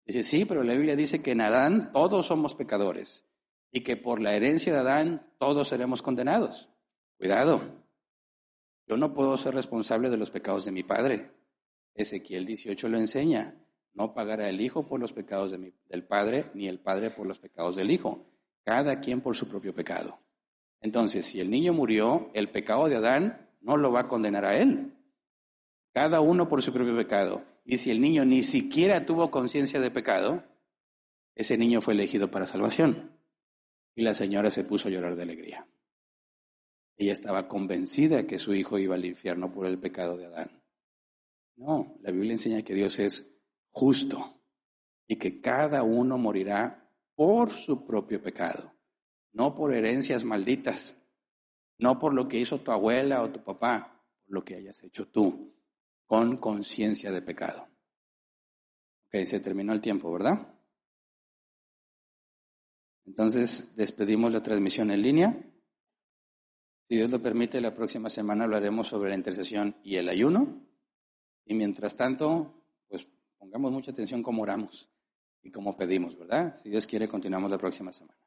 Dice, sí, pero la Biblia dice que en Adán todos somos pecadores y que por la herencia de Adán todos seremos condenados. Cuidado, yo no puedo ser responsable de los pecados de mi padre. Ezequiel 18 lo enseña. No pagará el hijo por los pecados del padre, ni el padre por los pecados del hijo. Cada quien por su propio pecado. Entonces, si el niño murió, el pecado de Adán no lo va a condenar a él. Cada uno por su propio pecado. Y si el niño ni siquiera tuvo conciencia de pecado, ese niño fue elegido para salvación. Y la señora se puso a llorar de alegría. Ella estaba convencida que su hijo iba al infierno por el pecado de Adán. No, la Biblia enseña que Dios es justo y que cada uno morirá por su propio pecado, no por herencias malditas, no por lo que hizo tu abuela o tu papá, por lo que hayas hecho tú, con conciencia de pecado. Ok, se terminó el tiempo, ¿verdad? Entonces, despedimos la transmisión en línea. Si Dios lo permite, la próxima semana hablaremos sobre la intercesión y el ayuno. Y mientras tanto, pues pongamos mucha atención cómo oramos y cómo pedimos, ¿verdad? Si Dios quiere, continuamos la próxima semana.